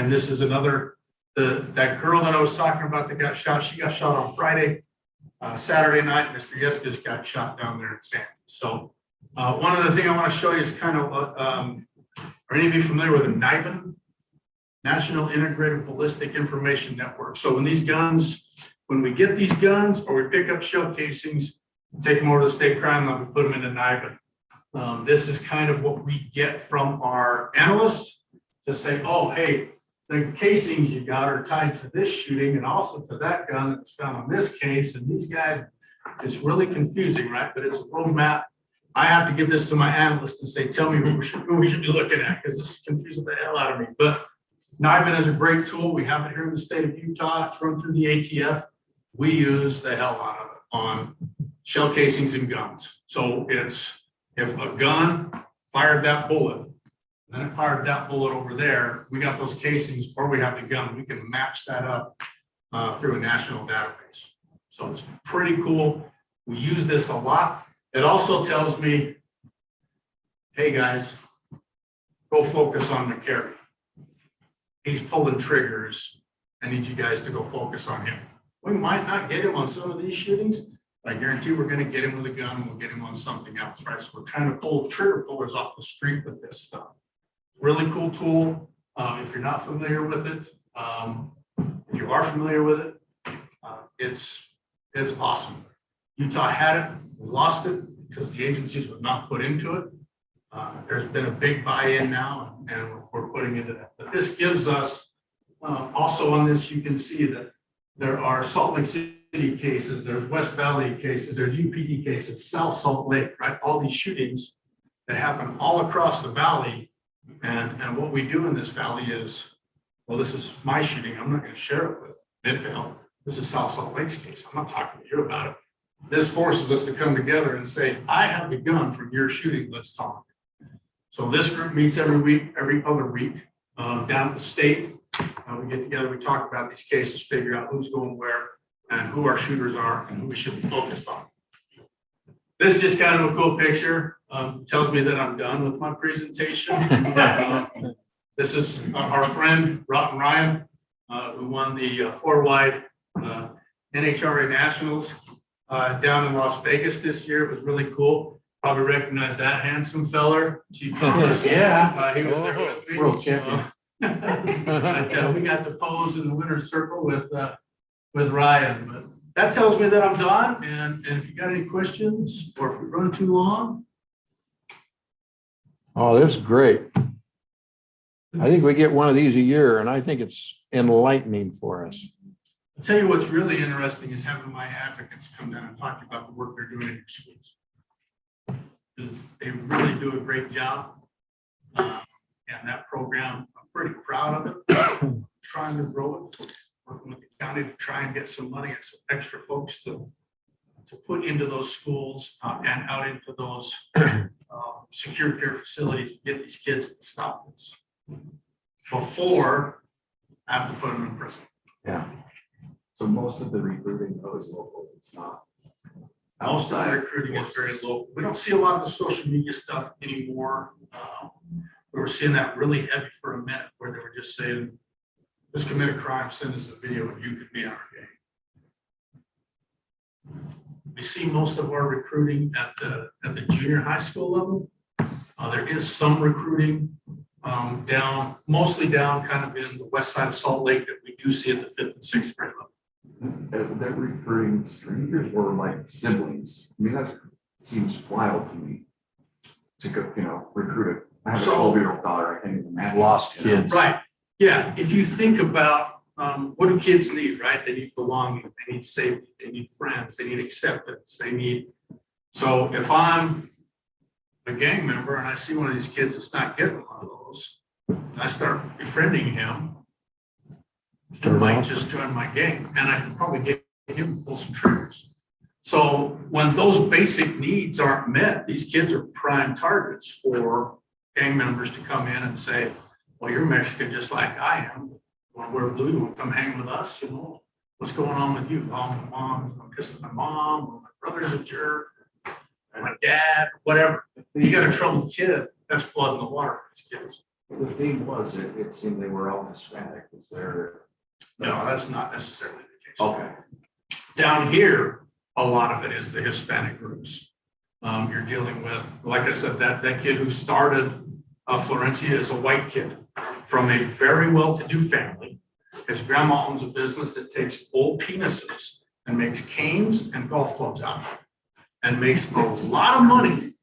And this is another, that girl that I was talking about that got shot, she got shot on Friday. Saturday night, Mr. Yescas got shot down there in San. So one other thing I want to show you is kind of, are any of you familiar with the NIBIN, National Integrated Ballistic Information Network? So when these guns, when we get these guns or we pick up shell casings, take them over to the state crime lab, we put them into NIBIN. This is kind of what we get from our analysts to say, oh, hey, the casings you got are tied to this shooting and also to that gun that was found on this case. And these guys, it's really confusing, right? But it's a roadmap. I have to give this to my analyst and say, tell me who we should be looking at, because this is confusing the hell out of me. But NIBIN is a great tool. We have it here in the state of Utah. It's run through the ATF. We use the hell out of it on shell casings and guns. So it's, if a gun fired that bullet, then it fired that bullet over there, we got those casings or we have the gun, we can match that up through a national database. So it's pretty cool. We use this a lot. It also tells me, hey guys, go focus on McCary. He's pulling triggers. I need you guys to go focus on him. We might not get him on some of these shootings. I guarantee we're going to get him with a gun. We'll get him on something else, right? So we're trying to pull trigger pullers off the street with this stuff. Really cool tool. If you're not familiar with it, if you are familiar with it, it's awesome. Utah had it, we lost it because the agencies would not put into it. There's been a big buy-in now, and we're putting into that. But this gives us, also on this, you can see that there are Salt Lake City cases, there's West Valley cases, there's UPD cases, South Salt Lake, right? All these shootings that happen all across the valley. And what we do in this valley is, well, this is my shooting. I'm not going to share it with Midvale. This is South Salt Lake's case. I'm not talking to you about it. This forces us to come together and say, I have the gun from your shooting. Let's talk. So this group meets every week, every other week, down at the state. We get together, we talk about these cases, figure out who's going where and who our shooters are and who we should be focused on. This is just kind of a cool picture. Tells me that I'm done with my presentation. This is our friend Rotten Ryan, who won the 4-wide NHRA Nationals down in Las Vegas this year. It was really cool. Probably recognize that handsome feller. Chief Thomas. Yeah. He was there with me. World champion. We got to pose in the winner's circle with Ryan. But that tells me that I'm done. And if you got any questions or if we run too long. Oh, that's great. I think we get one of these a year, and I think it's enlightening for us. I'll tell you what's really interesting is having my advocates come down and talk about the work they're doing in your schools. Because they really do a great job. And that program, I'm pretty proud of it. Trying to grow it, working with the county to try and get some money and some extra folks to put into those schools and out into those secure care facilities to get these kids to stop this before I have to put them in prison. Yeah. So most of the recruiting though is local. It's not. Most of the recruiting is very local. We don't see a lot of the social media stuff anymore. We were seeing that really heavy for a minute, where they were just saying, "Just commit a crime, send us the video, and you could be on our game." We see most of our recruiting at the junior high school level. There is some recruiting down, mostly down kind of in the west side of Salt Lake that we do see at the 5th and 6th grade level. That recruiting strangers or like siblings. I mean, that seems wild to me. To go, recruit it. I have a 12-year-old daughter. I can't even imagine. Lost kids. Right. Yeah. If you think about what do kids need, right? They need belonging. They need safety. They need friends. They need acceptance. They need. So if I'm a gang member and I see one of these kids that's not getting one of those, and I start befriending him, he might just join my gang, and I can probably get him to pull some triggers. So when those basic needs aren't met, these kids are prime targets for gang members to come in and say, well, you're Mexican just like I am. You want to wear blue? You want to come hang with us? What's going on with you? Oh, my mom, I'm kissing my mom, or my brother's a jerk, or my dad, whatever. You got a troubled kid, that's blood in the water for these kids. The theme was, it seemed they were all Hispanic. Is there? No, that's not necessarily the case. Okay. Down here, a lot of it is the Hispanic groups. You're dealing with, like I said, that kid who started Florencia is a white kid from a very well-to-do family. His grandma owns a business that takes old penises and makes canes and golf clubs out of it, and makes a lot of money.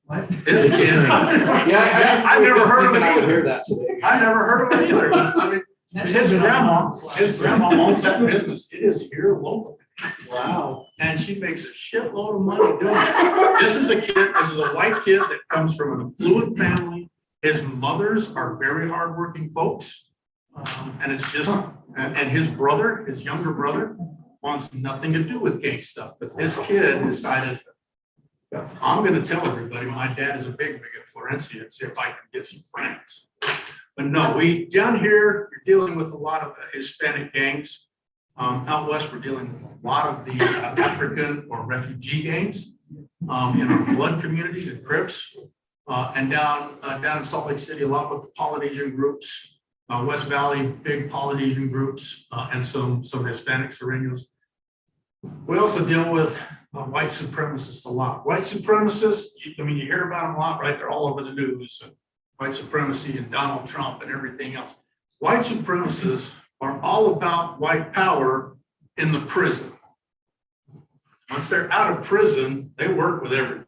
This kid, I've never heard of it I would either. hear that today. I never heard of it either. But, I mean, his grandma owns that business. It is here locally. Wow. And she makes a shitload of money doing it. This is a white kid that comes from an affluent family. His mothers are very hardworking folks. And it's just, and his brother, his younger brother, wants nothing to do with gay stuff. But this kid decided, I'm gonna tell everybody my dad is a big at Florencia and see if I can get some friends. But no, down here, you're dealing with a lot of Hispanic gangs. Out west, we're dealing with a lot of the African or refugee gangs in our blood communities and Crips. And down in Salt Lake City, a lot with the Polynesian groups, West Valley, big Polynesian groups, and some Hispanic Sureños. We also deal with white supremacists a lot. White supremacists, I mean, you hear about them a lot, right? They're all over the news. White supremacy and Donald Trump and everything else. White supremacists are all about white power in the prison. Once they're out of prison, they work with everybody.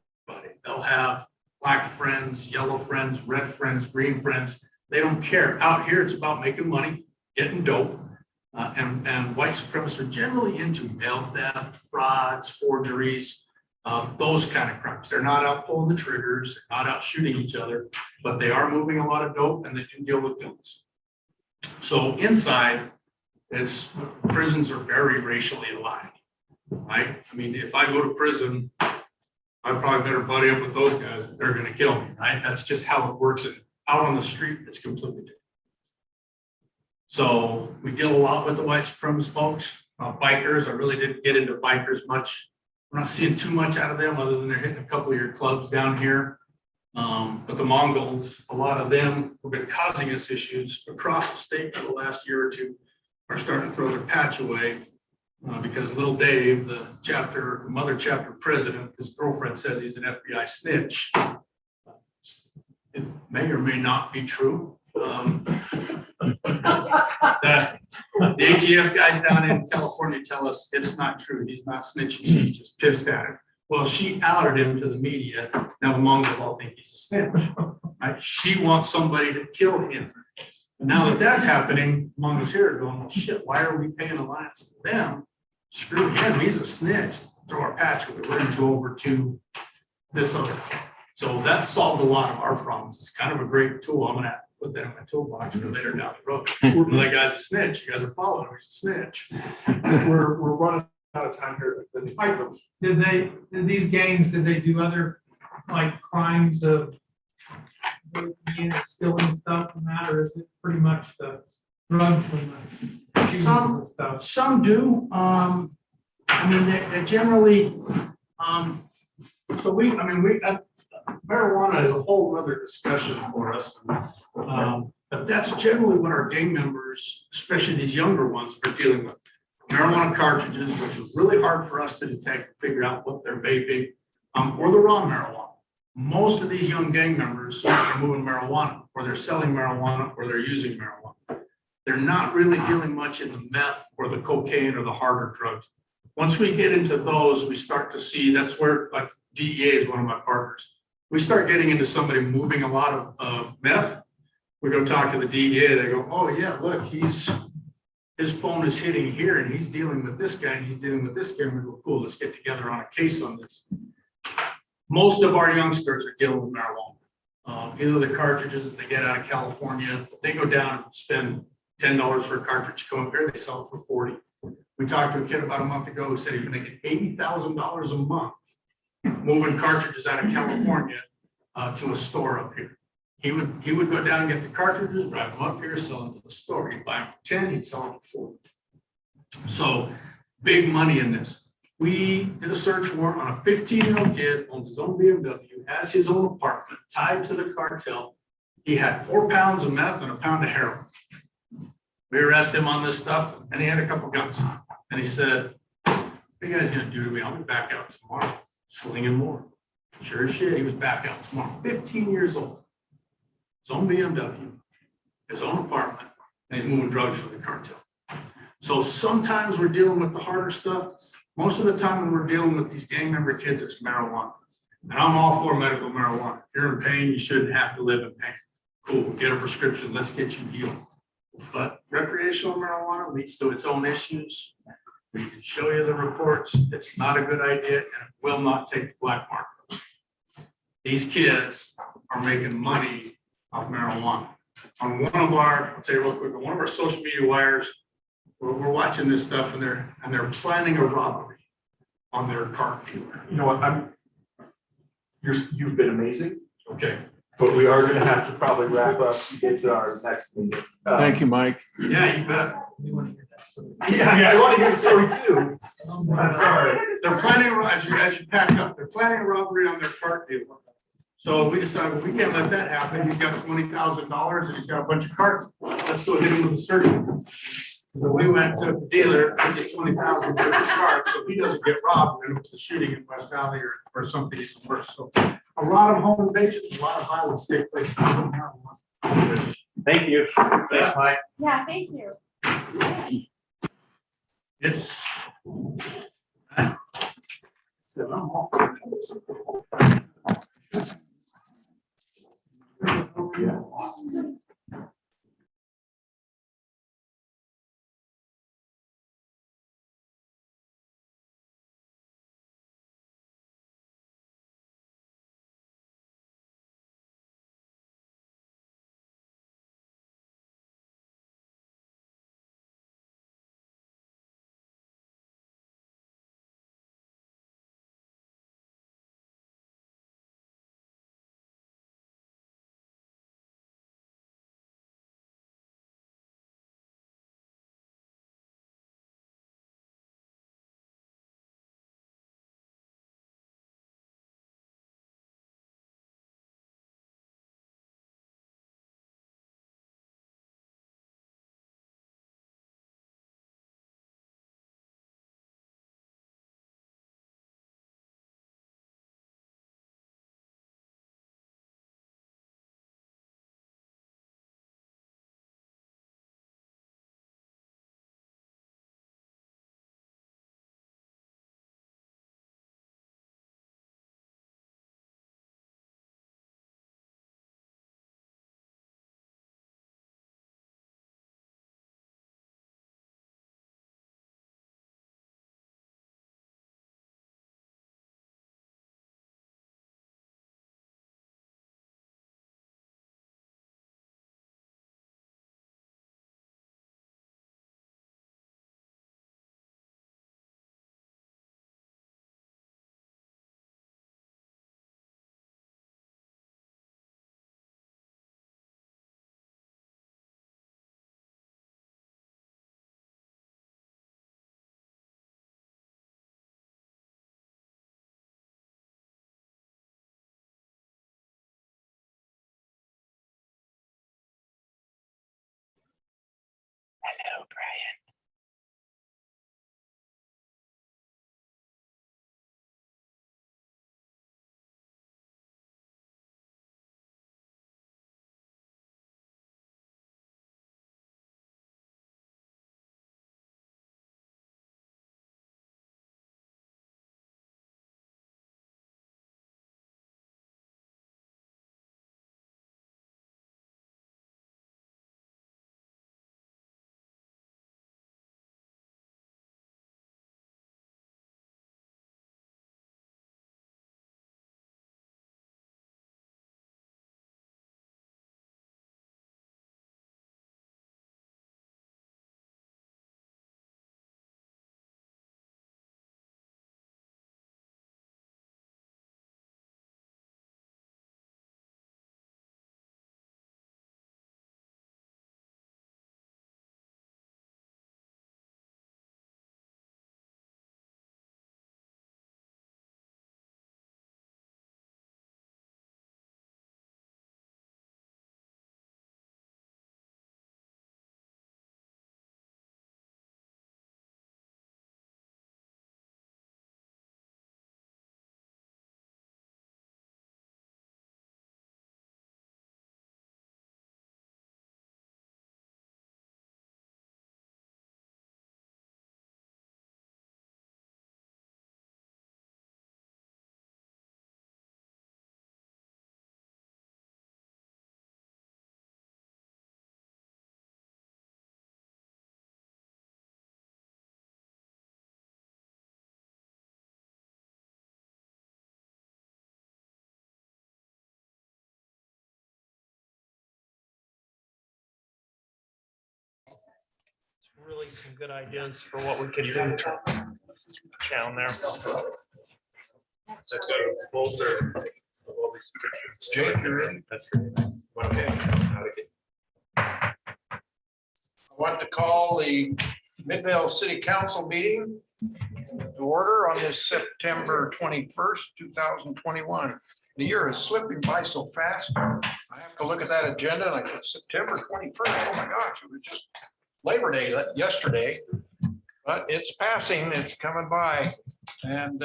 They'll have black friends, yellow friends, red friends, green friends. They don't care. Out here, it's about making money, getting dope. And white supremacists are generally into mail theft, frauds, forgeries, those kind of crimes. They're not out pulling the triggers, they're not out shooting each other, but they are moving a lot of dope and they do deal with guns. So inside, prisons are very racially aligned, right? I mean, if I go to prison, I probably better buddy up with those guys. They're going to kill me, right? That's just how it works. And out on the street, it's completely different. So we deal a lot with the white supremacist folks. Bikers, I really didn't get into bikers much. We're not seeing too much out of them other than they're hitting a couple of your clubs down here. But the Mongols, a lot of them have been causing us issues across the state for the last year or two, are starting to throw their patch away because little Dave, the mother chapter president, his girlfriend says he's an FBI snitch. It may or may not be true. The ATF guys down in California tell us it's not true. He's not snitching. She's just pissed at him. Well, she outed him to the media. Now the Mongols all think he's a snitch. Right? She wants somebody to kill him. And now that that's happening, Mongols here are going, well, shit, why are we paying alliance to them? Screw him. He's a snitch. Throw our patch with it. We're going to go over to this other. So that solved a lot of our problems. It's kind of a great tool. I'm going to put that in my toolbox for later down the road. Well, that guy's a snitch. You guys are following him. He's a snitch. We're running out of time here. Did these gangs, did they do other like crimes of stealing stuff and that, or is it pretty much the drugs and the shooting and stuff? Some do. I mean, they generally. Marijuana is a whole other discussion for us. But that's generally what our gang members, especially these younger ones, are dealing with. Marijuana cartridges, which is really hard for us to detect, figure out what they're vaping, or the raw marijuana. Most of these young gang members are moving marijuana, or they're selling marijuana, or they're using marijuana. They're not really dealing much in the meth or the cocaine or the harder drugs. Once we get into those, we start to see, that's where, like, DEA is one of my partners. We start getting into somebody moving a lot of meth. We go talk to the DEA, they go, oh yeah, look, his phone is hitting here and he's dealing with this guy and he's dealing with this guy. And we go, cool, let's get together on a case on this. Most of our youngsters are dealing with marijuana. Either the cartridges that they get out of California, they go down and spend $10 for a cartridge, come up here, they sell it for 40. We talked to a kid about a month ago who said he was making $80,000 a month moving cartridges out of California to a store up here. He would go down and get the cartridges, drive them up here, sell them to the store. He'd buy them for 10, he'd sell them for 40. So big money in this. We did a search warrant on a 15-year-old kid, owns his own BMW, has his own apartment, tied to the cartel. He had 4 pounds of meth and a pound of heroin. We arrested him on this stuff, and he had a couple guns. And he said, "What are you guys gonna do to me? I'll be back out tomorrow, slinging more." Sure as shit, he was back out tomorrow. 15 years old. His own BMW, his own apartment, and he's moving drugs for the cartel. So sometimes we're dealing with the harder stuff. Most of the time when we're dealing with these gang member kids, it's marijuana. And I'm all for medical marijuana. If you're in pain, you shouldn't have to live in pain. Cool, get a prescription, let's get you healed. But recreational marijuana leads to its own issues. We can show you the reports. It's not a good idea and it will not take the black market. These kids are making money off marijuana. On one of our, I'll tell you real quick, on one of our social media wires, we're watching this stuff and they're planning a robbery on their car dealer. You know what, you've been amazing, Okay. but we are gonna have to probably wrap up to get to our next meeting. Thank you, Mike. Yeah, you bet. Yeah, I wanna hear the story too. I'm sorry. They're planning, as you pack up, they're planning a robbery on their car dealer. So we decided, well, we can't let that happen. He's got $20,000 and he's got a bunch of carts. Let's go hit him with a search. So we went to the dealer, he gets 20,000 for his car, so he doesn't get robbed, and it's a shooting in West Valley or something even worse. So a lot of home invasions, a lot of violence take place. Thank you. Thanks, Mike. Yeah, thank you. It's. So I'm all for it. really some good ideas for what we could do down there. Jake, you ready? Okay. I want to call the Midvale City Council meeting to order on this September 21st, 2021. The year is slipping by so fast. I have to look at that agenda and I said, September 21st, oh my gosh, it was just Labor Day yesterday. But it's passing, it's coming by. And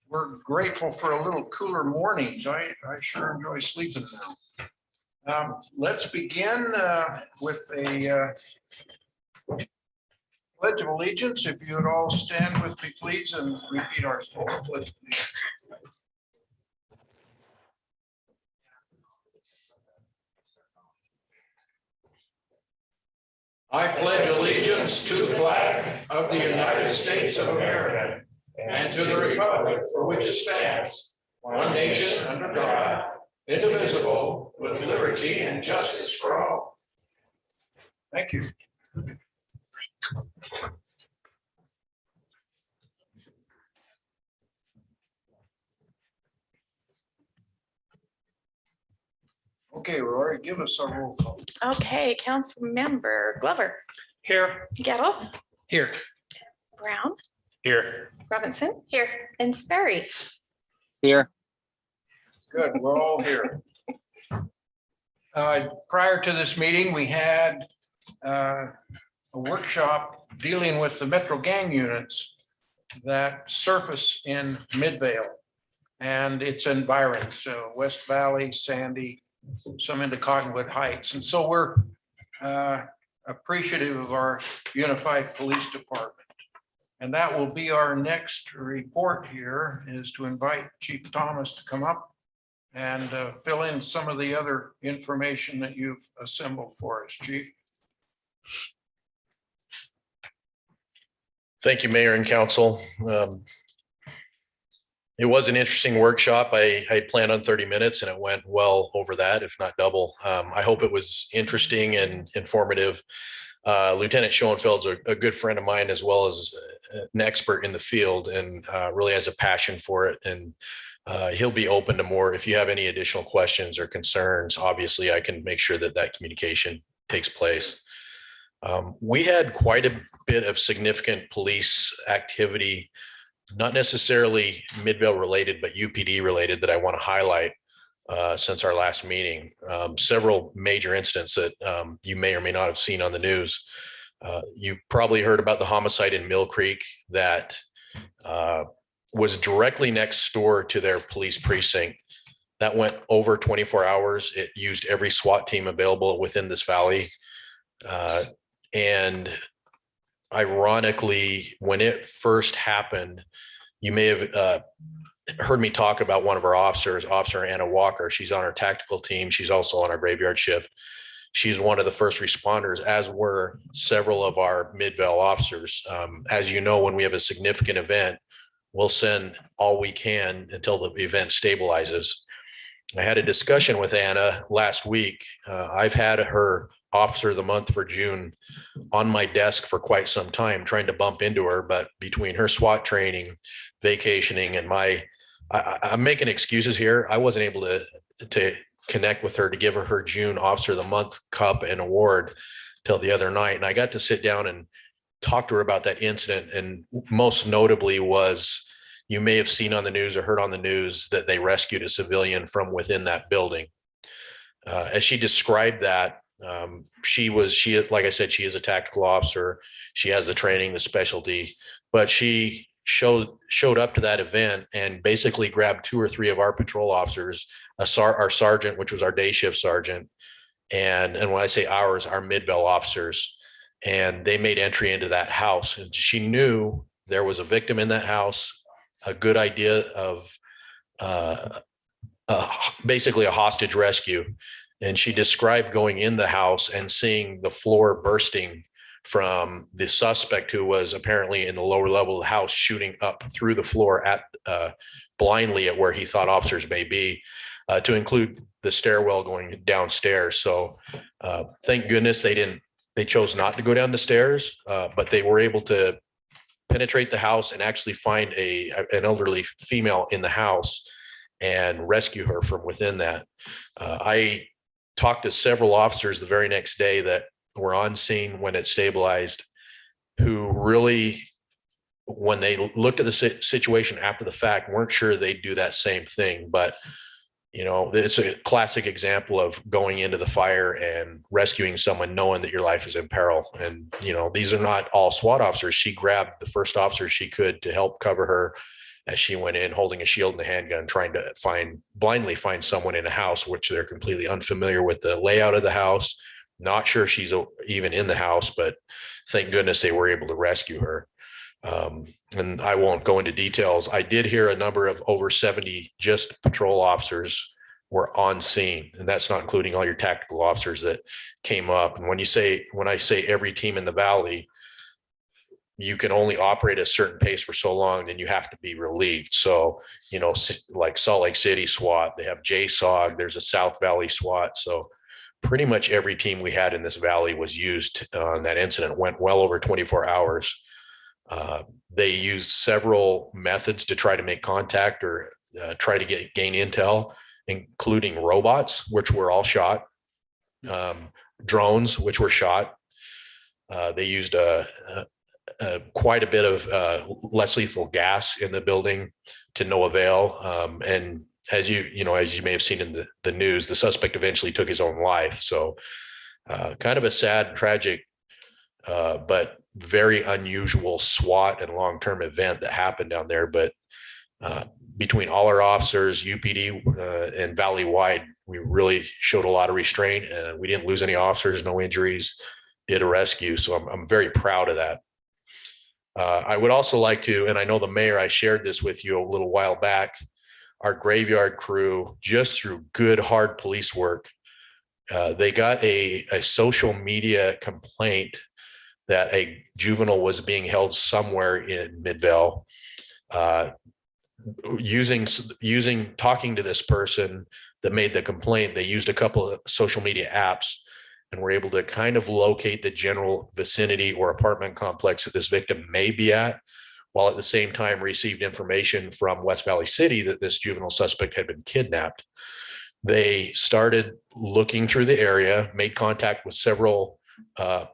we're grateful for a little cooler mornings. I sure enjoy sleeping now. Let's begin with a Pledge of Allegiance. If you would all stand with me, please, and repeat our pledge. I pledge allegiance to the flag of the United States of America and to the republic for which it stands, one nation under God, indivisible, with liberty and justice for all. Thank you. Okay, Rory, give us a roll call. Okay, Councilmember Glover, Here. Gettle, Here. Brown, Here. Robinson. Here. And Sperry. Here. Good, we're all here. Prior to this meeting, we had a workshop dealing with the Metro gang units that surface in Midvale and its environs, so West Valley, Sandy, some into Cottonwood Heights. And so we're appreciative of our Unified Police Department. And that will be our next report here, is to invite Chief Thomas to come up and fill in some of the other information that you've assembled for us, Chief. Thank you, Mayor and Council. It was an interesting workshop. I planned on 30 minutes and it went well over that, if not double. I hope it was interesting and informative. Lieutenant Schoenfeld's a good friend of mine, as well as an expert in the field, and really has a passion for it. And he'll be open to more. If you have any additional questions or concerns, obviously I can make sure that that communication takes place. We had quite a bit of significant police activity, not necessarily Midvale related, but UPD related, that I want to highlight since our last meeting. Several major incidents that you may or may not have seen on the news. You probably heard about the homicide in Mill Creek that was directly next door to their police precinct. That went over 24 hours. It used every SWAT team available within this valley. And ironically, when it first happened, you may have heard me talk about one of our officers, Officer Anna Walker. She's on our tactical team. She's also on our graveyard shift. She's one of the first responders, as were several of our Midvale officers. As you know, when we have a significant event, we'll send all we can until the event stabilizes. I had a discussion with Anna last week. I've had her Officer of the Month for June on my desk for quite some time, trying to bump into her, but between her SWAT training, vacationing, and I'm making excuses here. I wasn't able to connect with her to give her June Officer of the Month cup and award till the other night. And I got to sit down and talk to her about that incident. And most notably was, you may have seen on the news or heard on the news that they rescued a civilian from within that building. As she described that, she like I said, she is a tactical officer. She has the training, the specialty, but she showed up to that event and basically grabbed 2 or 3 of our patrol officers, our sergeant, which was our day shift sergeant, and when I say ours, our Midvale officers, and they made entry into that house. And she knew there was a victim in that house, a good idea of basically a hostage rescue. And she described going in the house and seeing the floor bursting from the suspect, who was apparently in the lower level of the house, shooting up through the floor at blindly at where he thought officers may be, to include the stairwell going downstairs. So thank goodness they didn't They chose not to go down the stairs, but they were able to penetrate the house and actually find an elderly female in the house and rescue her from within that. I talked to several officers the very next day that were on scene when it stabilized, who really, when they looked at the situation after the fact, weren't sure they'd do that same thing. But it's a classic example of going into the fire and rescuing someone knowing that your life is in peril. And, these are not all SWAT officers. She grabbed the first officer she could to help cover her as she went in holding a shield and a handgun, trying to blindly find someone in a house, which they're completely unfamiliar with the layout of the house. Not sure she's even in the house, but thank goodness they were able to rescue her. And I won't go into details. I did hear a number of over 70 just patrol officers were on scene, and that's not including all your tactical officers that came up. And when I say every team in the Valley, you can only operate a certain pace for so long, then you have to be relieved. So, like Salt Lake City SWAT, they have JSOG, there's a South Valley SWAT. So pretty much every team we had in this Valley was used on that incident. Went well over 24 hours. They used several methods to try to make contact or try to gain intel, including robots, which were all shot, drones, which were shot. They used quite a bit of less lethal gas in the building to no avail. And as you may have seen in the news, the suspect eventually took his own life. So kind of a sad, tragic, but very unusual SWAT and long-term event that happened down there. But between all our officers, UPD and Valley-wide, we really showed a lot of restraint, and we didn't lose any officers, no injuries, did a rescue. So I'm very proud of that. I would also like to, and I know the mayor, I shared this with you a little while back, our graveyard crew, just through good, hard police work, they got a social media complaint that a juvenile was being held somewhere in Midvale. Talking to this person that made the complaint, they used a couple of social media apps and were able to kind of locate the general vicinity or apartment complex that this victim may be at, while at the same time received information from West Valley City that this juvenile suspect had been kidnapped. They started looking through the area, made contact with several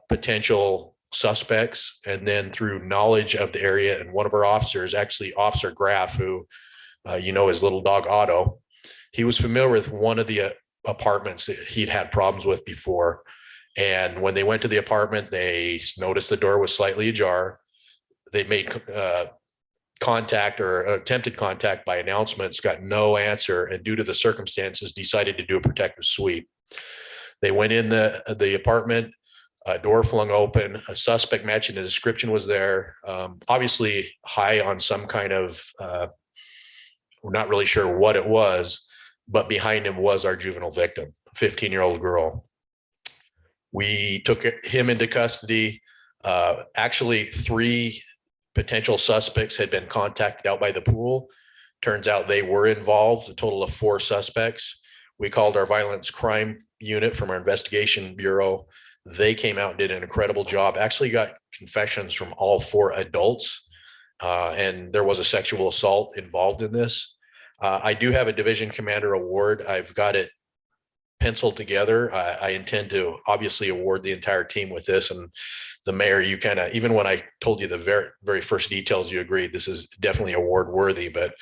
potential suspects, and then through knowledge of the area and one of our officers, actually Officer Graff, who his little dog Otto, he was familiar with one of the apartments that he'd had problems with before. And when they went to the apartment, they noticed the door was slightly ajar. They made contact or attempted contact by announcements, got no answer, and due to the circumstances decided to do a protective sweep. They went in the apartment, a door flung open, a suspect matching the description was there, obviously high on some kind of, we're not really sure what it was, but behind him was our juvenile victim, 15-year-old girl. We took him into custody. Actually, 3 potential suspects had been contacted out by the pool. Turns out they were involved, a total of 4 suspects. We called our violence crime unit from our investigation bureau. They came out and did an incredible job, actually got confessions from all 4 adults. And there was a sexual assault involved in this. I do have a division commander award. I've got it penciled together. I intend to obviously award the entire team with this. And the mayor, you kind of, even when I told you the very, very first details, you agreed this is definitely award worthy. But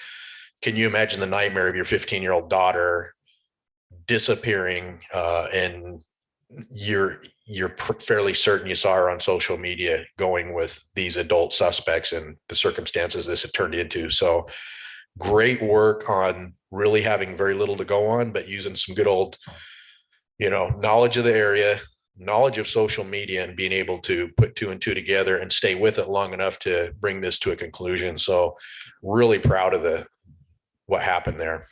can you imagine the nightmare of your 15-year-old daughter disappearing and you're fairly certain you saw her on social media going with these adult suspects and the circumstances this had turned into? So great work on really having very little to go on, but using some good old, knowledge of the area, knowledge of social media, and being able to put 2 and 2 together and stay with it long enough to bring this to a conclusion. So really proud of what happened there.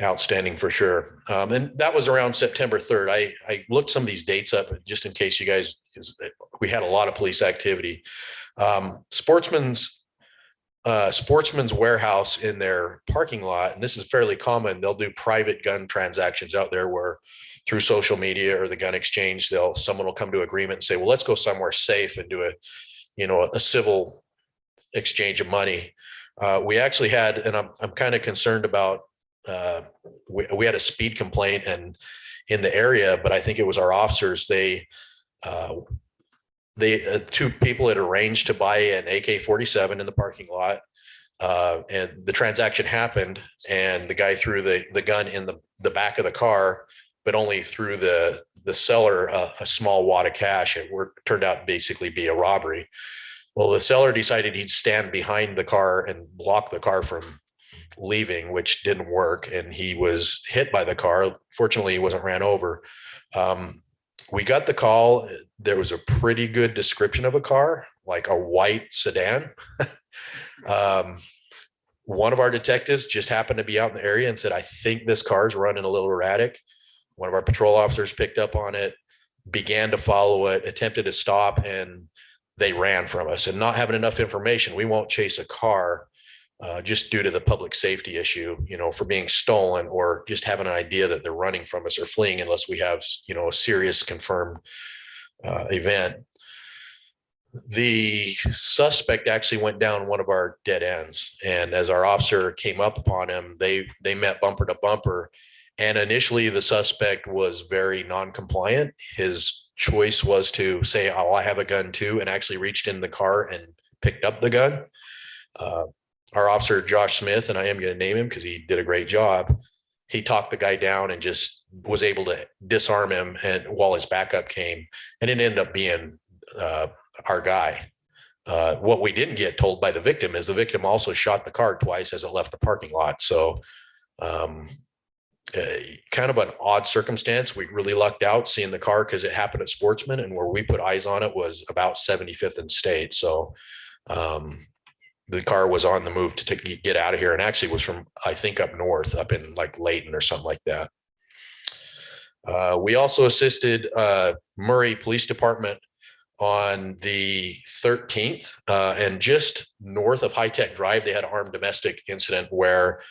Outstanding for sure. And that was around September 3rd. I looked some of these dates up just in case you guys, because we had a lot of police activity. Sportsman's Warehouse in their parking lot, and this is fairly common. They'll do private gun transactions out there where through social media or the gun exchange, someone will come to agreement and say, well, let's go somewhere safe and do a civil exchange of money. We actually had, and I'm kind of concerned about, we had a speed complaint and in the area, but I think it was our officers. Two people had arranged to buy an AK-47 in the parking lot. And the transaction happened and the guy threw the gun in the back of the car, but only threw the seller a small wad of cash. It turned out to basically be a robbery. Well, the seller decided he'd stand behind the car and block the car from leaving, which didn't work. And he was hit by the car. Fortunately, he wasn't ran over. We got the call. There was a pretty good description of a car, like a white sedan. One of our detectives just happened to be out in the area and said, I think this car's running a little erratic. One of our patrol officers picked up on it, began to follow it, attempted to stop, and they ran from us. And not having enough information, we won't chase a car just due to the public safety issue, for being stolen, or just having an idea that they're running from us or fleeing unless we have, a serious confirmed event. The suspect actually went down one of our dead ends. And as our officer came up upon him, they met bumper to bumper. And initially the suspect was very non-compliant. His choice was to say, oh, I have a gun too, and actually reached in the car and picked up the gun. Our officer, Josh Smith, and I am going to name him because he did a great job. He talked the guy down and just was able to disarm him, and while his backup came, and it ended up being our guy. What we didn't get told by the victim is the victim also shot the car twice as it left the parking lot. So kind of an odd circumstance. We really lucked out seeing the car because it happened at Sportsman, and where we put eyes on it was about 75th and State. So the car was on the move to get out of here, and actually was from, I think, up north, up in like Layton or something like that. We also assisted Murray Police Department on the 13th, and just north of High Tech Drive, they had an armed domestic incident where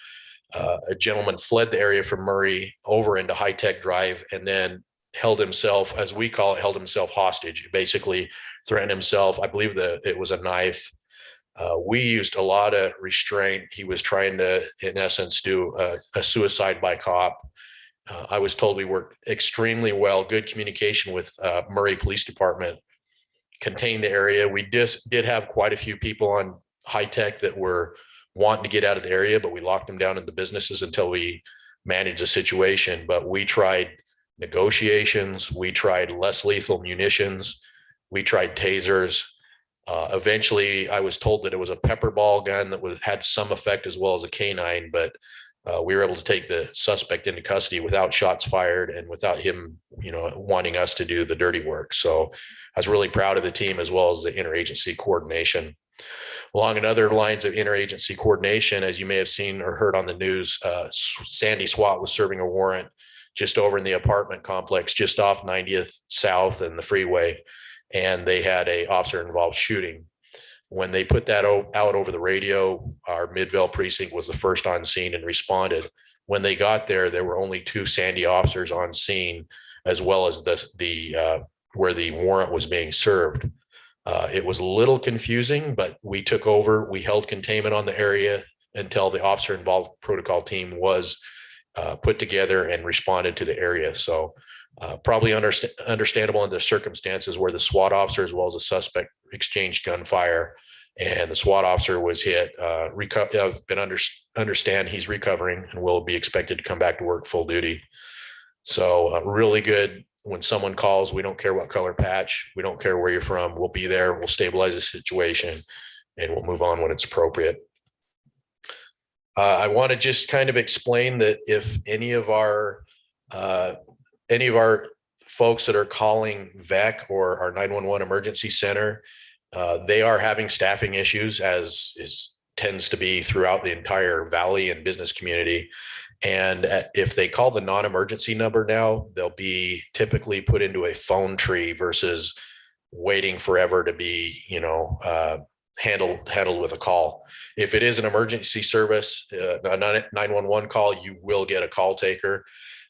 a gentleman fled the area from Murray over into High Tech Drive, and then held himself, as we call it, held himself hostage. Basically threatened himself. I believe that it was a knife. We used a lot of restraint. He was trying to, in essence, do a suicide by cop. I was told we worked extremely well, good communication with Murray Police Department, contained the area. We did have quite a few people on High Tech that were wanting to get out of the area, but we locked them down in the businesses until we managed the situation. But we tried negotiations. We tried less lethal munitions. We tried tasers. Eventually, I was told that it was a pepper ball gun that had some effect, as well as a canine, but we were able to take the suspect into custody without shots fired and without him, wanting us to do the dirty work. So I was really proud of the team, as well as the interagency coordination. Along in other lines of interagency coordination, as you may have seen or heard on the news, Sandy SWAT was serving a warrant just over in the apartment complex, just off 90th South and the freeway. And they had a officer involved shooting. When they put that out over the radio, our Midvale precinct was the first on scene and responded. When they got there, there were only 2 Sandy officers on scene, as well as the where the warrant was being served. It was a little confusing, but we took over. We held containment on the area until the officer involved protocol team was put together and responded to the area. So probably understandable in the circumstances where the SWAT officer, as well as the suspect, exchanged gunfire, and the SWAT officer was hit. Understand he's recovering and will be expected to come back to work full duty. So really good. When someone calls, we don't care what color patch, we don't care where you're from. We'll be there. We'll stabilize the situation, and we'll move on when it's appropriate. I want to just kind of explain that if any of our folks that are calling VEC or our 911 emergency center, they are having staffing issues, as tends to be throughout the entire valley and business community. And if they call the non-emergency number now, they'll be typically put into a phone tree versus waiting forever to be, handled with a call. If it is an emergency service, a 911 call, you will get a call taker.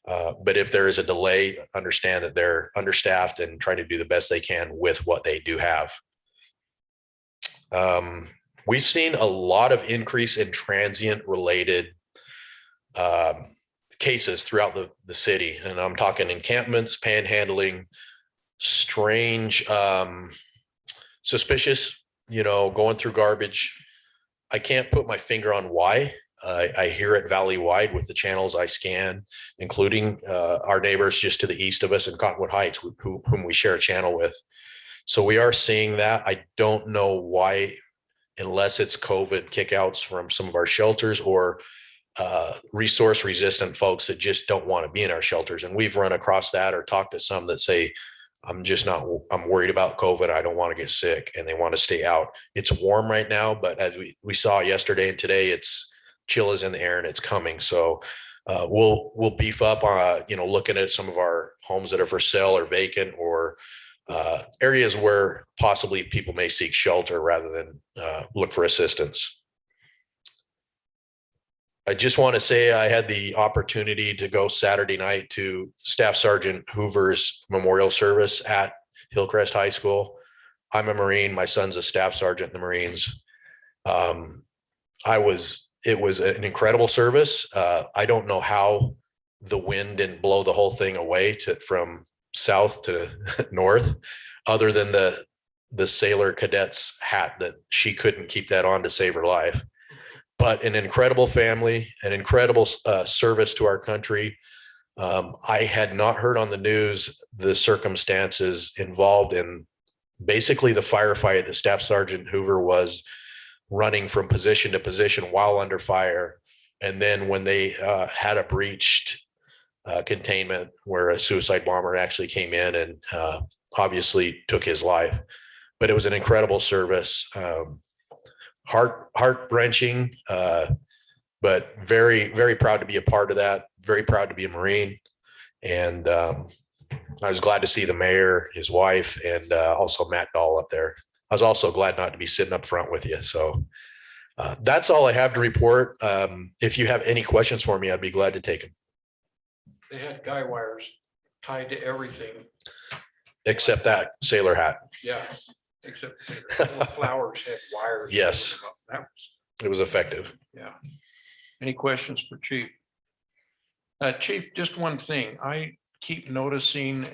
But if there is a delay, understand that they're understaffed and trying to do the best they can with what they do have. We've seen a lot of increase in transient related cases throughout the city. And I'm talking encampments, panhandling, strange, suspicious, going through garbage. I can't put my finger on why. I hear it valley-wide with the channels I scan, including our neighbors just to the east of us in Cottonwood Heights, whom we share a channel with. So we are seeing that. I don't know why, unless it's COVID kickouts from some of our shelters or resource resistant folks that just don't want to be in our shelters. And we've run across that or talked to some that say, I'm worried about COVID. I don't want to get sick, and they want to stay out. It's warm right now, but as we saw yesterday and today, it's chill is in the air and it's coming. So we'll beef up on, looking at some of our homes that are for sale or vacant, or areas where possibly people may seek shelter rather than look for assistance. I just want to say I had the opportunity to go Saturday night to Staff Sergeant Hoover's memorial service at Hillcrest High School. I'm a Marine. My son's a Staff Sergeant in the Marines. It was an incredible service. I don't know how the wind didn't blow the whole thing away from south to north, other than the sailor cadet's hat that she couldn't keep that on to save her life. But an incredible family, an incredible service to our country. I had not heard on the news the circumstances involved in basically the firefight that Staff Sergeant Hoover was running from position to position while under fire. And then when they had a breached containment where a suicide bomber actually came in and obviously took his life. But it was an incredible service. Heart-wrenching, but very, very proud to be a part of that. Very proud to be a Marine. And I was glad to see the mayor, his wife, and also Matt Dahl up there. I was also glad not to be sitting up front with you. So that's all I have to report. If you have any questions for me, I'd be glad to take them. They had guy wires tied to everything. Except that sailor hat. Yeah, except the flowers had wires. Yes. It was effective. Yeah. Any questions for Chief? Chief, just one thing. I keep noticing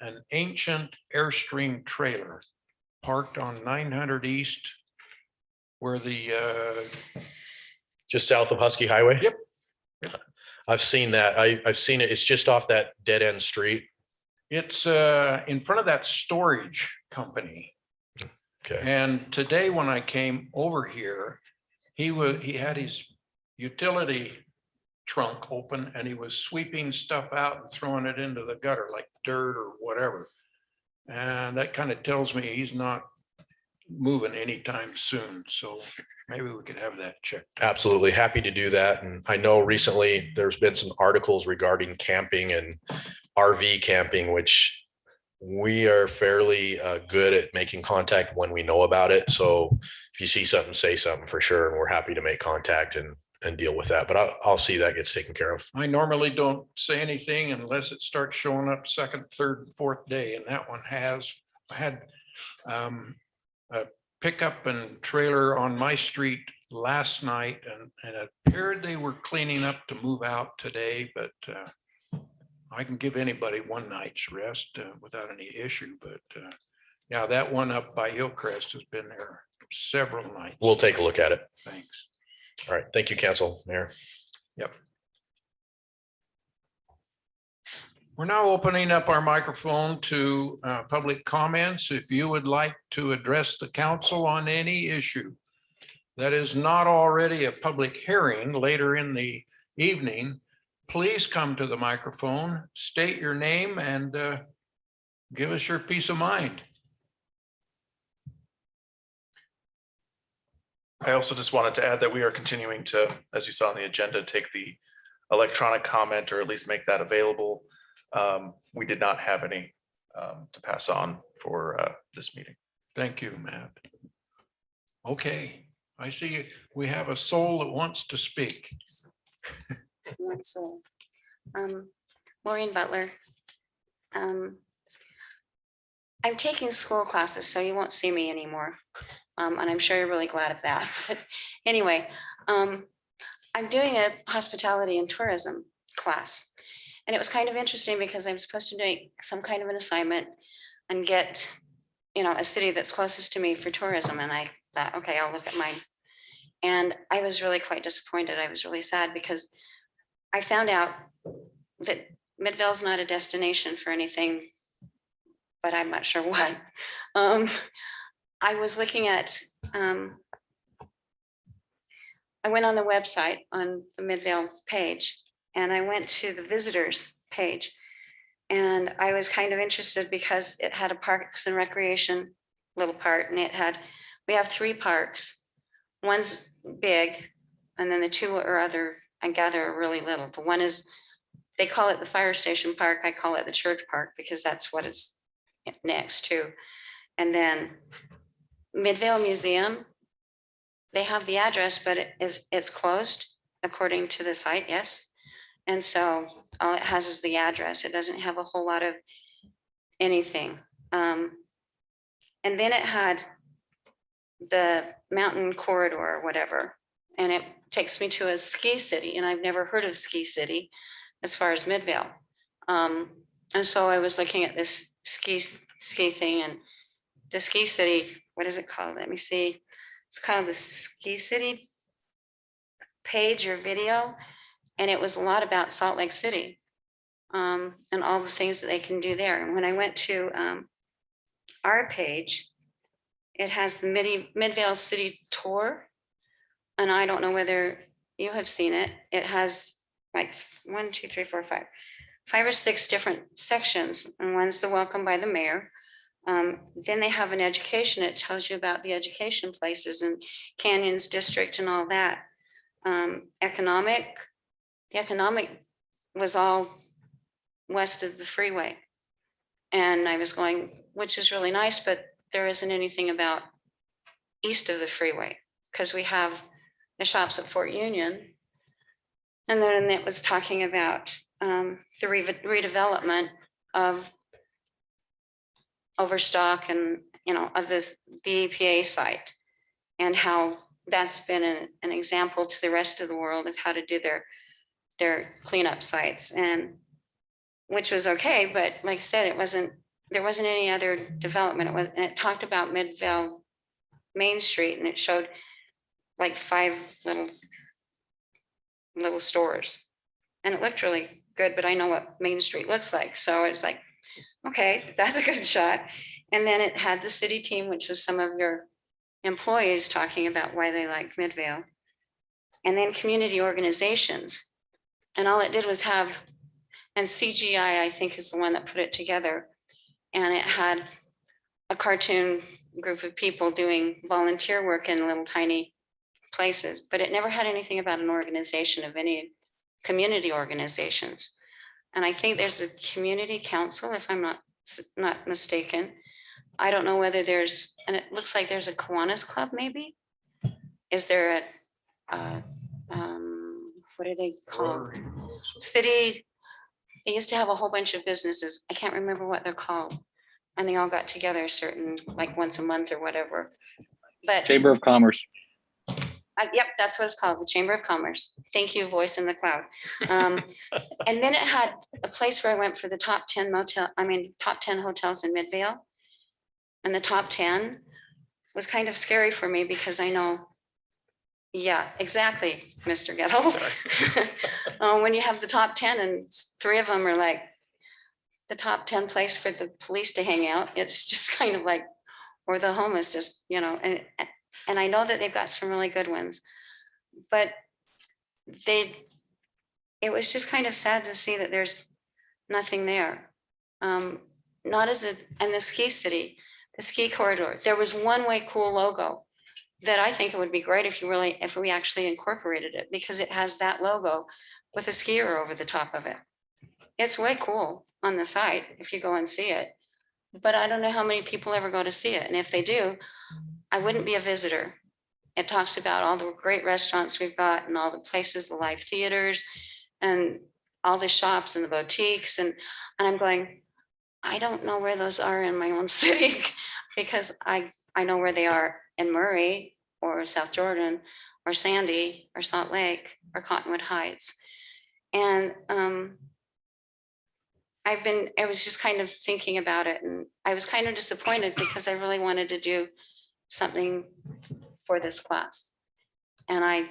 an ancient Airstream trailer parked on 900 East where the Just south of Husky Highway? Yep. I've seen that. I've seen it. It's just off that dead end street. it's in front of that storage company. Okay. And today when I came over here, he had his utility trunk open and he was sweeping stuff out and throwing it into the gutter like dirt or whatever. And that kind of tells me he's not moving anytime soon. So maybe we could have that checked. Absolutely. Happy to do that. And I know recently there's been some articles regarding camping and RV camping, which we are fairly good at making contact when we know about it. So if you see something, say something for sure. And we're happy to make contact and deal with that. But I'll see that gets taken care of. I normally don't say anything unless it starts showing up second, third, and fourth day. And that one has. I had a pickup and trailer on my street last night, and it appeared they were cleaning up to move out today, but I can give anybody one night's rest without any issue. But yeah, that one up by Hillcrest has been there several nights. We'll take a look at it. Thanks. All right. Thank you, Council, Mayor. Yep. We're now opening up our microphone to public comments. If you would like to address the council on any issue that is not already a public hearing later in the evening, please come to the microphone, state your name, and give us your peace of mind. I also just wanted to add that we are continuing to, as you saw on the agenda, take the electronic comment or at least make that available. We did not have any to pass on for this meeting. Thank you, Matt. Okay, I see we have a soul that wants to speak. So, Maureen Butler. I'm taking school classes, so you won't see me anymore. And I'm sure you're really glad of that. But anyway, I'm doing a hospitality and tourism class. And it was kind of interesting because I'm supposed to do some kind of an assignment and get, a city that's closest to me for tourism. And I thought, okay, I'll look at mine. And I was really quite disappointed. I was really sad because I found out that Midvale's not a destination for anything, but I'm not sure what. I was looking at, I went on the website on the Midvale page, and I went to the visitors page. And I was kind of interested because it had a parks and recreation little part, and we have 3 parks. One's big, and then the 2 are other, I gather, are really little. The one is, they call it the fire station park. I call it the church park because that's what it's next to. And then Midvale Museum, they have the address, but it's closed according to the site, yes. And so all it has is the address. It doesn't have a whole lot of anything. And then it had the mountain corridor or whatever, and it takes me to a ski city, and I've never heard of ski city as far as Midvale. And so I was looking at this ski thing, and the ski city, what is it called? Let me see. It's called the Ski City page or video. And it was a lot about Salt Lake City and all the things that they can do there. And when I went to our page, it has the Midvale City Tour. And I don't know whether you have seen it. It has like 1, 2, 3, 4, 5 or 6 different sections. And one's the welcome by the mayor. Then they have an education. It tells you about the education places and Canyons District and all that. The economic was all west of the freeway. And I was going, which is really nice, but there isn't anything about east of the freeway because we have the shops at Fort Union. And then it was talking about the redevelopment of Overstock and, of the EPA site and how that's been an example to the rest of the world of how to do their cleanup sites, and which was okay, but like I said, there wasn't any other development. And it talked about Midvale Main Street, and it showed like 5 little stores, and it looked really good, but I know what Main Street looks like, so it's like, okay, that's a good shot. And then it had the city team, which was some of your employees talking about why they like Midvale, and then community organizations. And all it did was have, and CGI, I think, is the one that put it together. And it had a cartoon group of people doing volunteer work in little tiny places, but it never had anything about an organization of any community organizations. And I think there's a community council, if I'm not mistaken. I don't know whether there's, and it looks like there's a Kiwanis Club, maybe. Is there what are they called? City, they used to have a whole bunch of businesses. I can't remember what they're called. And they all got together like once a month or whatever. But Chamber of Commerce. Yep, that's what it's called, the Chamber of Commerce. Thank you, voice in the cloud. And then it had a place where I went for the top 10 hotels in Midvale. And the top 10 was kind of scary for me because I know, yeah, exactly, Mr. Gettle. When you have the top 10 and 3 of them are like the top 10 place for the police to hang out, it's just kind of like, or the homeless, just, and I know that they've got some really good ones, but it was just kind of sad to see that there's nothing there. And the ski city, the ski corridor, there was one way cool logo that I think it would be great if we actually incorporated it, because it has that logo with a skier over the top of it. It's way cool on the site if you go and see it, but I don't know how many people ever go to see it. And if they do, I wouldn't be a visitor. It talks about all the great restaurants we've got and all the places, the live theaters. And all the shops and the boutiques and I'm going, I don't know where those are in my own city because I know where they are in Murray or South Jordan or Sandy or Salt Lake or Cottonwood Heights. And I was just kind of thinking about it and I was kind of disappointed because I really wanted to do something for this class. And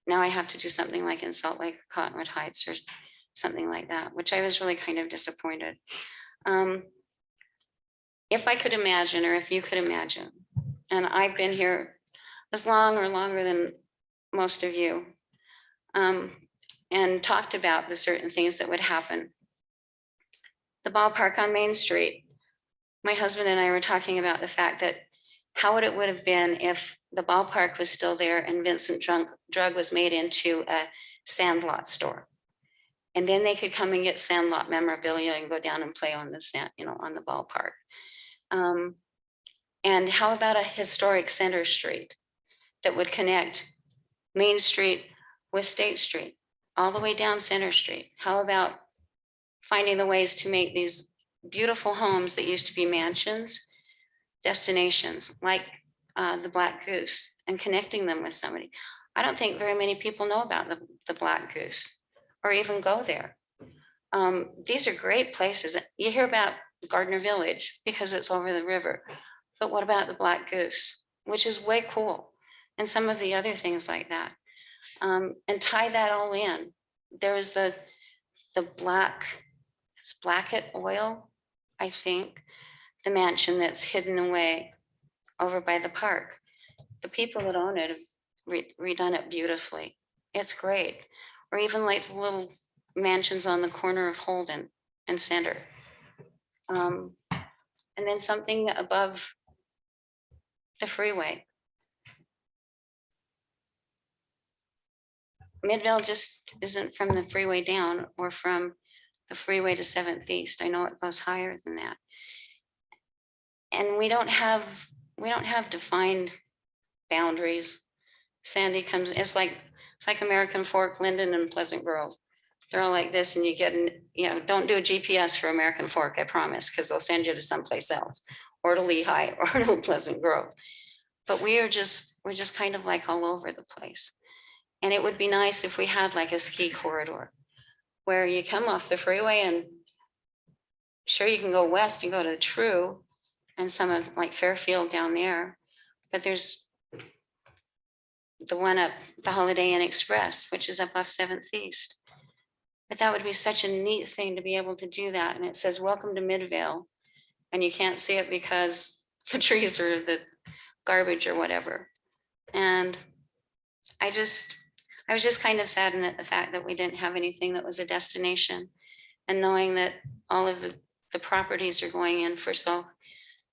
now I have to do something like in Salt Lake, Cottonwood Heights or something like that, which I was really kind of disappointed. If I could imagine, or if you could imagine, and I've been here as long or longer than most of you, and talked about the certain things that would happen. The ballpark on Main Street, my husband and I were talking about the fact that how it would have been if the ballpark was still there and Vincent Drug was made into a Sandlot store. And then they could come and get Sandlot memorabilia and go down and play on the sand, on the ballpark. And how about a historic Center Street that would connect Main Street with State Street, all the way down Center Street? How about finding the ways to make these beautiful homes that used to be mansions, destinations like the Black Goose and connecting them with somebody? I don't think very many people know about the Black Goose or even go there. These are great places. You hear about Gardner Village because it's over the river, but what about the Black Goose, which is way cool, and some of the other things like that, and tie that all in. There was the Blackett Oil, I think, the mansion that's hidden away over by the park. The people that own it have redone it beautifully. It's great. Or even like the little mansions on the corner of Holden and Center. And then something above the freeway. Midvale just isn't from the freeway down or from the freeway to 7th East. I know it goes higher than that. And we don't have defined boundaries. Sandy comes, it's like American Fork, Linden, and Pleasant Grove. They're all like this, and you get, don't do a GPS for American Fork, I promise, because they'll send you to someplace else, or to Lehigh, or to Pleasant Grove. But we're just kind of like all over the place. And it would be nice if we had like a ski corridor where you come off the freeway and sure you can go west and go to True and some of like Fairfield down there, but there's the one up the Holiday Inn Express, which is up off 7th East. But that would be such a neat thing to be able to do that. And it says, welcome to Midvale. And you can't see it because the trees are the garbage or whatever. And I was just kind of saddened at the fact that we didn't have anything that was a destination, and knowing that all of the properties are going in for so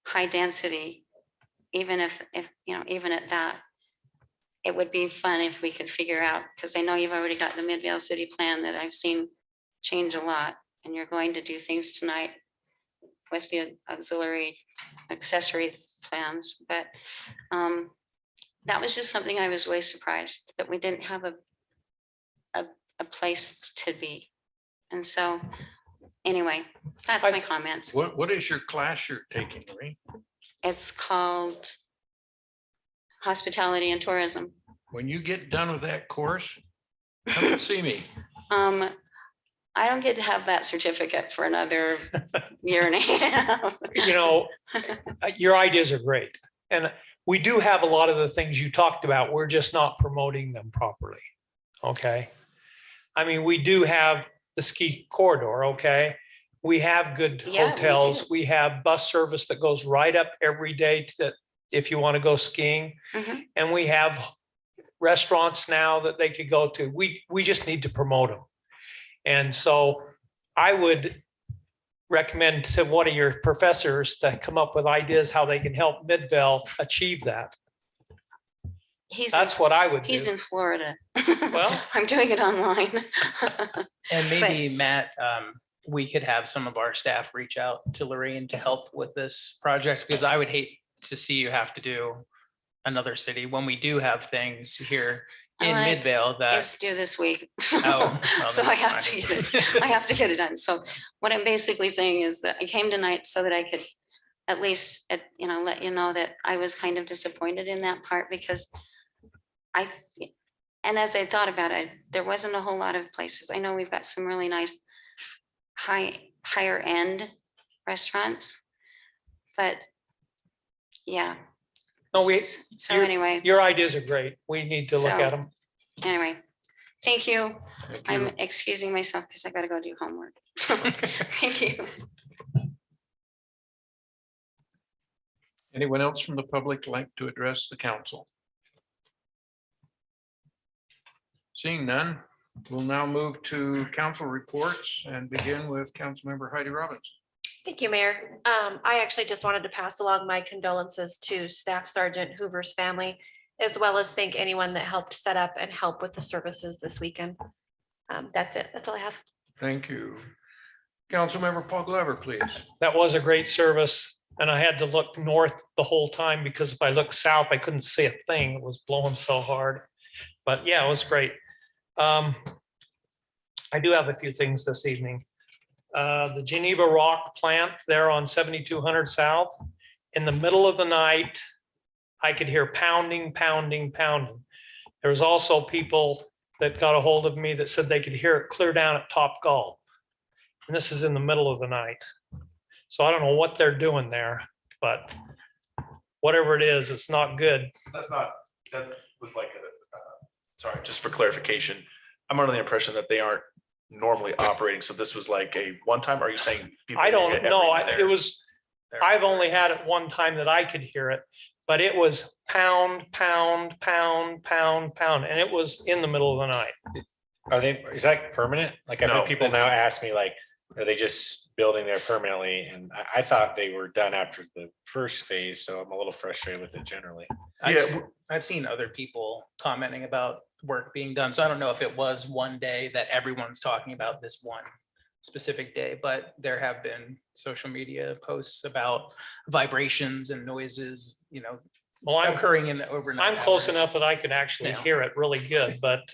high density, even if even at that, it would be fun if we could figure out, because I know you've already got the Midvale City Plan that I've seen change a lot, and you're going to do things tonight with the accessory plans, but that was just something I was way surprised that we didn't have a place to be. And so anyway, that's my comments. What is your class you're taking, Marie? It's called Hospitality and Tourism. When you get done with that course, come and see me. I don't get to have that certificate for another year and a half. Your ideas are great. And we do have a lot of the things you talked about. We're just not promoting them properly. Okay. I mean, we do have the ski corridor. Okay. We have good hotels. We have bus service that goes right up every day to, if you want to go skiing. Mm-hmm. And we have restaurants now that they could go to. We just need to promote them. And so I would recommend to one of your professors to come up with ideas how they can help Midvale achieve that. That's what I would do. He's in Florida. Well, I'm doing it online. And maybe Matt, we could have some of our staff reach out to Lorraine to help with this project, because I would hate to see you have to do another city when we do have things here in Like, Midvale that, It's due this week. oh. well, So then I have to fine. get it, I have to get it done. So what I'm basically saying is that I came tonight so that I could at least, let you know that I was kind of disappointed in that part because and as I thought about it, there wasn't a whole lot of places. I know we've got some really nice higher end restaurants, but yeah. No, So your- anyway, Your ideas are great. We need to look So- at them. anyway, thank you. Thank I'm you. excusing myself because I gotta go do homework. Thank you. Anyone else from the public like to address the council? Seeing none, we'll now move to council reports and begin with Councilmember Heidi Robbins. Thank you, Mayor. I actually just wanted to pass along my condolences to Staff Sergeant Hoover's family, as well as thank anyone that helped set up and help with the services this weekend. That's it. That's all I have. Thank you. Councilmember Paul Glover, please. That was a great service. And I had to look north the whole time because if I looked south, I couldn't see a thing. It was blowing so hard. But yeah, it was great. I do have a few things this evening. The Geneva Rock plant there on 7200 South. In the middle of the night, I could hear pounding, pounding, pounding. There was also people that got a hold of me that said they could hear it clear down at Top Golf. And this is in the middle of the night. So I don't know what they're doing there, but whatever it is, it's not good. That was like sorry, just for clarification. I'm under the impression that they aren't normally operating. So this was like a one time. Are you saying? people I hear don't it know. every day? It was, I've only had it one time that I could hear it, but it was pound, pound, pound, pound, pound, and it was in the middle of the night. Is that permanent? Like I've No, had people now that's- ask me like, are they just building there permanently? And I thought they were done after the first phase, so I'm a little frustrated with it generally. I've seen other people commenting about work being done. So I don't know if it was one day that everyone's talking about this one specific day, but there have been social media posts about vibrations and noises, Well, I'm occurring in the overnight. I'm close hours. enough that I could actually Yeah. hear it really good, but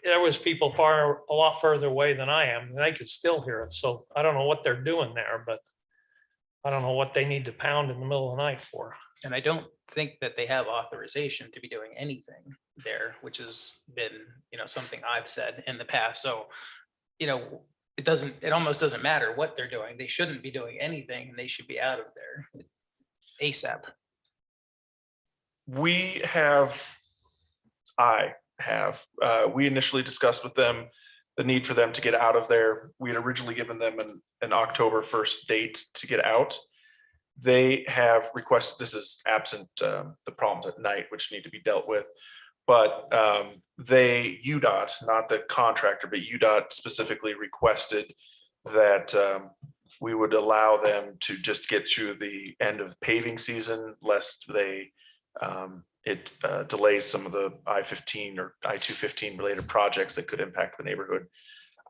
there was people a lot further away than I am, and they could still hear it. So I don't know what they're doing there, but I don't know what they need to pound in the middle of the night for. And I don't think that they have authorization to be doing anything there, which has been, something I've said in the past. So, it almost doesn't matter what they're doing. They shouldn't be doing anything and they should be out of there ASAP. We initially discussed with them the need for them to get out of there. We had originally given them an October 1st date to get out. They have requested, this is absent the problems at night, which need to be dealt with. But UDOT, not the contractor, but UDOT specifically requested that we would allow them to just get through the end of paving season, lest it delays some of the I-15 or I-215 related projects that could impact the neighborhood.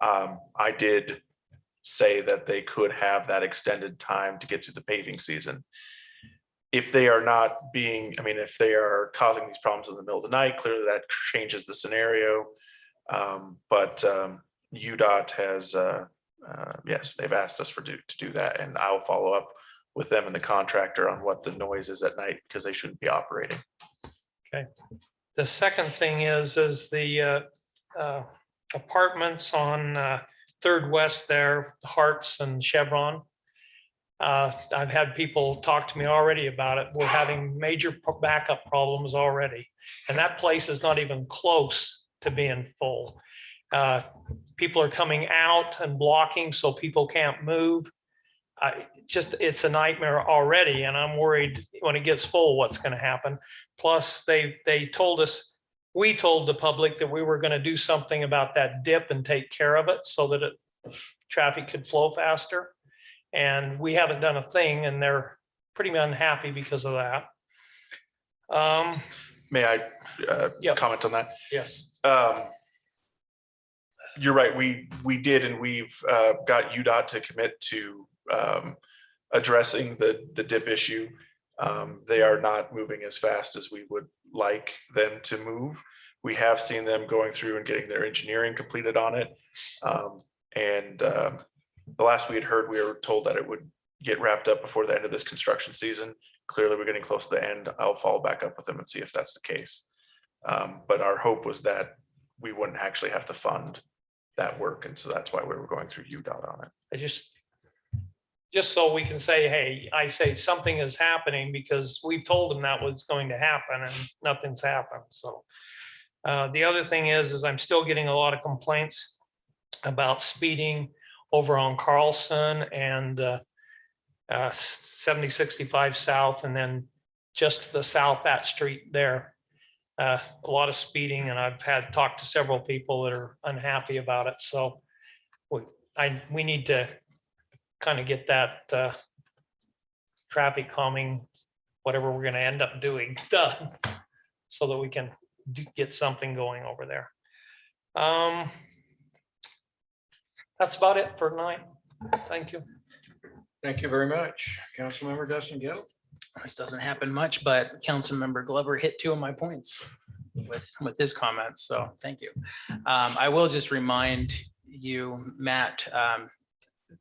I did say that they could have that extended time to get through the paving season. If they are not if they are causing these problems in the middle of the night, clearly that changes the scenario. But UDOT has, yes, they've asked us to do that, and I'll follow up with them and the contractor on what the noise is at night, because they shouldn't be operating. Okay. The second thing is the apartments on Third West there, Hearts and Chevron. I've had people talk to me already about it. We're having major backup problems already. And that place is not even close to being full. People are coming out and blocking so people can't move. It's a nightmare already, and I'm worried when it gets full, what's going to happen. Plus, they told us, we told the public that we were going to do something about that dip and take care of it so that traffic could flow faster. And we haven't done a thing, and they're pretty unhappy because of that. May I comment on that? Yes. You're right. We did, and we've got UDOT to commit to addressing the dip issue. They are not moving as fast as we would like them to move. We have seen them going through and getting their engineering completed on it. The last we had heard, we were told that it would get wrapped up before the end of this construction season. Clearly, we're getting close to the end. I'll follow back up with them and see if that's the case. But our hope was that we wouldn't actually have to fund that work. And so that's why we were going through UDOT on it. I just so we can say, hey, I say something is happening because we've told them that was going to happen and nothing's happened. So the other thing is I'm still getting a lot of complaints about speeding over on Carlson and 7065 South, and then just to the south, that street there. A lot of speeding, and I've had talked to several people that are unhappy about it. So we need to kind of get that traffic calming, whatever we're going to end up doing, done, so that we can get something going over there. That's about it for tonight. Thank you. Thank you very much. Councilmember Dustin Gill. This doesn't happen much, but Councilmember Glover hit 2 of my points with his comments. So thank you. I will just remind you, Matt,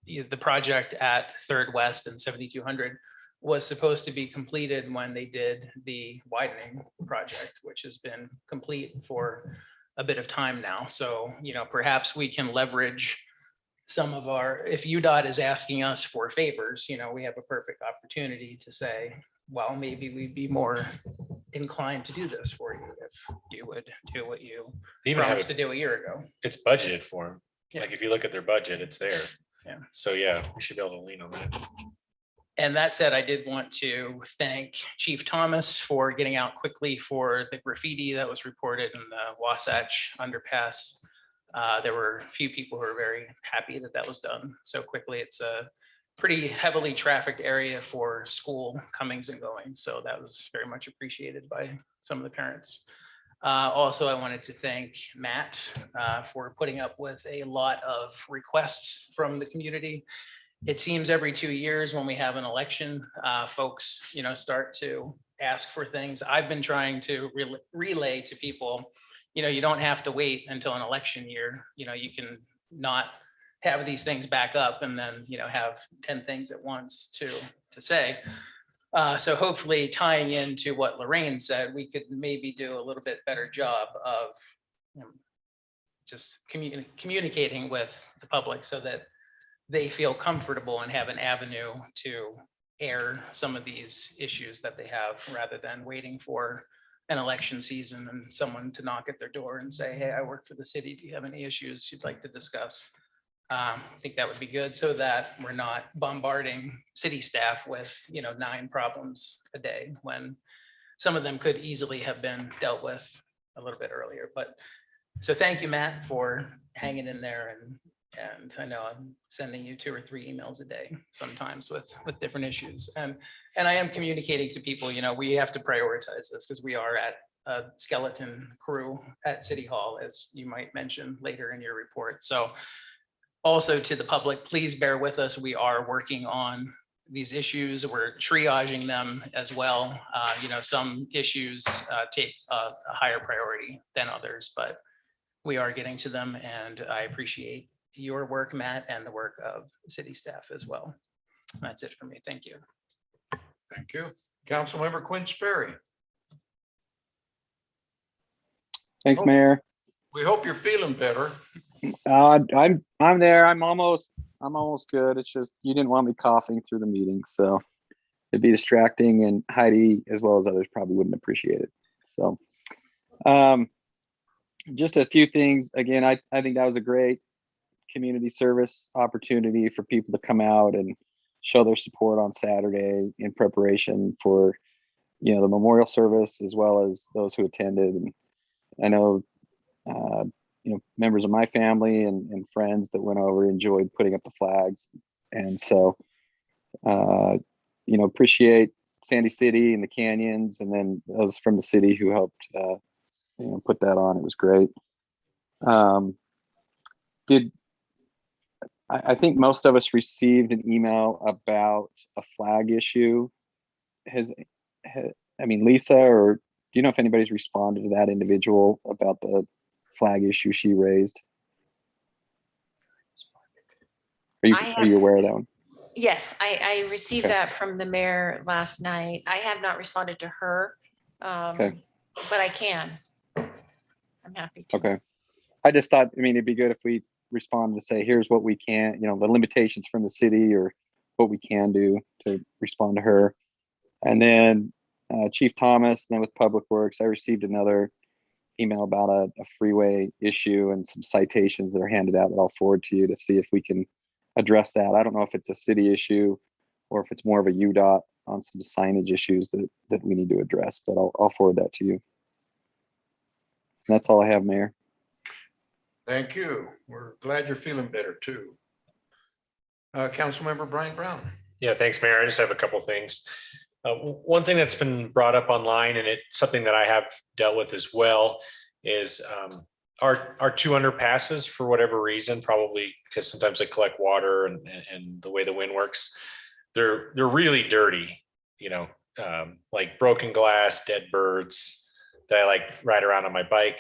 the project at 3rd West and 7200 was supposed to be completed when they did the widening project, which has been complete for a bit of time now. So, perhaps we can leverage some of if UDOT is asking us for favors, we have a perfect opportunity to say, well, maybe we'd be more inclined to do this for you if you would do what you Even have promised it, to do a year ago. it's budgeted for them. Yeah. Like if you look at their budget, it's there. Yeah. So yeah, we should be able to lean on that. And that said, I did want to thank Chief Thomas for getting out quickly for the graffiti that was reported in the Wasatch underpass. There were a few people who were very happy that that was done so quickly. It's a pretty heavily trafficked area for school comings and goings. So that was very much appreciated by some of the parents. Also, I wanted to thank Matt for putting up with a lot of requests from the community. It seems every 2 years when we have an election, folks, start to ask for things. I've been trying to relay to people, you don't have to wait until an election year. You can not have these things back up and then, have 10 things at once to say. So hopefully tying into what Lorraine said, we could maybe do a little bit better job of just communicating with the public so that they feel comfortable and have an avenue to air some of these issues that they have, rather than waiting for an election season and someone to knock at their door and say, hey, I work for the city. Do you have any issues you'd like to discuss? I think that would be good so that we're not bombarding city staff with, 9 problems a day when some of them could easily have been dealt with a little bit earlier. But so thank you, Matt, for hanging in there. And I know I'm sending you 2 or 3 emails a day sometimes with different issues. And I am communicating to people, we have to prioritize this because we are at a skeleton crew at City Hall, as you might mention later in your report. So also to the public, please bear with us. We are working on these issues. We're triaging them as well. Some issues take a higher priority than others, but we are getting to them. And I appreciate your work, Matt, and the work of city staff as well. That's it for me. Thank you. Thank you. Councilmember Quinn Sperry. Thanks, Mayor. We hope you're feeling better. I'm there. I'm almost good. It's just you didn't want me coughing through the meeting, so it'd be distracting, and Heidi as well as others probably wouldn't appreciate it. So just a few things. Again, I think that was a great community service opportunity for people to come out and show their support on Saturday in preparation for the memorial service, as well as those who attended. And I know members of my family and friends that went over enjoyed putting up the flags. And so appreciate Sandy City and the Canyons, and then those from the city who helped put that on. It was great. I think most of us received an email about a flag issue. Lisa, or you know if anybody's responded to that individual about the flag issue she raised? Are you aware of that one? Yes, I received Okay. that from the mayor last night. I have not responded to her. Okay. But I can. I'm happy to. Okay. I just thought, I mean, it'd be good if we responded to say, here's what we can, you know, the limitations from the city or what we can do to respond to her. And then Chief Thomas, then with Public Works, I received another email about a freeway issue and some citations that are handed out that I'll forward to you to see if we can address that. I don't know if it's a city issue or if it's more of a UDOT on some signage issues that we need to address, but I'll forward that to you. And that's all I have, Mayor. Thank you. We're glad you're feeling better too. Councilmember Brian Brown. Yeah, thanks, Mayor. I just have a couple things. One thing that's been brought up online, and it's something that I have dealt with as well, is our 2 underpasses, for whatever reason, probably because sometimes they collect water and the way the wind works, they're really dirty, you know, like broken glass, dead birds that I like ride around on my bike.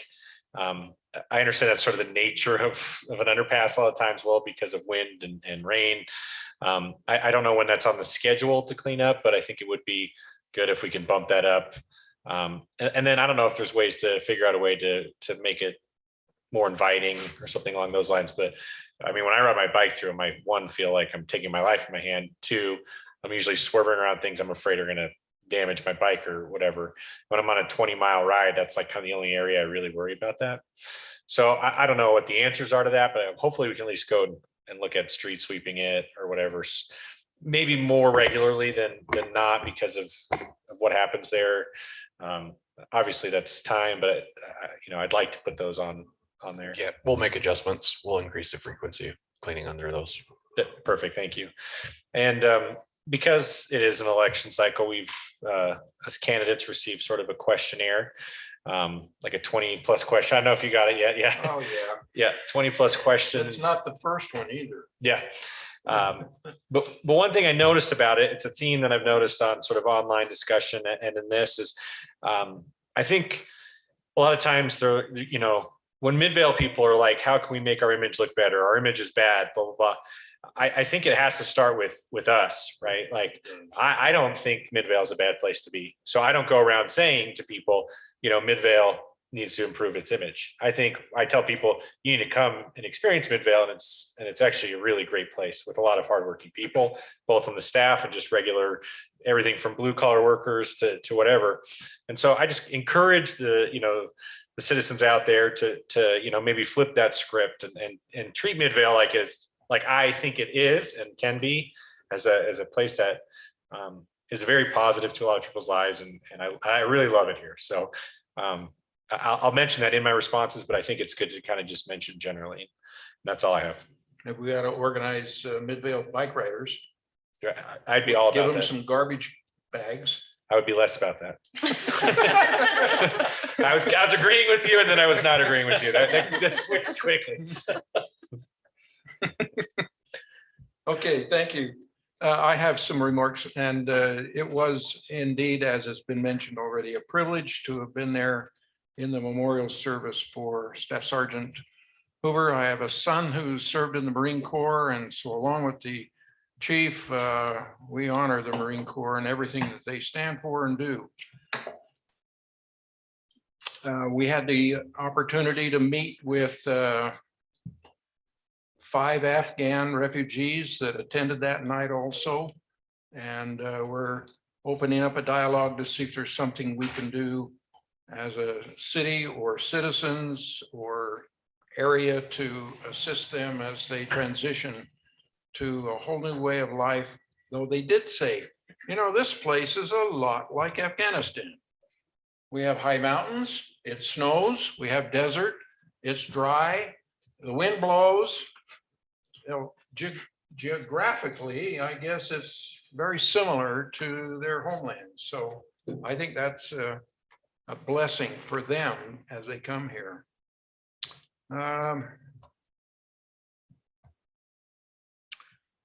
I understand that's sort of the nature of an underpass a lot of times, well, because of wind and rain. I don't know when that's on the schedule to clean up, but I think it would be good if we can bump that up. And then I don't know if there's ways to figure out a way to make it more inviting or something along those lines. But I mean, when I ride my bike through them, I feel like I'm taking my life in my hand. 2, I'm usually swerving around things I'm afraid are going to damage my bike or whatever. When I'm on a 20-mile ride, that's like kind of the only area I really worry about that. So I don't know what the answers are to that, but hopefully we can at least go and look at street sweeping it or whatever, maybe more regularly than not because of what happens there. Obviously that's time, but you know, I'd like to put those on there. Yeah, we'll make adjustments. We'll increase the frequency of cleaning under those. Perfect, thank you. And because it is an election cycle, we've as candidates received sort of a questionnaire, like a 20+ question. I don't know if you got it yet. Yeah. Oh, yeah. Yeah, 20+ questions. It's not the first one either. Yeah. But one thing I noticed about it, it's a theme that I've noticed on sort of online discussion and in this is, I think a lot of times there, you know, when Midvale people are like, how can we make our image look better? Our image is bad, blah, blah, blah. I think it has to start with us, right? Like, I don't think Midvale is a bad place to be. So I don't go around saying to people, you know, Midvale needs to improve its image. I think I tell people you need to come and experience Midvale, and it's actually a really great place with a lot of hardworking people, both on the staff and just regular everything from blue collar workers to whatever. And so I just encourage the citizens out there to maybe flip that script and treat Midvale like I think it is and can be as a place that is very positive to a lot of people's lives, and I really love it here. So I'll mention that in my responses, but I think it's good to kind of just mention generally. That's all I have. If we got to organize Midvale bike riders, I'd be all about that. Give them some garbage bags. I would be less about that. I was agreeing with you, and then I was not agreeing with you. That switched quickly. Okay, thank you. I have some remarks, and it was indeed, as has been mentioned already, a privilege to have been there in the memorial service for Staff Sergeant Hoover. I have a son who served in the Marine Corps, and so along with the chief, we honor the Marine Corps and everything that they stand for and do. We had the opportunity to meet with 5 Afghan refugees that attended that night also. And we're opening up a dialogue to see if there's something we can do as a city or citizens or area to assist them as they transition to a whole new way of life. Though they did say, you know, this place is a lot like Afghanistan. We have high mountains, it snows, we have desert, it's dry, the wind blows. You know, geographically, I guess it's very similar to their homeland. So I think that's a blessing for them as they come here.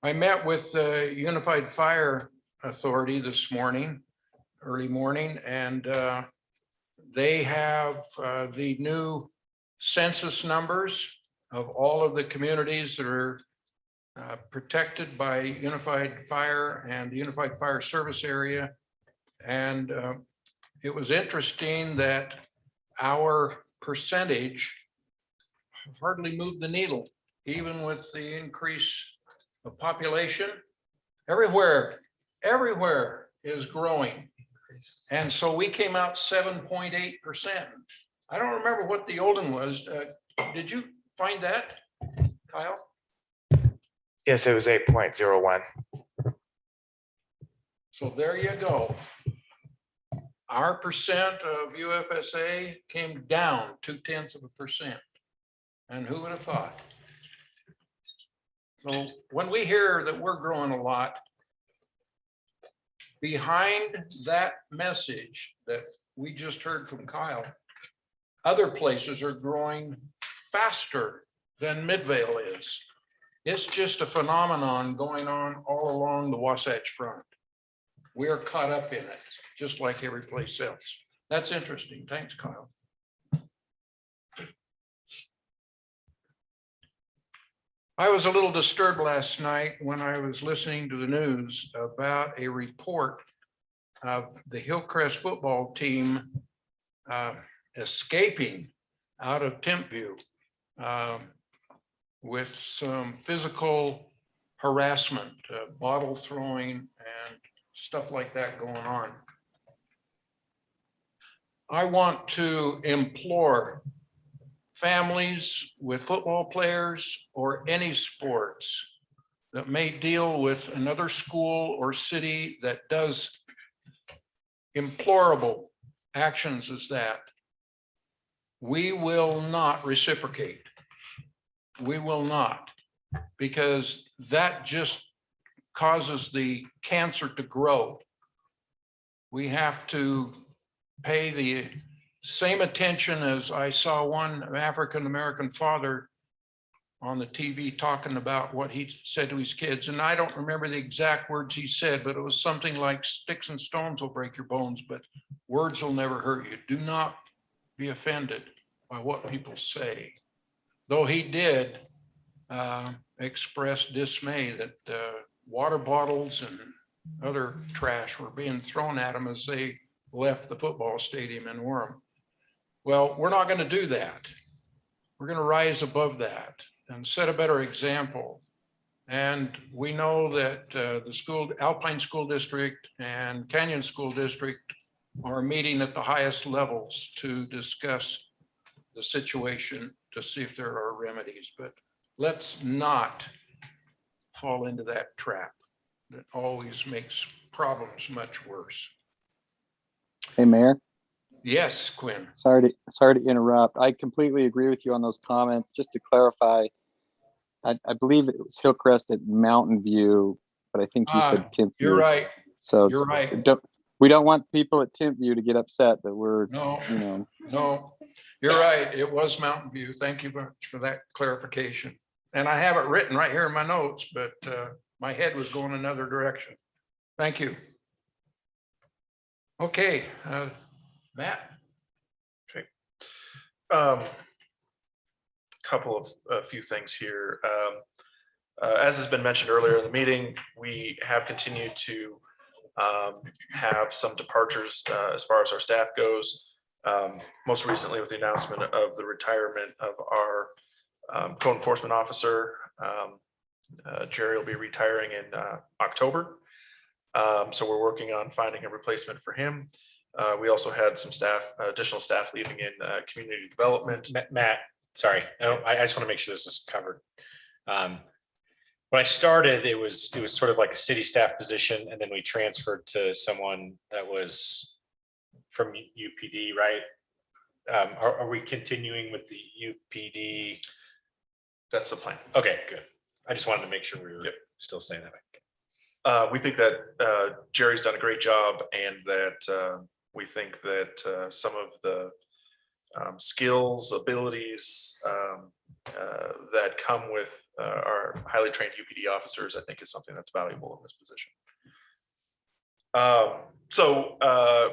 I met with the Unified Fire Authority this morning, early morning, and they have the new census numbers of all of the communities that are protected by Unified Fire and the Unified Fire Service area. And it was interesting that our percentage hardly moved the needle, even with the increase of population. Everywhere is growing. And so we came out 7.8%. I don't remember what the old one was. Did you find that, Kyle? Yes, it was 8.01. So there you go. Our percent of UFSA came down 0.2%. And who would have thought? So when we hear that we're growing a lot, behind that message that we just heard from Kyle, other places are growing faster than Midvale is. It's just a phenomenon going on all along the Wasatch Front. We are caught up in it, just like every place else. That's interesting. Thanks, Kyle. I was a little disturbed last night when I was listening to the news about a report of the Hillcrest football team escaping out of Timpview with some physical harassment, bottle throwing and stuff like that going on. I want to implore families with football players or any sports that may deal with another school or city that does implorable actions as that. We will not reciprocate. We will not, because that just causes the cancer to grow. We have to pay the same attention as I saw one African-American father on the TV talking about what he said to his kids. And I don't remember the exact words he said, but it was something like sticks and stones will break your bones, but words will never hurt you. Do not be offended by what people say. Though he did express dismay that water bottles and other trash were being thrown at him as they left the football stadium in Orem. Well, we're not going to do that. We're going to rise above that and set a better example. And we know that the Alpine School District and Canyon School District are meeting at the highest levels to discuss the situation to see if there are remedies. But let's not fall into that trap that always makes problems much worse. Hey, Mayor. Yes, Quinn. Sorry to interrupt. I completely agree with you on those comments. Just to clarify, I believe it was Hillcrest at Mountain View, but I think you said Timpview. You're right. So You're right. We don't want people at Timpview to get upset that we're, No, you know. no, you're right. It was Mountain View. Thank you very much for that clarification. And I have it written right here in my notes, but my head was going another direction. Thank you. Okay, Matt. Okay. A few things here. As has been mentioned earlier in the meeting, we have continued to have some departures as far as our staff goes. Most recently with the announcement of the retirement of our code enforcement officer. Jerry will be retiring in October. So we're working on finding a replacement for him. We also had some additional staff leaving in community development. Matt, sorry, I just want to make sure this is covered. When I started, it was sort of like a city staff position, and then we transferred to someone that was from UPD, right? Are we continuing with the UPD? That's the plan. Okay, good. I just wanted to make sure we were still staying that way. We think that Jerry's done a great job, and that we think that some of the skills, abilities that come with our highly trained UPD officers, I think is something that's valuable in this position.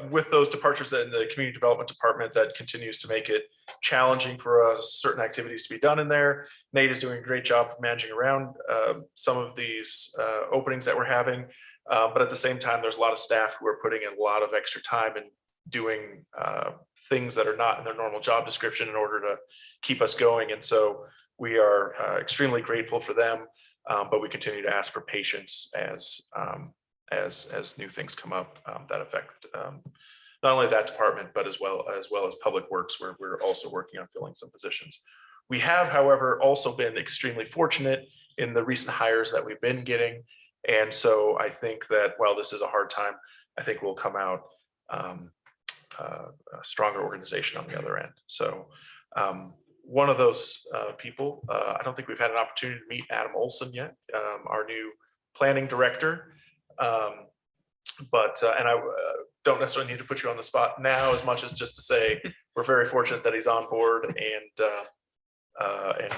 With those departures in the community development department, that continues to make it challenging for us, certain activities to be done in there. Nate is doing a great job of managing around some of these openings that we're having. But at the same time, there's a lot of staff who are putting in a lot of extra time and doing things that are not in their normal job description in order to keep us going. And so we are extremely grateful for them, but we continue to ask for patience as new things come up that affect not only that department, but as well as Public Works, where we're also working on filling some positions. We have, however, also been extremely fortunate in the recent hires that we've been getting. And so I think that while this is a hard time, I think we'll come out a stronger organization on the other end. So one of those people, I don't think we've had an opportunity to meet Adam Olson yet, our new planning director. And I don't necessarily need to put you on the spot now as much as just to say we're very fortunate that he's on board, and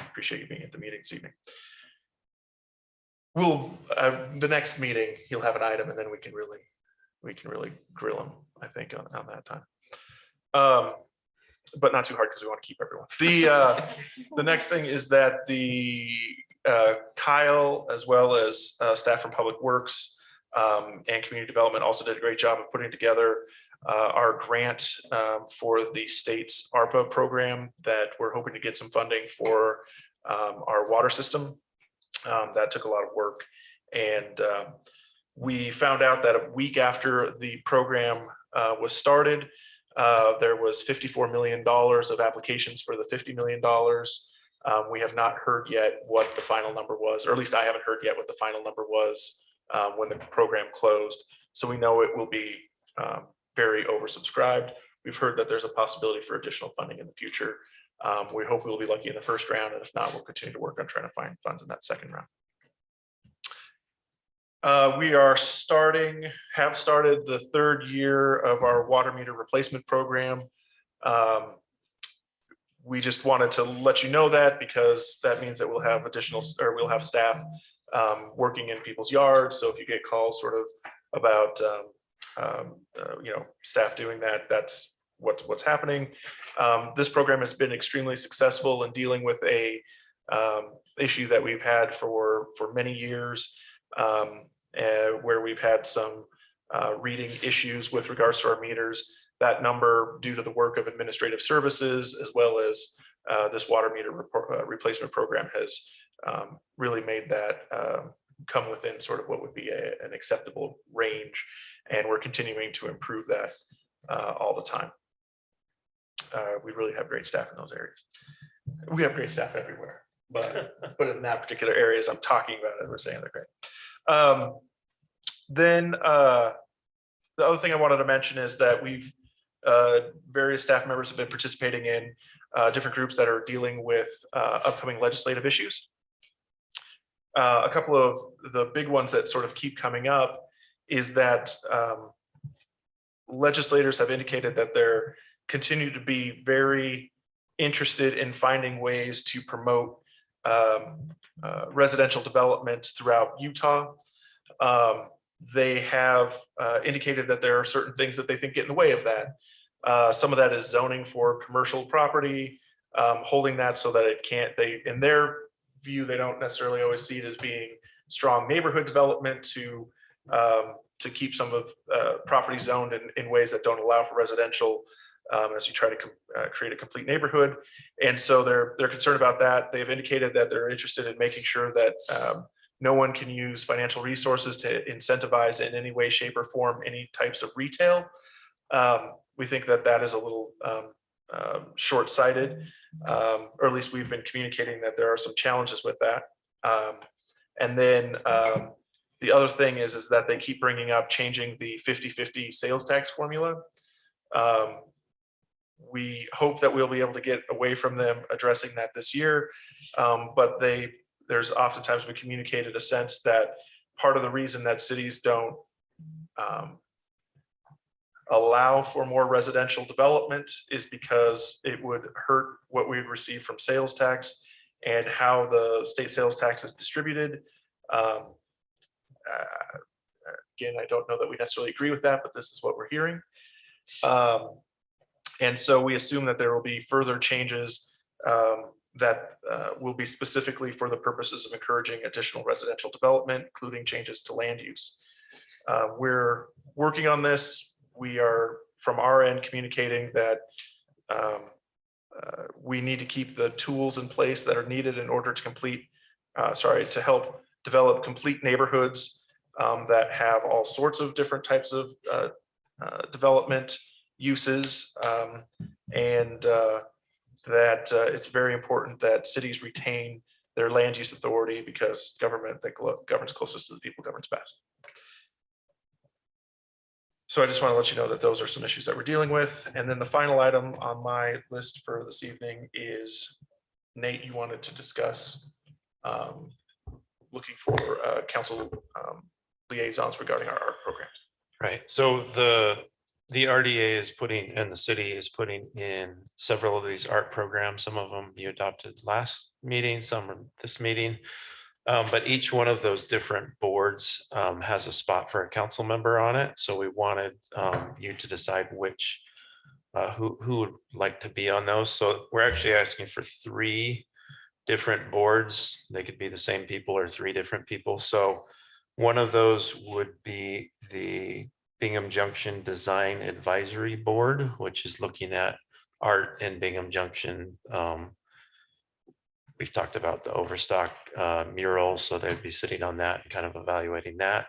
appreciate you being at the meeting this evening. We'll the next meeting he'll have an item, and then we can really grill him, I think, on that time. But not too hard because we want to keep everyone. The next thing is that the Kyle, as well as staff from Public Works and Community Development, also did a great job of putting together our grant for the state's ARPA program that we're hoping to get some funding for our water system. That took a lot of work, and we found out that a week after the program was started, there was $54 million of applications for the $50 million. We have not heard yet what the final number was, or at least I haven't heard yet what the final number was when the program closed. So we know it will be very oversubscribed. We've heard that there's a possibility for additional funding in the future. We hope we'll be lucky in the first round, and if not, we'll continue to work on trying to find funds in that second round. We have started the third year of our water meter replacement program. We just wanted to let you know that, because that means that we'll have staff working in people's yards. So if you get calls sort of about staff doing that, that's what's happening. This program has been extremely successful in dealing with a issue that we've had for many years, where we've had some reading issues with regards to our meters. That number, due to the work of administrative services, as well as this water meter replacement program, has really made that come within sort of what would be an acceptable range. And we're continuing to improve that all the time. We really have great staff in those areas. We have great staff everywhere, but in that particular areas I'm talking about, we're saying they're great. Then the other thing I wanted to mention is that we've various staff members have been participating in different groups that are dealing with upcoming legislative issues. A couple of the big ones that sort of keep coming up is that legislators have indicated that they're continue to be very interested in finding ways to promote residential development throughout Utah. They have indicated that there are certain things that they think get in the way of that. Some of that is zoning for commercial property, holding that so that it can't, in their view, they don't necessarily always see it as being strong neighborhood development to keep some of property zoned in ways that don't allow for residential as you try to create a complete neighborhood. And so they're concerned about that. They've indicated that they're interested in making sure that no one can use financial resources to incentivize in any way, shape, or form any types of retail. We think that that is a little short-sighted, or at least we've been communicating that there are some challenges with that. And then the other thing is that they keep bringing up changing the 50-50 sales tax formula. We hope that we'll be able to get away from them addressing that this year, but there's oftentimes we communicated a sense that part of the reason that cities don't allow for more residential development is because it would hurt what we would receive from sales tax and how the state sales tax is distributed. again, I don't know that we necessarily agree with that, but this is what we're hearing. And so we assume that there will be further changes that will be specifically for the purposes of encouraging additional residential development, including changes to land use. We're working on this. We are, from our end, communicating that we need to keep the tools in place that are needed in order to to help develop complete neighborhoods that have all sorts of different types of development uses, and that it's very important that cities retain their land use authority, because government that governs closest to the people governs best. So I just want to let you know that those are some issues that we're dealing with. And then the final item on my list for this evening is, Nate, you wanted to discuss looking for council liaisons regarding our art programs. Right, so the RDA is putting, and the city is putting in several of these art programs. Some of them you adopted last meeting, some are this meeting. But each one of those different boards has a spot for a council member on it. So we wanted you to decide which, who would like to be on those. So we're actually asking for 3 different boards. They could be the same people or 3 different people. So one of those would be the Bingham Junction Design Advisory Board, which is looking at art in Bingham Junction. We've talked about the Overstock mural, so they'd be sitting on that and kind of evaluating that.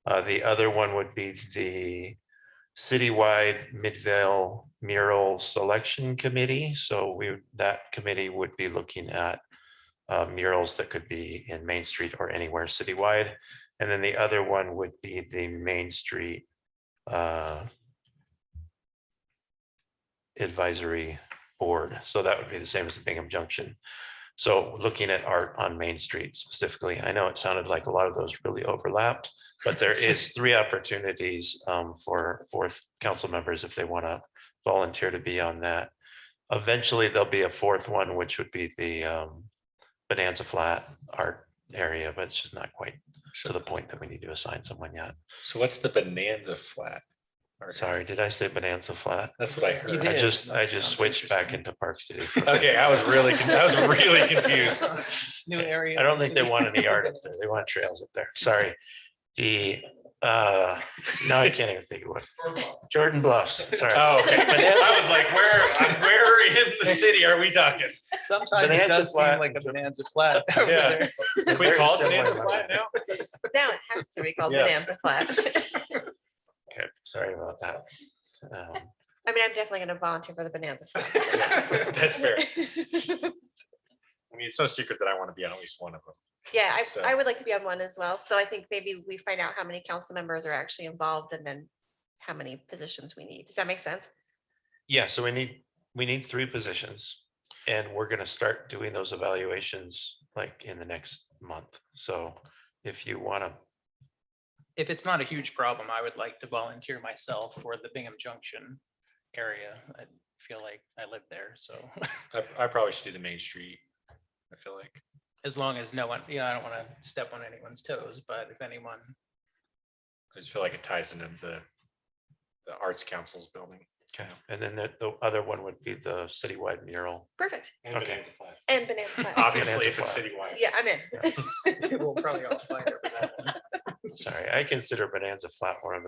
The other one would be the Citywide Midvale Mural Selection Committee. So that committee would be looking at murals that could be in Main Street or anywhere citywide. And then the other one would be the Main Street Advisory Board. So that would be the same as the Bingham Junction. So looking at art on Main Street specifically, I know it sounded like a lot of those really overlapped, but there is 3 opportunities for council members if they want to volunteer to be on that. Eventually, there'll be a 4th one, which would be the Bonanza Flat art area, but it's just not quite to the point that we need to assign someone yet. So what's the Bonanza Flat? Sorry, did I say Bonanza Flat? That's what I heard. I just switched back into Park City. Okay, I was really confused. New area. I don't think they want any art up there. They want trails up there. Sorry. Now I can't even think of what. Jordan Bluffs. Sorry. Oh, okay. I was like, where in the city are we talking? Sometimes it Bonanza does seem Flat. like a Bonanza Flat over Yeah. there. Can we call it Bonanza Flat now? Now it has to be called Yeah. Bonanza Flat. Okay, sorry about that. I mean, I'm definitely gonna volunteer for the Bonanza Flat. That's fair. I mean, it's no secret that I want to be on at least one of them. Yeah, So- I would like to be on one as well. So I think maybe we find out how many council members are actually involved and then how many positions we need. Does that make sense? Yeah, so we need 3 positions, and we're gonna start doing those evaluations like in the next month. So if you wanna, If it's not a huge problem, I would like to volunteer myself for the Bingham Junction area. I feel like I live there, so I probably should do the Main Street. I feel like. as long as no one, I don't want to step on anyone's toes, but if anyone, I just feel like it ties into the Arts Council's building. okay, and then the other one would be the citywide mural. Perfect. And Okay. Bonanza Flats. And Bonanza Flat. Obviously, if Bonanza it's citywide. Yeah, I'm in. we'll probably all find over that one. Sorry, I consider Bonanza Flat one of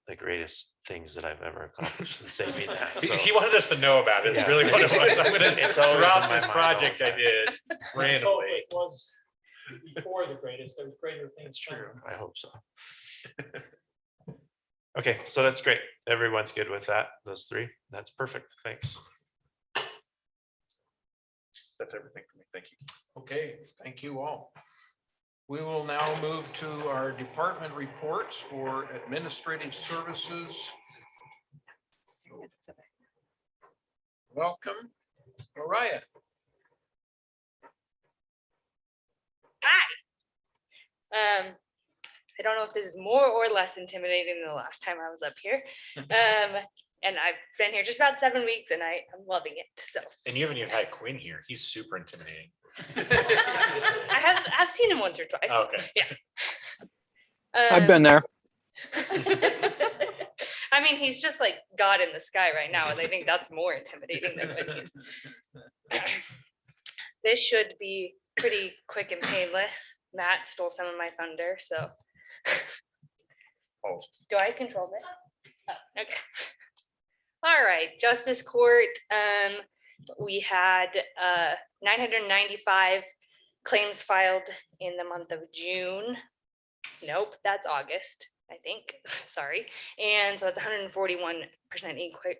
the greatest things that I've ever accomplished in saving that. So He wanted us to know about it. It's Yeah. really what it was. I'm gonna It's always drop in my this mind project all I the did randomly. It was before the greatest, there's greater things. true. I hope so. Okay, so that's great. Everyone's good with that, those 3? That's perfect. Thanks. That's everything for me. Thank you. Okay, thank you all. We will now move to our department reports for administrative services. Welcome, Mariah. I don't know if this is more or less intimidating than the last time I was up here. And I've been here just about 7 weeks and I'm loving it. So And you haven't even had Quinn here. He's super intimidating. I've seen him once or twice. Okay. Yeah. I've been there. I mean, he's just like God in the sky right now, and I think that's more intimidating than what he's. This should be pretty quick and painless. Matt stole some of my thunder, so. Do I control this? Oh, okay. All right, Justice Court. We had 995 claims filed in the month of June. Nope, that's August, I think. Sorry. And so that's 141%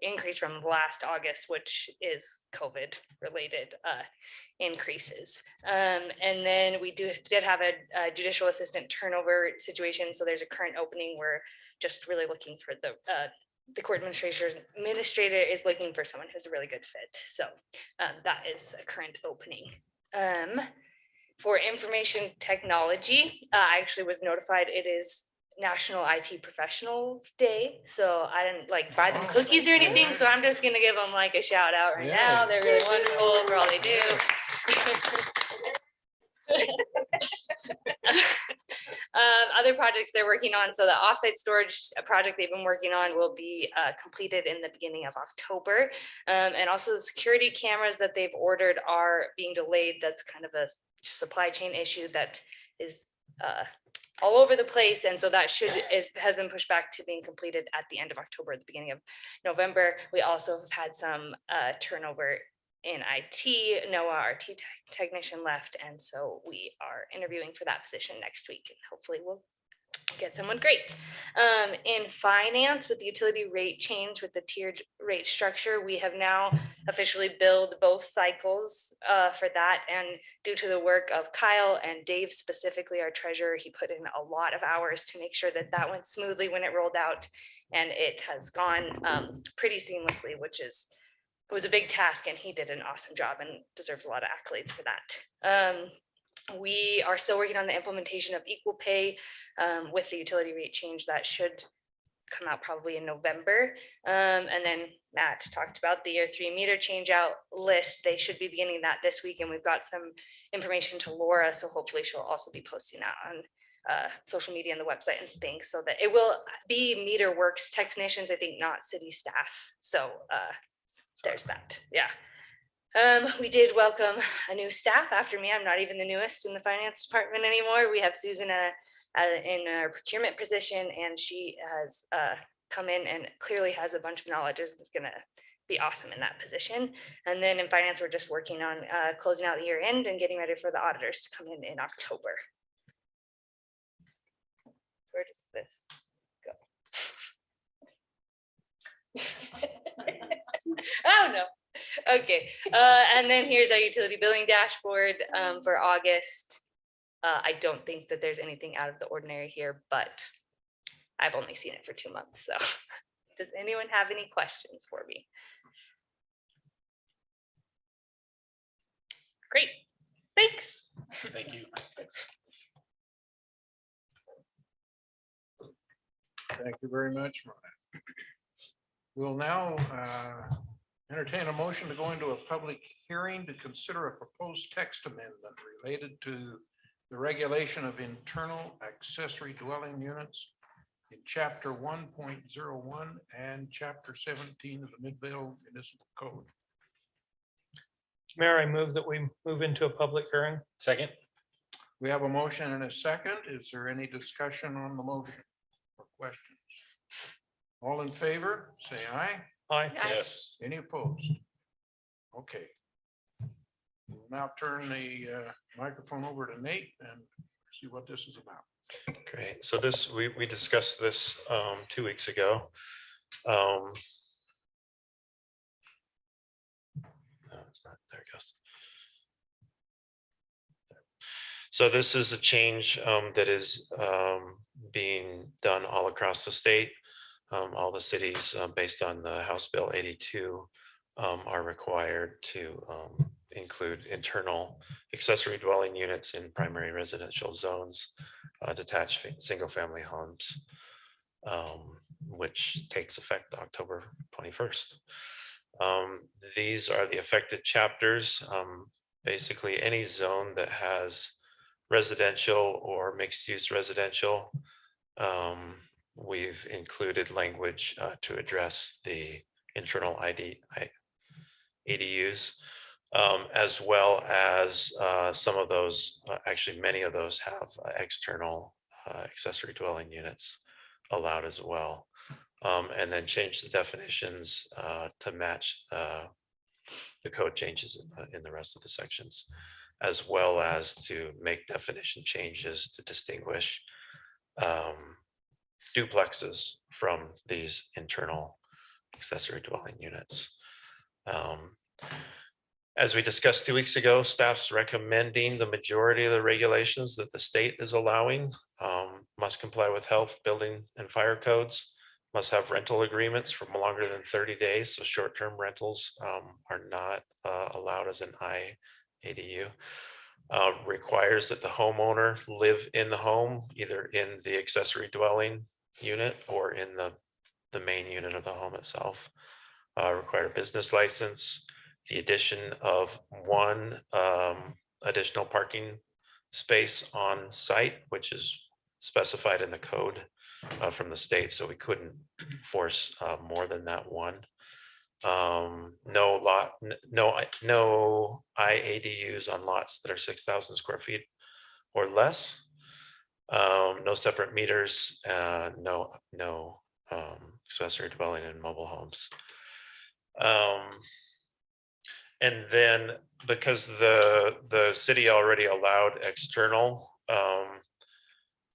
increase from last August, which is COVID related increases. And then we did have a judicial assistant turnover situation. So there's a current opening. We're just really looking for the court administrator is looking for someone who's a really good fit. So that is a current opening. For information technology, I actually was notified it is National IT Professionals Day. So I didn't like buy them cookies or anything. So I'm just gonna give them like a shout out right now. They're really wonderful for all they do. Other projects they're working on. So the offsite storage project they've been working on will be completed in the beginning of October. And also the security cameras that they've ordered are being delayed. That's kind of a supply chain issue that is all over the place. And so that has been pushed back to being completed at the end of October, at the beginning of November. We also have had some turnover in IT. Noah, our IT technician, left, and so we are interviewing for that position next week, and hopefully we'll get someone great. In finance, with the utility rate change with the tiered rate structure, we have now officially billed both cycles for that, and due to the work of Kyle and Dave, specifically our treasurer, he put in a lot of hours to make sure that that went smoothly when it rolled out, and it has gone pretty seamlessly, it was a big task, and he did an awesome job and deserves a lot of accolades for that. We are still working on the implementation of equal pay with the utility rate change that should come out probably in November. And then Matt talked about the year 3 meter change out list. They should be beginning that this week, and we've got some information to Laura, so hopefully she'll also be posting that on social media and the website and things, so that it will be meter works technicians, I think, not city staff. So there's that. Yeah. We did welcome a new staff after me. I'm not even the newest in the finance department anymore. We have Susan in a procurement position, and she has come in and clearly has a bunch of knowledge. Is going to be awesome in that position. And then in finance, we're just working on closing out the year end and getting ready for the auditors to come in October. Where does this go? I don't know. Okay, and then here's our utility billing dashboard for August. I don't think that there's anything out of the ordinary here, but I've only seen it for 2 months. So does anyone have any questions for me? Great, thanks. Thank you. Thank you very much, Ryan. We'll now entertain a motion to go into a public hearing to consider a proposed text amendment related to the regulation of internal accessory dwelling units in chapter 1.01 and chapter 17 of the Midvale Municipal Code. Mayor, I move that we move into a public hearing. Second. We have a motion and a second. Is there any discussion on the motion or questions? All in favor, say aye. Aye. Yes. Any opposed? Okay. We'll now turn the microphone over to Nate and see what this is about. Great. So this, we discussed this 2 weeks ago. No, it's not. There it goes. So this is a change that is being done all across the state. All the cities, based on the House Bill 82, are required to include internal accessory dwelling units in primary residential zones, detached single-family homes, which takes effect October 21st. These are the affected chapters. Basically, any zone that has residential or mixed-use residential We've included language to address the internal ADUs, as well as some of those, actually many of those have external accessory dwelling units allowed as well. And then change the definitions to match the code changes in the rest of the sections, as well as to make definition changes to distinguish duplexes from these internal accessory dwelling units. As we discussed 2 weeks ago, staff's recommending the majority of the regulations that the state is allowing must comply with health, building, and fire codes, must have rental agreements for longer than 30 days. So short-term rentals are not allowed as an IADU. Requires that the homeowner live in the home, either in the accessory dwelling unit or in the main unit of the home itself. Require a business license, the addition of one additional parking space on site, which is specified in the code from the state, so we couldn't force more than that one. No IADUs on lots that are 6,000 square feet or less. No separate meters, no accessory dwelling in mobile homes. And then because the city already allowed external,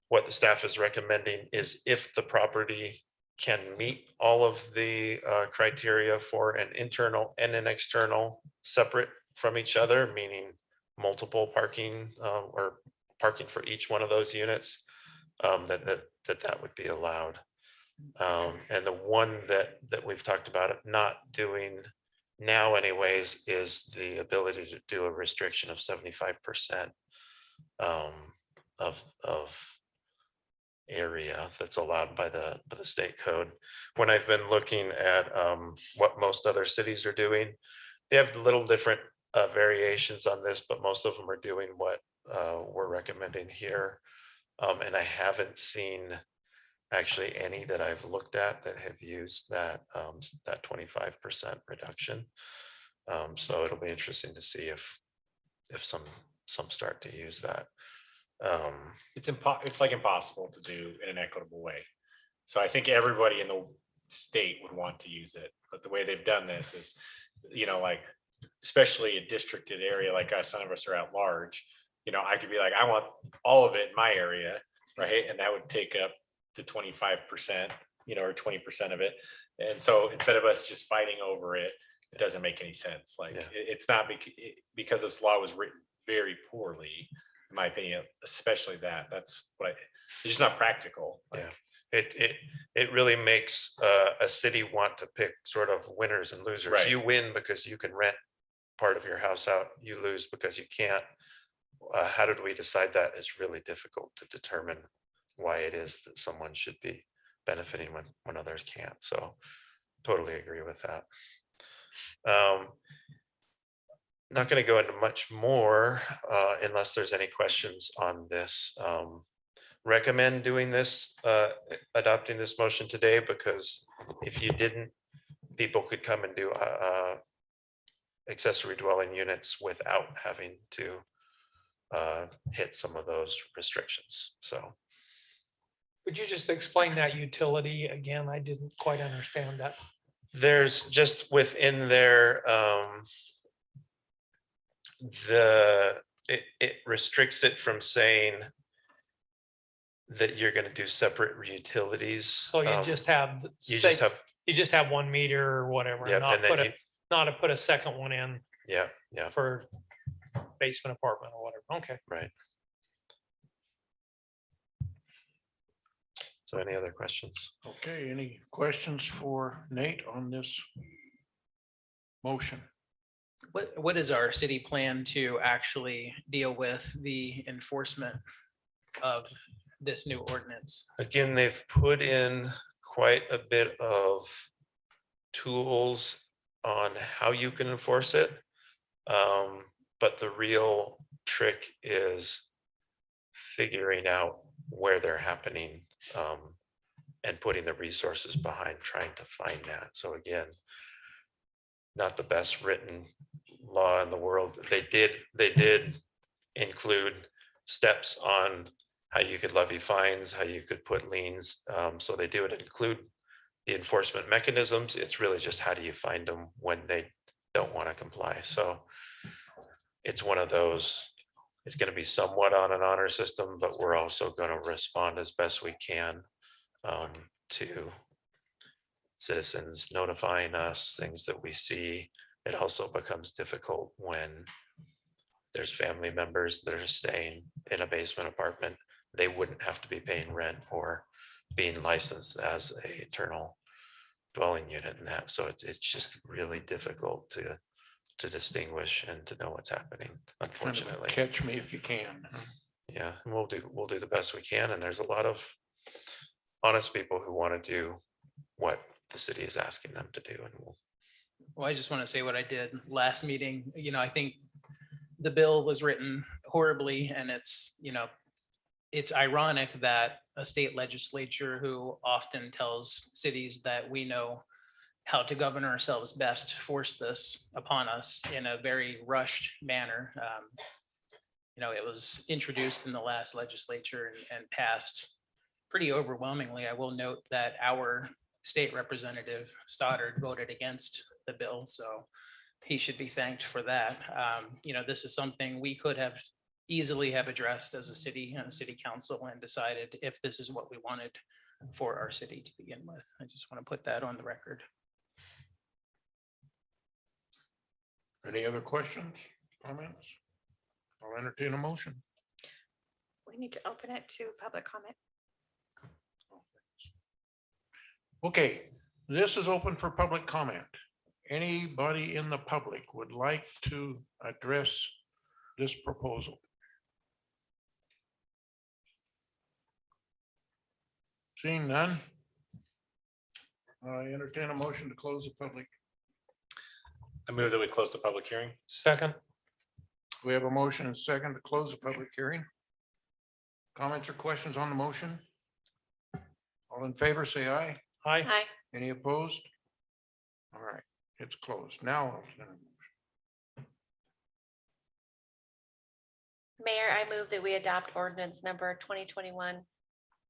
what the staff is recommending is if the property can meet all of the criteria for an internal and an external separate from each other, meaning multiple parking or parking for each one of those units, that would be allowed. And the one that we've talked about not doing now anyways is the ability to do a restriction of 75% of area that's allowed by the state code. When I've been looking at what most other cities are doing, they have little different variations on this, but most of them are doing what we're recommending here. And I haven't seen actually any that I've looked at that have used that 25% reduction. So it'll be interesting to see if some start to use that. It's like impossible to do in an equitable way. So I think everybody in the state would want to use it, but the way they've done this is, like, especially a districted area like us, some of us are at large, I could be like, I want all of it in my area, right? And that would take up the 25%, or 20% of it. And so instead of us just fighting over it, it doesn't make any sense. Like, it's not because this law was written very poorly, in my opinion, especially that's what it's just not practical. Like, it really makes a city want to pick sort of winners and losers. Right. You win because you can rent part of your house out. You lose because you can't. How did we decide that? It's really difficult to determine why it is that someone should be benefiting when others can't. So totally agree with that. Not going to go into much more unless there's any questions on this. Recommend doing this, adopting this motion today, because if you didn't, people could come and do accessory dwelling units without having to hit some of those restrictions. So. Could you just explain that utility again? I didn't quite understand that. There's just within there, it restricts it from saying that you're going to do separate utilities. So you just have, you just have 1 meter or whatever, Yep, not and then not put a second one in yeah. for basement apartment or whatever. Okay. Right. So any other questions? Okay, any questions for Nate on this motion? What is our city plan to actually deal with the enforcement of this new ordinance? Again, they've put in quite a bit of tools on how you can enforce it. But the real trick is figuring out where they're happening and putting the resources behind trying to find that. So again, not the best written law in the world. They did include steps on how you could levy fines, how you could put liens. So they do include the enforcement mechanisms. It's really just how do you find them when they don't want to comply. So it's one of those, it's going to be somewhat on an honor system, but we're also going to respond as best we can to citizens notifying us, things that we see. It also becomes difficult when there's family members that are staying in a basement apartment. They wouldn't have to be paying rent or being licensed as a eternal dwelling unit in that. So it's just really difficult to distinguish and to know what's happening, unfortunately. Catch me if you can. Yeah, and we'll do the best we can. And there's a lot of honest people who want to do what the city is asking them to do. And Well, I just want to say what I did last meeting. I think the bill was written horribly, and it's ironic that a state legislature who often tells cities that we know how to govern ourselves best forced this upon us in a very rushed manner. It was introduced in the last legislature and passed pretty overwhelmingly. I will note that our state representative Stoddard voted against the bill, so he should be thanked for that. This is something we could have easily have addressed as a city and a city council and decided if this is what we wanted for our city to begin with. I just want to put that on the record. Any other questions, comments? I'll entertain a motion. We need to open it to public comment. Okay, this is open for public comment. Anybody in the public would like to address this proposal? Seeing none, I entertain a motion to close the public. I move that we close the public hearing. Second. We have a motion and second to close the public hearing. Comments or questions on the motion? All in favor, say aye. Aye. Hi. Any opposed? All right, it's closed. Now, I'll entertain a motion. Mayor, I move that we adopt ordinance number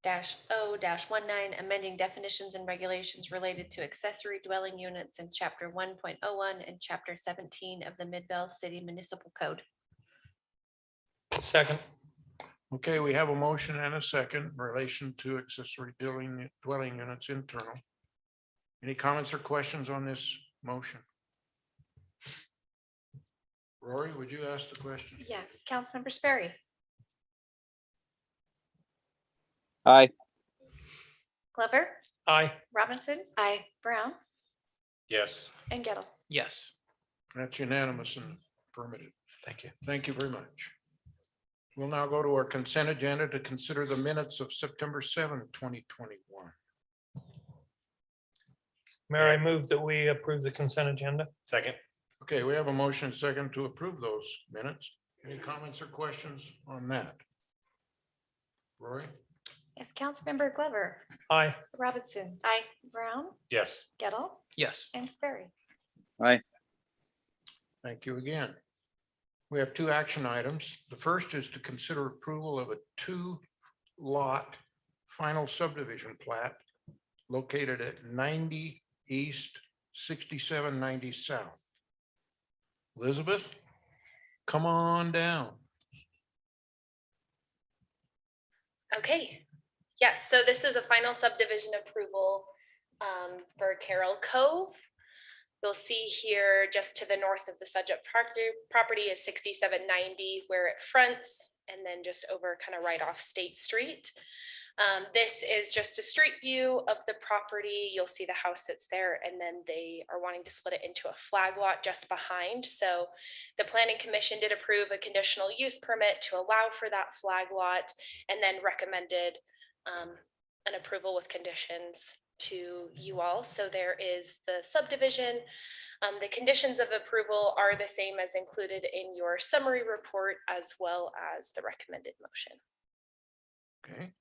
2021-0-19, amending definitions and regulations related to accessory dwelling units in chapter 1.01 and chapter 17 of the Midvale City Municipal Code. Second. Okay, we have a motion and a second in relation to accessory dwelling units internal. Any comments or questions on this motion? Rory, would you ask the question? Yes, Councilmember Sperry, Aye. Glover, Aye. Robinson. Aye. Brown Yes. and Gettle. Yes. That's unanimous and affirmative. thank you. Thank you very much. We'll now go to our consent agenda to consider the minutes of September 7th, 2021. Mayor, I move that we approve the consent agenda. Second. Okay, we have a motion second to approve those minutes. Any comments or questions on that? Rory? Yes, Councilmember Glover, Aye. Robinson. Aye. Brown, Yes. Gettle, Yes. and Sperry. Aye. Thank you again. We have two action items. The first is to consider approval of a 2-lot final subdivision plat located at 90 East, 6790 South. Elizabeth, come on down. Okay, yes, so this is a final subdivision approval for Carroll Cove. You'll see here just to the north of the subject property is 6790 where it fronts, and then just over kind of right off State Street. This is just a street view of the property. You'll see the house that's there, and then they are wanting to split it into a flag lot just behind. So the Planning Commission did approve a conditional use permit to allow for that flag lot, and then recommended an approval with conditions to you all. So there is the subdivision. The conditions of approval are the same as included in your summary report, as well as the recommended motion. Okay.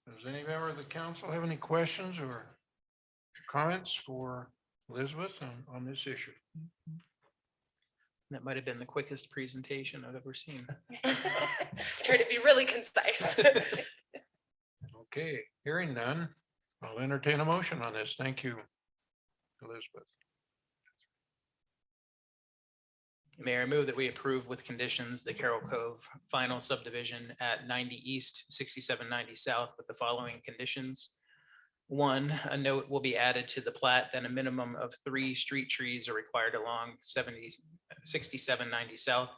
Does any member of the council have any questions or comments for Elizabeth on this issue? That might have been the quickest presentation I've ever seen. Try to be really concise. Okay, hearing none, I'll entertain a motion on this. Thank you, Elizabeth. Mayor, I move that we approve with conditions the Carroll Cove final subdivision at 90 East, 6790 South with the following conditions. 1, a note will be added to the plat that a minimum of 3 street trees are required along 6790 South.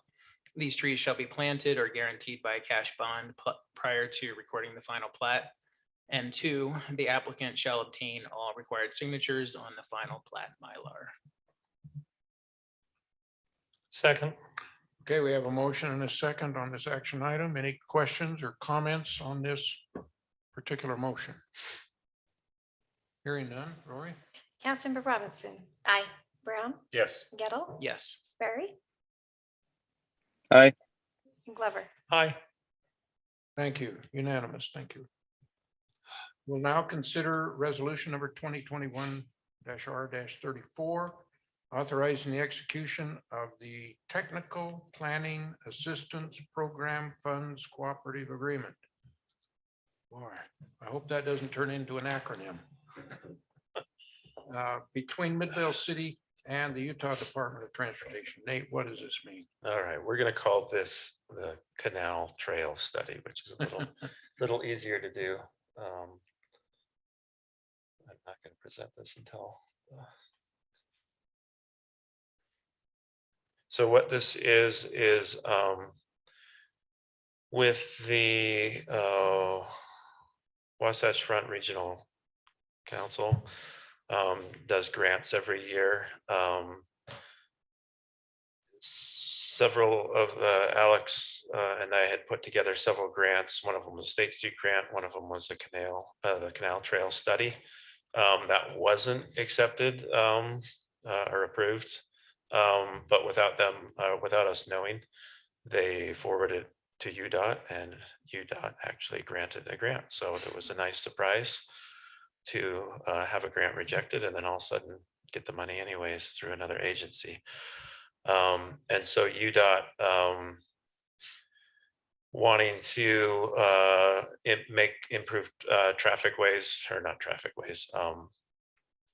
These trees shall be planted or guaranteed by a cash bond prior to recording the final plat. And 2, the applicant shall obtain all required signatures on the final plat Mylar. Second. Okay, we have a motion and a second on this action item. Any questions or comments on this particular motion? Hearing none, Rory? Councilmember Robinson, Aye. Brown, Yes. Gettle, Yes. Sperry, Aye. and Glover. Aye. Thank you. Unanimous. Thank you. We'll now consider resolution number 2021-R-34, authorizing the execution of the Technical Planning Assistance Program Funds Cooperative Agreement. Boy, I hope that doesn't turn into an acronym. Between Midvale City and the Utah Department of Transportation. Nate, what does this mean? All right, we're gonna call this the Canal Trail Study, which is a little easier to do. I'm not gonna present this until. So what this is with the Wasatch Front Regional Council, does grants every year. Several of Alex and I had put together several grants. One of them was a State Street grant. One of them was the Canal Trail Study that wasn't accepted or approved. But without us knowing, they forwarded to UDOT, and UDOT actually granted a grant. So it was a nice surprise to have a grant rejected and then all of a sudden get the money anyways through another agency. And so UDOT wanting to make improved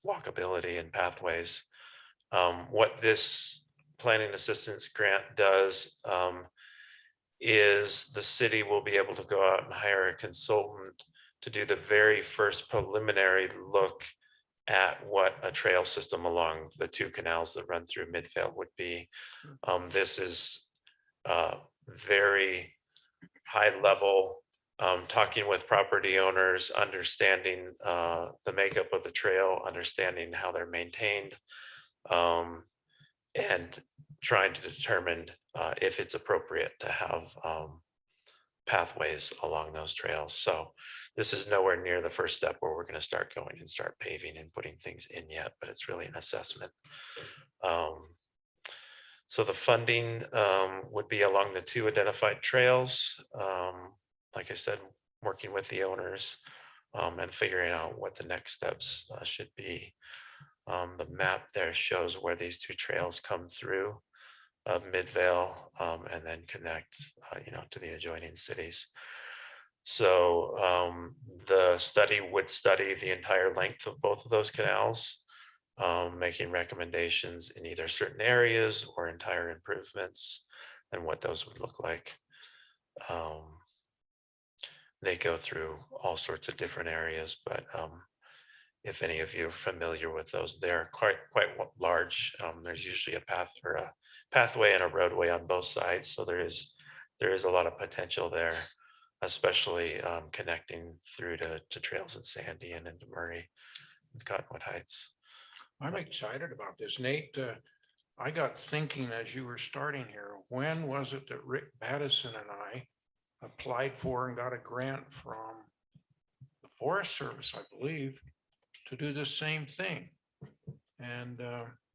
walkability and pathways. What this planning assistance grant does is the city will be able to go out and hire a consultant to do the very first preliminary look at what a trail system along the 2 canals that run through Midvale would be. This is very high level, talking with property owners, understanding the makeup of the trail, understanding how they're maintained, and trying to determine if it's appropriate to have pathways along those trails. So this is nowhere near the first step where we're going to start going and start paving and putting things in yet, but it's really an assessment. So the funding would be along the 2 identified trails. Like I said, working with the owners and figuring out what the next steps should be. The map there shows where these 2 trails come through Midvale and then connect, to the adjoining cities. So the study would study the entire length of both of those canals, making recommendations in either certain areas or entire improvements and what those would look like. They go through all sorts of different areas, but if any of you are familiar with those, they're quite large. There's usually a path or a pathway and a roadway on both sides, so there is a lot of potential there, especially connecting through to trails in Sandy and into Murray and Cottonwood Heights. I'm excited about this, Nate. I got thinking as you were starting here, when was it that Rick Battison and I applied for and got a grant from the Forest Service, I believe, to do the same thing? And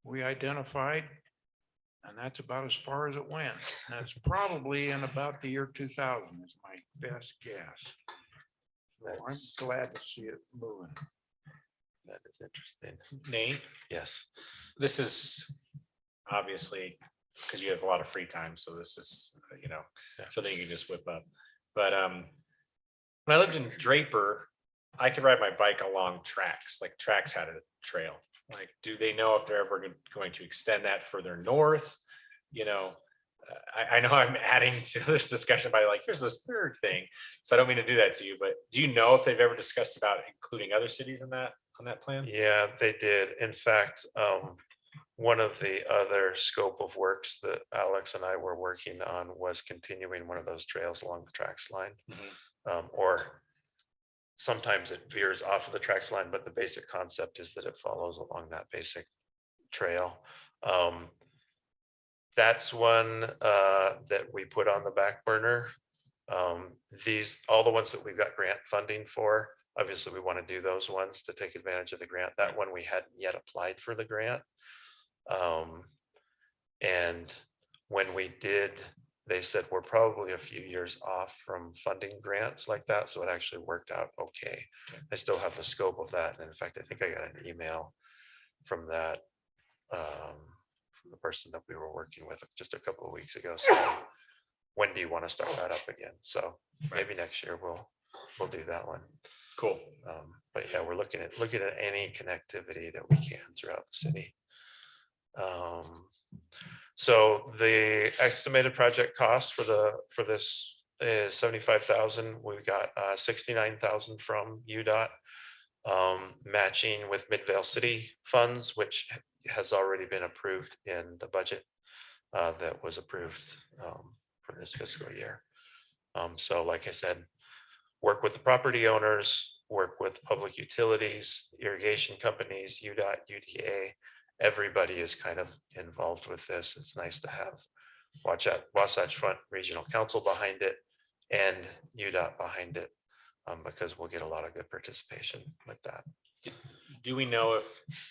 we identified, and that's about as far as it went. That's probably in about the year 2000 is my best guess. I'm glad to see it moving. That is interesting. Nate, Yes. this is obviously because you have a lot of free time, so this is, something you can just whip up. But when I lived in Draper, I could ride my bike along tracks, like tracks had a trail. Like, do they know if they're ever going to extend that further north? I know I'm adding to this discussion by like, here's this third thing. So I don't mean to do that to you, but do you know if they've ever discussed about including other cities in that, on that plan? Yeah, they did. In fact, one of the other scope of works that Alex and I were working on was continuing one of those trails along the tracks line. Or sometimes it veers off of the tracks line, but the basic concept is that it follows along that basic trail. That's one that we put on the back burner. All the ones that we've got grant funding for, obviously we want to do those ones to take advantage of the grant. That one we hadn't yet applied for the grant. And when we did, they said we're probably a few years off from funding grants like that. So it actually worked out okay. I still have the scope of that. And in fact, I think I got an email from that, from the person that we were working with just a couple of weeks ago. So when do you want to start that up again? So maybe next year we'll do that one. Cool. But yeah, we're looking at any connectivity that we can throughout the city. So the estimated project cost for this is 75,000. We've got 69,000 from UDOT, matching with Midvale City funds, which has already been approved in the budget that was approved for this fiscal year. So like I said, work with the property owners, work with public utilities, irrigation companies, UDOT, UDA. Everybody is kind of involved with this. It's nice to have Wasatch Front Regional Council behind it and UDOT behind it, because we'll get a lot of good participation with that. Do we know if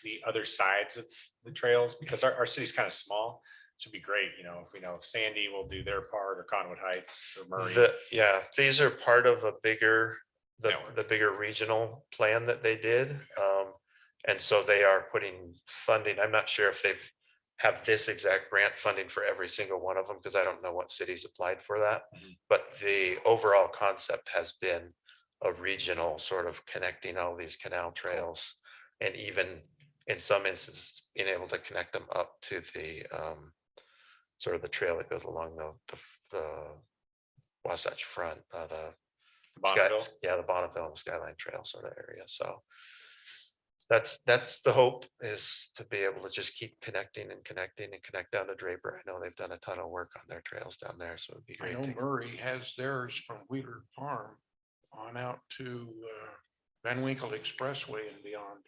the other sides of the trails, because our city's kind of small, should be great, if we know if Sandy will do their part or Conwood Heights or Murray. Yeah, these are part of a bigger, the bigger regional plan that they did. And so they are putting funding. I'm not sure if they've have this exact grant funding for every single one of them, because I don't know what cities applied for that. But the overall concept has been a regional sort of connecting all these canal trails, and even in some instances being able to connect them up to the sort of the trail that goes along the Wasatch Front, the Bonneville? the Bonneville and the Skyline Trail sort of area. So that's the hope, is to be able to just keep connecting and connect down to Draper. I know they've done a ton of work on their trails down there, so it'd be I great. know Murray has theirs from Wheeler Farm on out to Van Winkle Expressway and beyond.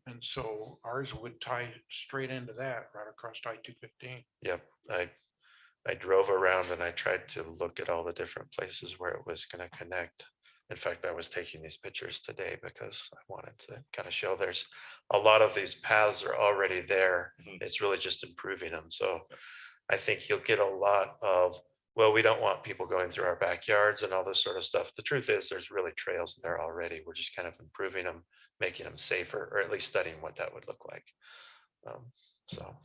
And so ours would tie straight into that, right across I-215. Yep, I drove around and I tried to look at all the different places where it was going to connect. In fact, I was taking these pictures today because I wanted to kind of show there's a lot of these paths are already there. It's really just improving them. So I think you'll get a lot of, well, we don't want people going through our backyards and all this sort of stuff. The truth is there's really trails there already. We're just kind of improving them, making them safer, or at least studying what that would look like. So.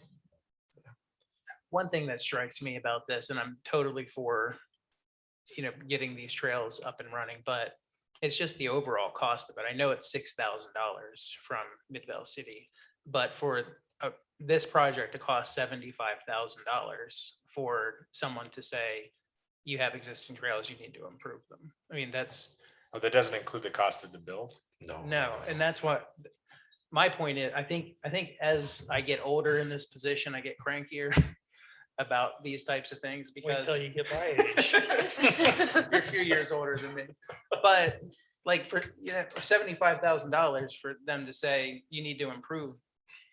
One thing that strikes me about this, and I'm totally for, getting these trails up and running, but it's just the overall cost of it. I know it's $6,000 from Midvale City, but for this project to cost $75,000 for someone to say, you have existing trails, you need to improve them. I mean, that's. Oh, that doesn't include the cost of the build? No, and that's what my point is. I think as I get older in this position, I get crankier about these types of things, because Wait till you get my age. you're a few years older than me. But like for $75,000 for them to say you need to improve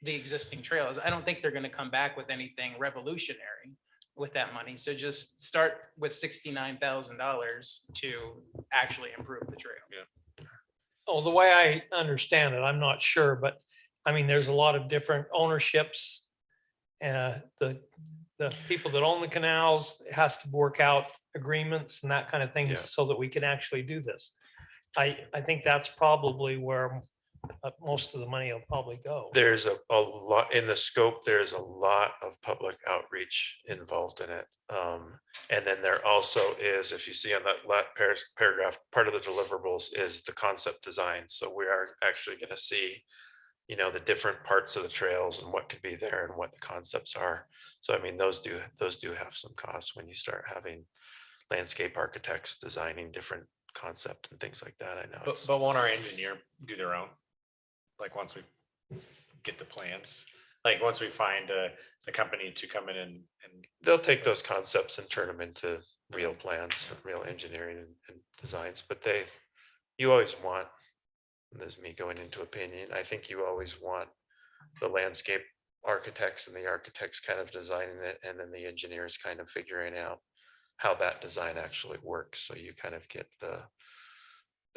the existing trails, I don't think they're going to come back with anything revolutionary with that money. So just start with $69,000 to actually improve the trail. Yeah. Oh, the way I understand it, I'm not sure, but I mean, there's a lot of different ownerships. The people that own the canals, it has to work out agreements and that kind of thing, Yeah. so that we can actually do this. I think that's probably where most of the money will probably go. There's a lot in the scope. There's a lot of public outreach involved in it. And then there also is, if you see on that paragraph, part of the deliverables is the concept design. So we are actually going to see, you know, the different parts of the trails and what could be there and what the concepts are. So I mean, those do have some costs when you start having landscape architects designing different concepts and things like that. I know. But won't our engineer do their own? Like once we get the plans, like once we find a company to come in and They'll take those concepts and turn them into real plans, real engineering and designs, but you always want, and this is me going into opinion, I think you always want the landscape architects and the architects kind of designing it, and then the engineers kind of figuring out how that design actually works. So you kind of get the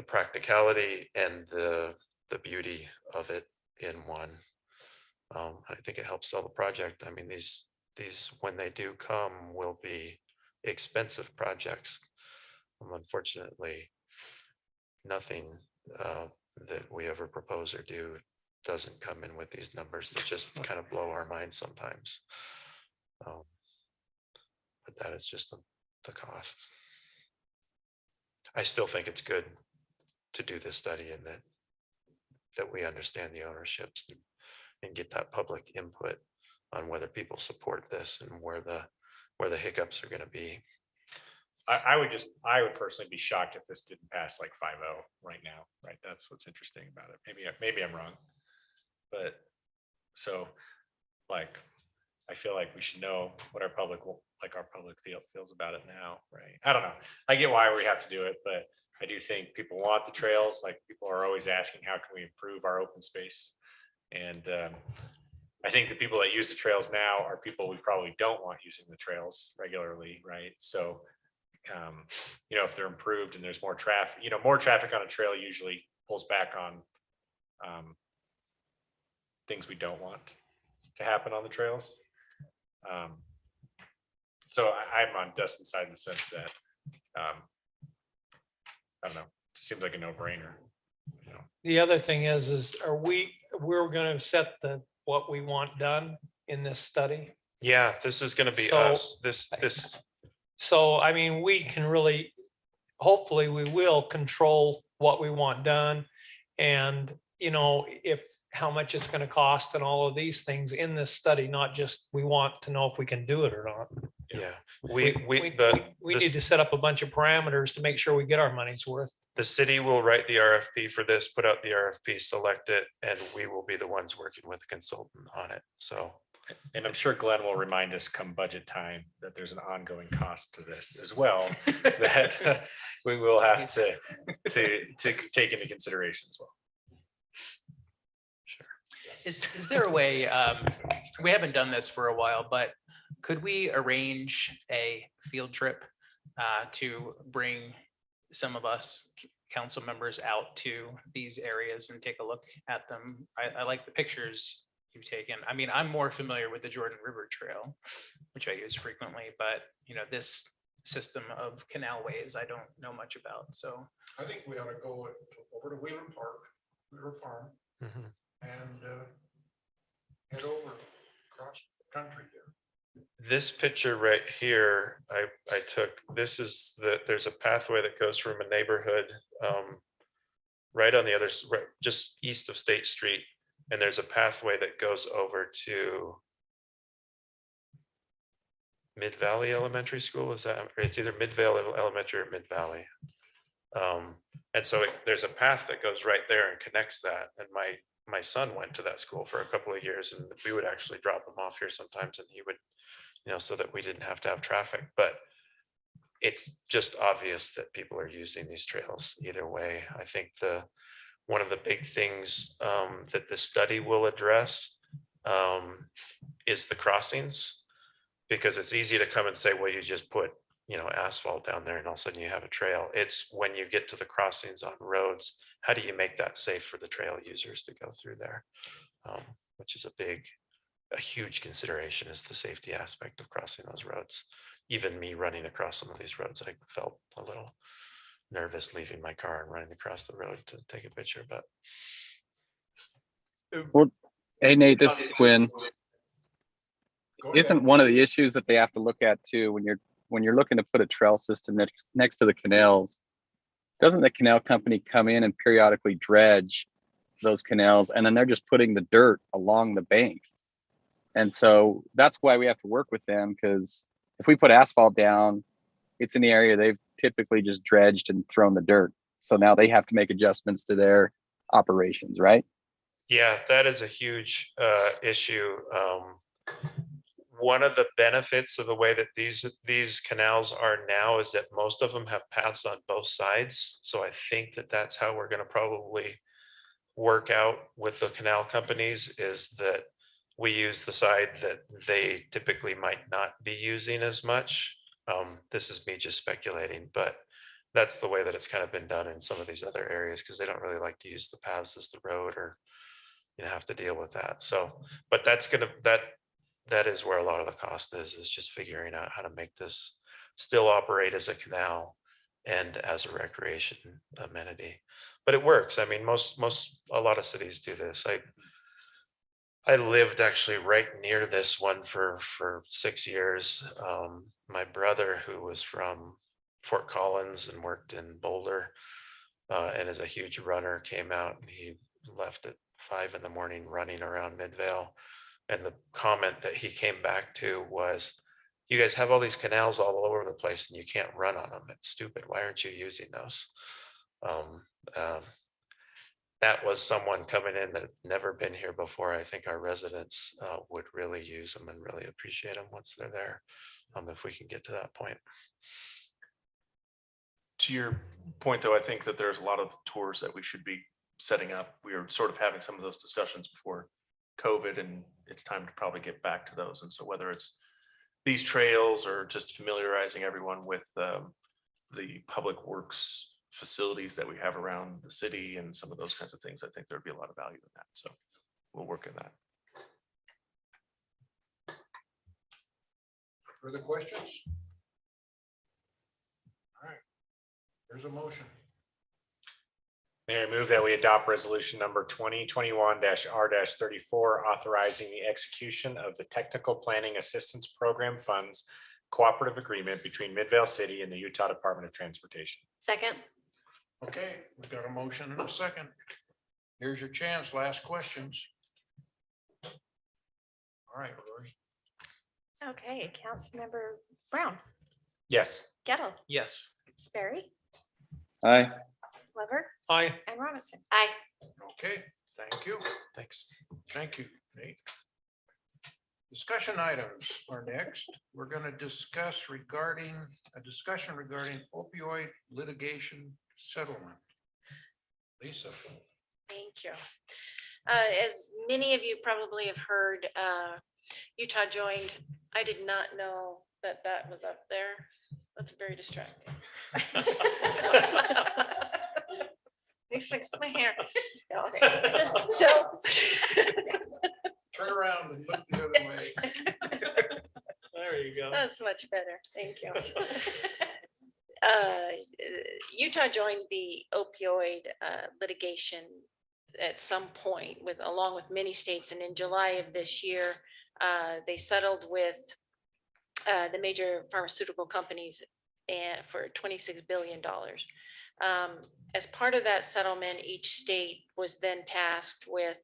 practicality and the beauty of it in one. I think it helps sell the project. I mean, these when they do come will be expensive projects. Unfortunately, nothing that we ever propose or do doesn't come in with these numbers that just kind of blow our minds sometimes. But that is just the cost. I still think it's good to do this study and that we understand the ownerships and get that public input on whether people support this and where the hiccups are going to be. I would personally be shocked if this didn't pass like 5-0 right now, right? That's what's interesting about it. Maybe I'm wrong, but so like, I feel like we should know what our public feels about it now, right? I don't know. I get why we have to do it, but I do think people want the trails. Like people are always asking, how can we improve our open space? And I think the people that use the trails now are people we probably don't want using the trails regularly, right? So, you know, if they're improved and there's more traffic, you know, more traffic on a trail usually pulls back on things we don't want to happen on the trails. So I'm on Dustin's side in the sense that, I don't know, it seems like a no-brainer. You know? The other thing is we're going to set what we want done in this study. Yeah, this is going to be So- us. So, I mean, we can really, hopefully we will control what we want done. And, you know, how much it's going to cost and all of these things in this study, not just, we want to know if we can do it or not. Yeah, We need to set up a bunch of parameters to make sure we get our money's worth. the city will write the RFP for this, put out the RFP, select it, and we will be the ones working with a consultant on it. So, and I'm sure Glenn will remind us come budget time that there's an ongoing cost to this as well, that we will have to take into consideration as well. Is there a way, we haven't done this for a while, but could we arrange a field trip to bring some of us council members out to these areas and take a look at them? I like the pictures you've taken. I mean, I'm more familiar with the Jordan River Trail, which I use frequently, but you know, this system of canalways, I don't know much about. So I think we ought to go over to Wheeler Park, Wheeler Farm, and head over across the country there. this picture right here, I took, there's a pathway that goes from a neighborhood right on the other, just east of State Street. And there's a pathway that goes over to Mid Valley Elementary School. It's either Midvale Elementary or Mid Valley. And so there's a path that goes right there and connects that. And my son went to that school for a couple of years, and we would actually drop him off here sometimes, and he would, you know, so that we didn't have to have traffic. But it's just obvious that people are using these trails either way. I think one of the big things that the study will address is the crossings, because it's easy to come and say, well, you just put, you know, asphalt down there and all of a sudden you have a trail. It's when you get to the crossings on roads, how do you make that safe for the trail users to go through there? Which is a huge consideration, is the safety aspect of crossing those roads. Even me running across some of these roads, I felt a little nervous leaving my car and running across the road to take a picture, but. Hey Nate, this is Quinn. Isn't one of the issues that they have to look at too when you're looking to put a trail system next to the canals? Doesn't the canal company come in and periodically dredge those canals, and then they're just putting the dirt along the bank? And so that's why we have to work with them, because if we put asphalt down, it's in the area they've typically just dredged and thrown the dirt. So now they have to make adjustments to their operations, right? Yeah, that is a huge issue. One of the benefits of the way that these canals are now is that most of them have paths on both sides. So I think that that's how we're going to probably work out with the canal companies, is that we use the side that they typically might not be using as much. This is me just speculating, but that's the way that it's kind of been done in some of these other areas, because they don't really like to use the paths as the road, or have to deal with that. So, but that is where a lot of the cost is just figuring out how to make this still operate as a canal and as a recreation amenity. But it works. I mean, a lot of cities do this. I lived actually right near this one for 6 years. My brother, who was from Fort Collins and worked in Boulder, and is a huge runner, came out and he left at 5 a.m. running around Midvale. And the comment that he came back to was, "You guys have all these canals all over the place and you can't run on them. It's stupid. Why aren't you using those?" That was someone coming in that had never been here before. I think our residents would really use them and really appreciate them once they're there, if we can get to that point. To your point, though, I think that there's a lot of tours that we should be setting up. We were sort of having some of those discussions before COVID, and it's time to probably get back to those. And so whether it's these trails or just familiarizing everyone with the public works facilities that we have around the city and some of those kinds of things, I think there'd be a lot of value in that. So we'll work in that. Further questions? All right, there's a motion. Mayor, I move that we adopt resolution number 2021-R-34, authorizing the execution of the Technical Planning Assistance Program Funds Cooperative Agreement between Midvale City and the Utah Department of Transportation. Second. Okay, we've got a motion and a second. Here's your chance, last questions. All right, Rory. Okay, Councilmember Brown, Yes. Gettle, Yes. Sperry, Aye. Glover, Aye. and Robinson. Aye. Okay, thank you. Thanks. Thank you, Nate. Discussion items are next. We're going to discuss regarding opioid litigation settlement. Lisa. Thank you. As many of you probably have heard, Utah joined. I did not know that was up there. That's very distracting. Let me fix my hair. Okay. So. Turn around and look the other way. There you go. That's much better. Thank you. Utah joined the opioid litigation at some point along with many states. And in July of this year, they settled with the major pharmaceutical companies for $26 billion. As part of that settlement, each state was then tasked with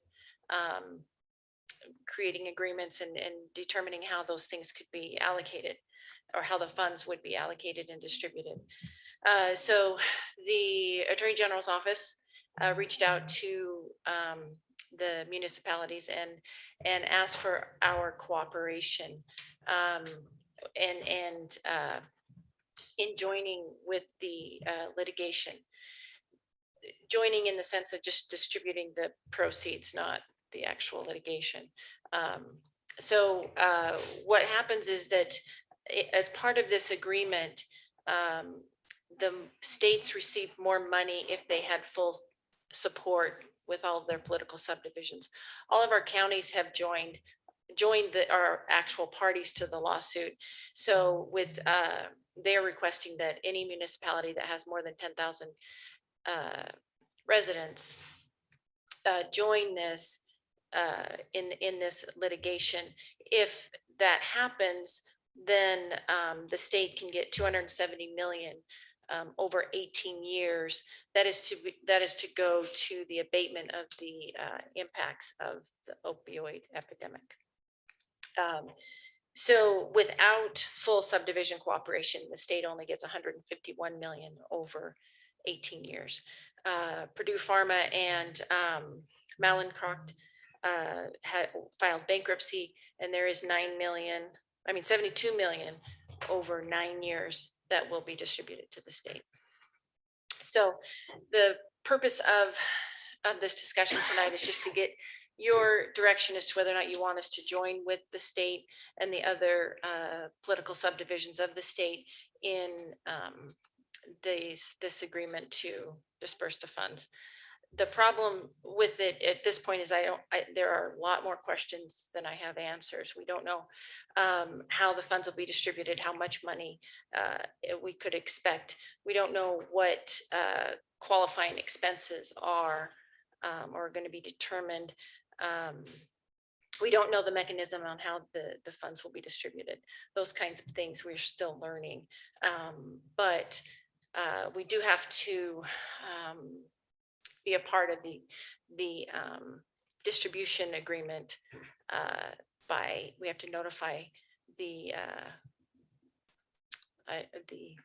creating agreements and determining how those things could be allocated, or how the funds would be allocated and distributed. So the Attorney General's office reached out to the municipalities and asked for our cooperation in joining with the litigation. Joining in the sense of just distributing the proceeds, not the actual litigation. So what happens is that as part of this agreement, the states received more money if they had full support with all of their political subdivisions. All of our counties have joined are actual parties to the lawsuit. So with, they're requesting that any municipality that has more than 10,000 residents join this in this litigation. If that happens, then the state can get 270 million over 18 years. That is to go to the abatement of the impacts of the opioid epidemic. So without full subdivision cooperation, the state only gets 151 million over 18 years. Purdue Pharma and Mallinckrodt had filed bankruptcy, and there is 72 million over 9 years that will be distributed to the state. So the purpose of this discussion tonight is just to get your direction as to whether or not you want us to join with the state and the other political subdivisions of the state in this agreement to disperse the funds. The problem with it at this point is there are a lot more questions than I have answers. We don't know how the funds will be distributed, how much money we could expect. We don't know what qualifying expenses are going to be determined. We don't know the mechanism on how the funds will be distributed. Those kinds of things we're still learning. But we do have to be a part of the distribution agreement we have to notify the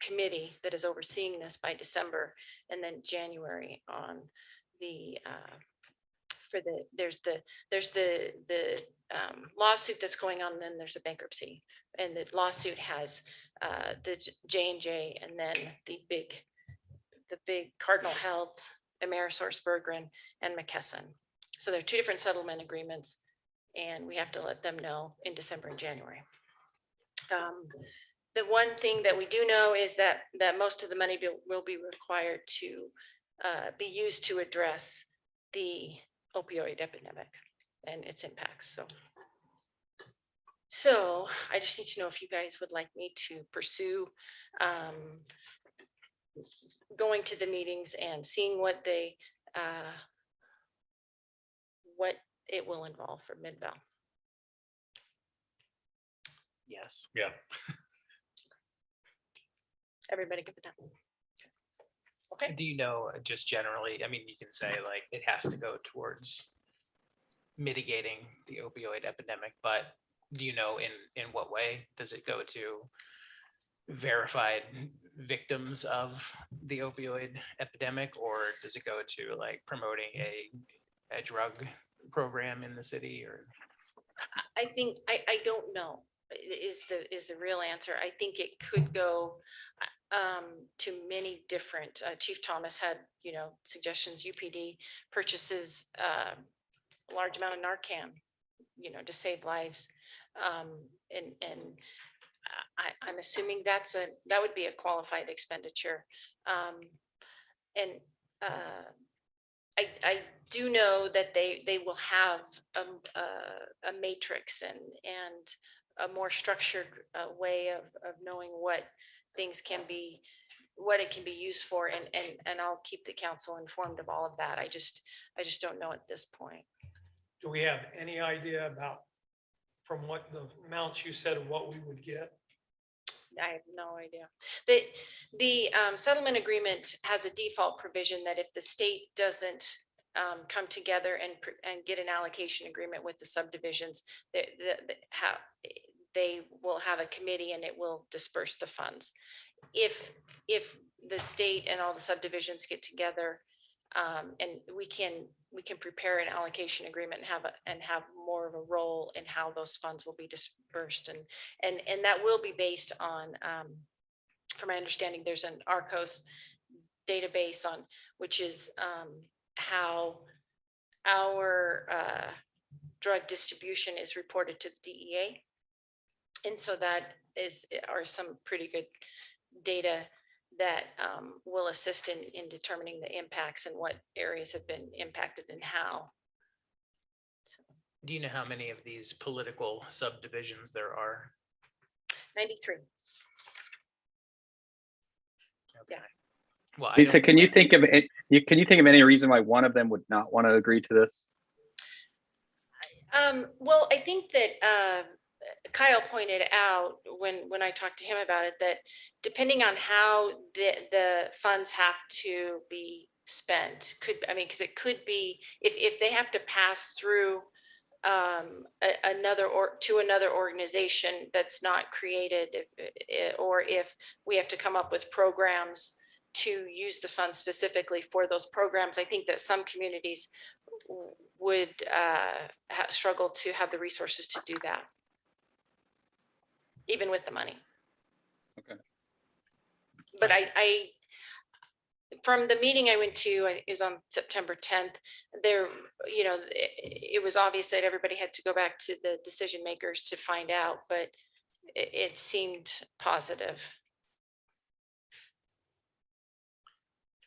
committee that is overseeing this by December, and then January on the there's the lawsuit that's going on, and then there's a bankruptcy, and the lawsuit has the J&J, and then the big Cardinal Health, Amerisource Berggren, and McKesson. So there are two different settlement agreements, and we have to let them know in December and January. The one thing that we do know is that most of the money will be required to be used to address the opioid epidemic and its impacts. So I just need to know if you guys would like me to pursue going to the meetings and seeing what it will involve for Mid-Val. Yes. Yeah. Everybody give it that. Okay. Do you know, just generally, I mean, you can say like it has to go towards mitigating the opioid epidemic, but do you know in what way? Does it go to verified victims of the opioid epidemic, or does it go to like promoting a drug program in the city? Or I think I don't know is the real answer. I think it could go to many different. Chief Thomas had suggestions. UPD purchases a large amount of Narcan, to save lives, and I'm assuming that would be a qualified expenditure. And I do know that they will have a matrix and a more structured way of knowing what things can be, what it can be used for, and I'll keep the council informed of all of that. I just don't know at this point. Do we have any idea about, from what the amounts you said, of what we would get? I have no idea. The settlement agreement has a default provision that if the state doesn't come together and get an allocation agreement with the subdivisions, they will have a committee and it will disperse the funds. If the state and all the subdivisions get together, and we can prepare an allocation agreement and have more of a role in how those funds will be dispersed, and that will be based on, from my understanding, there's an ARCOS database on which is how our drug distribution is reported to the DEA, and so that are some pretty good data that will assist in determining the impacts and what areas have been impacted and how. So. Do you know how many of these political subdivisions there are? 93. Okay. Well, I Lisa, don't- can you think of it? Can you think of any reason why one of them would not want to agree to this? Well, I think that Kyle pointed out when I talked to him about it, that depending on how the funds have to be spent, because it could be, if they have to pass through another organization that's not created, or if we have to come up with programs to use the funds specifically for those programs, I think that some communities would struggle to have the resources to do that, even with the money. Okay. But I from the meeting I went to, it was on September 10th, there, it was obvious that everybody had to go back to the decision makers to find out, but it seemed positive.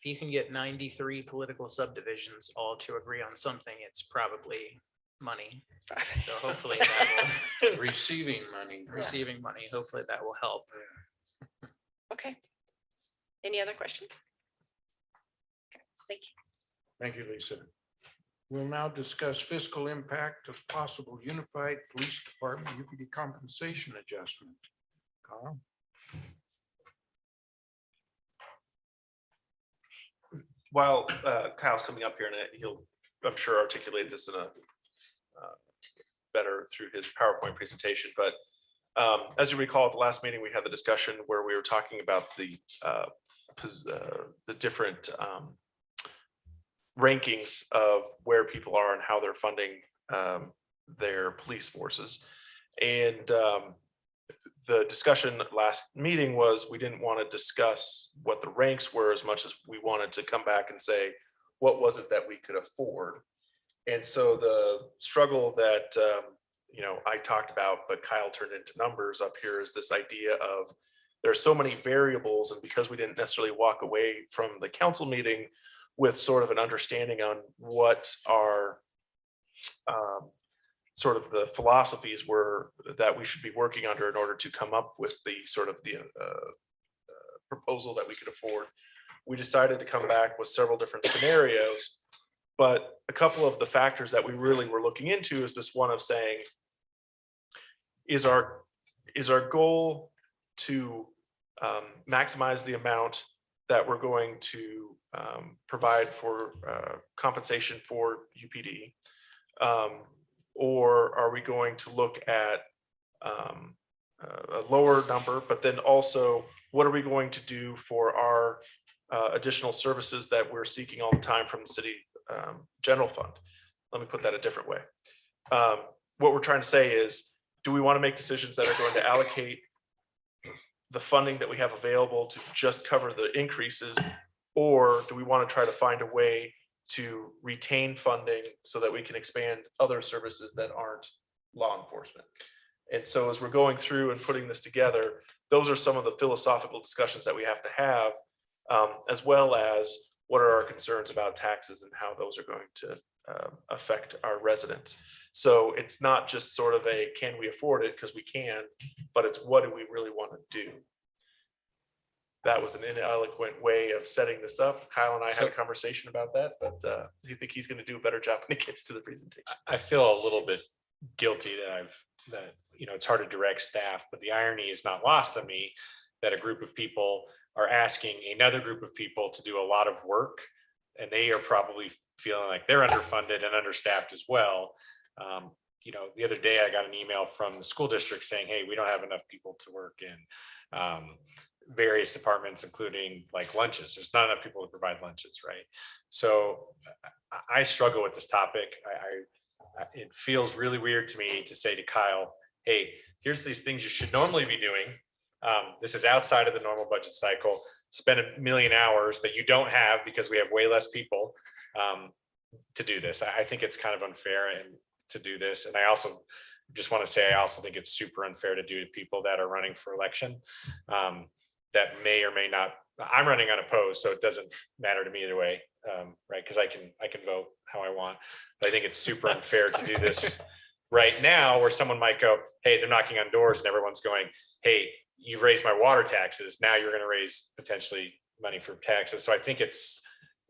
If you can get 93 political subdivisions all to agree on something, it's probably money. So hopefully that will Receiving money. receiving money. Hopefully that will help. Okay. Any other questions? Okay, thank you. Thank you, Lisa. We'll now discuss fiscal impact of possible unified police department UPD compensation adjustment. Kyle? While Kyle's coming up here and he'll, I'm sure, articulate this in a better through his PowerPoint presentation, but as you recall, at the last meeting, we had the discussion where we were talking about the different rankings of where people are and how they're funding their police forces. And the discussion last meeting was we didn't want to discuss what the ranks were as much as we wanted to come back and say, what was it that we could afford? And so the struggle that I talked about, but Kyle turned into numbers up here, is this idea of there's so many variables, and because we didn't necessarily walk away from the council meeting with sort of an understanding on what our sort of the philosophies were that we should be working under in order to come up with the sort of the proposal that we could afford, we decided to come back with several different scenarios. But a couple of the factors that we really were looking into is this one of saying, is our goal to maximize the amount that we're going to provide for compensation for UPD, or are we going to look at a lower number, but then also what are we going to do for our additional services that we're seeking all the time from the city general fund? Let me put that a different way. What we're trying to say is, do we want to make decisions that are going to allocate the funding that we have available to just cover the increases, or do we want to try to find a way to retain funding so that we can expand other services that aren't law enforcement? And so as we're going through and putting this together, those are some of the philosophical discussions that we have to have, as well as what are our concerns about taxes and how those are going to affect our residents. So it's not just sort of a, can we afford it? Because we can, but it's what do we really want to do? That was an ineloquent way of setting this up. Kyle and I had a conversation about that, but I think he's going to do a better job when he gets to the presentation. I feel a little bit guilty that it's hard to direct staff, but the irony is not lost on me that a group of people are asking another group of people to do a lot of work, and they are probably feeling like they're underfunded and understaffed as well. The other day I got an email from the school district saying, hey, we don't have enough people to work in various departments, including like lunches. There's not enough people to provide lunches, right? So I struggle with this topic. It feels really weird to me to say to Kyle, hey, here's these things you should normally be doing. This is outside of the normal budget cycle. Spend 1 million hours that you don't have because we have way less people to do this. I think it's kind of unfair and to do this. And I also just want to say, I also think it's super unfair to do to people that are running for election that may or may not. I'm running unopposed, so it doesn't matter to me either way, right? Because I can vote how I want. But I think it's super unfair to do this right now where someone might go, hey, they're knocking on doors and everyone's going, hey, you've raised my water taxes. Now you're going to raise potentially money for taxes. So I think it's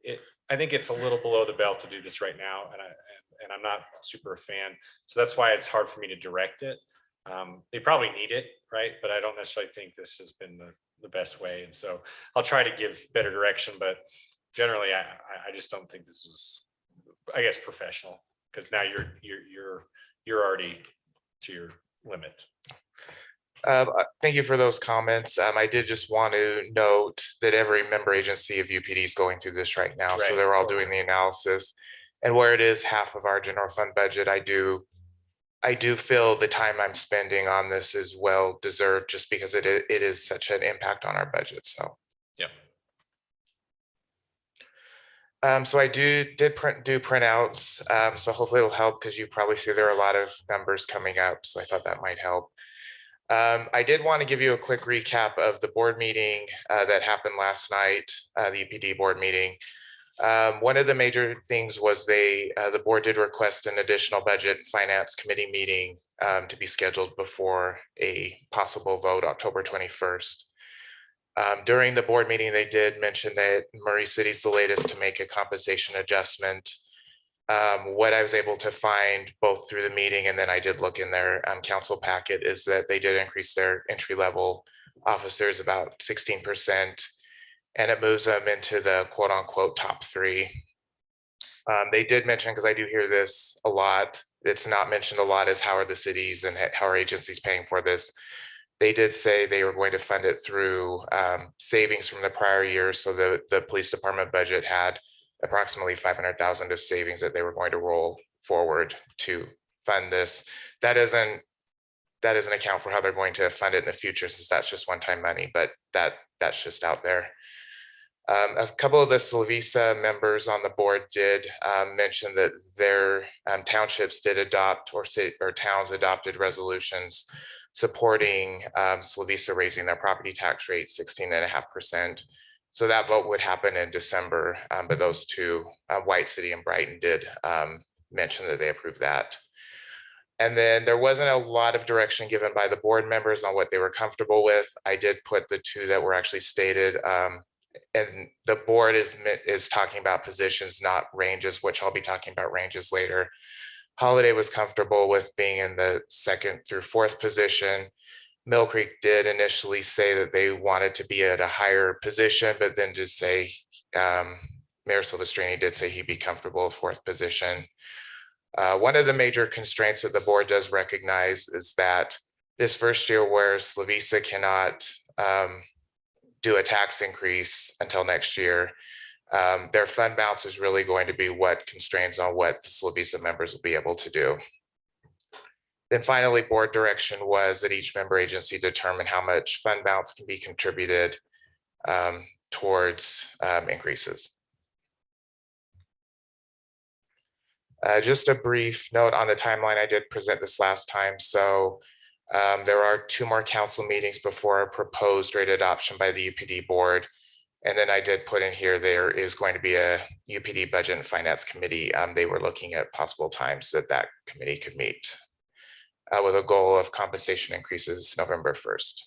a little below the belt to do this right now. And I'm not super a fan. So that's why it's hard for me to direct it. They probably need it, right? But I don't necessarily think this has been the best way. And so I'll try to give better direction, but generally I just don't think this is, I guess, professional, because now you're already to your limit. Thank you for those comments. I did just want to note that every member agency of UPD is going through this right now. So Right. they're all doing the analysis. And where it is half of our general fund budget, I do feel the time I'm spending on this is well deserved, just because it is such an impact on our budget. So. Yep. So I do printouts. So hopefully it'll help, because you probably see there are a lot of numbers coming up. So I thought that might help. I did want to give you a quick recap of the board meeting that happened last night, the UPD board meeting. One of the major things was the board did request an additional budget and finance committee meeting to be scheduled before a possible vote October 21st. During the board meeting, they did mention that Murray City is the latest to make a compensation adjustment. What I was able to find both through the meeting and then I did look in their council packet is that they did increase their entry level officers about 16%, and it moves them into the quote unquote top 3. They did mention, because I do hear this a lot, it's not mentioned a lot, is how are the cities and how are agencies paying for this. They did say they were going to fund it through savings from the prior year. So the police department budget had approximately 500,000 of savings that they were going to roll forward to fund this. That doesn't account for how they're going to fund it in the future, since that's just one-time money, but that's just out there. A couple of the Slovisa members on the board did mention that their townships did adopt, or towns adopted resolutions supporting Slovisa raising their property tax rate 16.5%. So that vote would happen in December, but those two, White City and Brighton, did mention that they approved that. And then there wasn't a lot of direction given by the board members on what they were comfortable with. I did put the two that were actually stated. And the board is talking about positions, not ranges, which I'll be talking about ranges later. Holiday was comfortable with being in the 2nd through 4th position. Mill Creek did initially say that they wanted to be at a higher position, but then did say, Mayor Silvestrini did say he'd be comfortable with 4th position. One of the major constraints that the board does recognize is that this first year where Slovisa cannot do a tax increase until next year, their fund balance is really going to be what constrains on what the Slovisa members will be able to do. Then finally, board direction was that each member agency determine how much fund balance can be contributed towards increases. Just a brief note on the timeline. I did present this last time. So there are 2 more council meetings before a proposed rate adoption by the UPD board. And then I did put in here, there is going to be a UPD budget and finance committee. They were looking at possible times that committee could meet with a goal of compensation increases November 1st.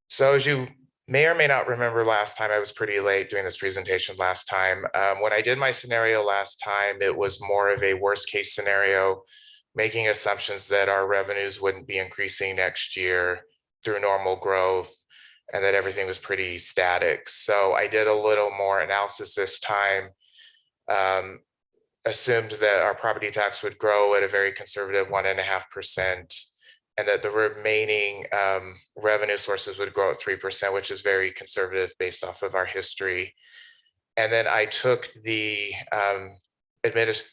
So as you may or may not remember, last time I was pretty late doing this presentation last time. When I did my scenario last time, it was more of a worst case scenario, making assumptions that our revenues wouldn't be increasing next year through normal growth, and that everything was pretty static. So I did a little more analysis this time, assumed that our property tax would grow at a very conservative 1.5%, and that the remaining revenue sources would grow at 3%, which is very conservative based off of our history. And then I took the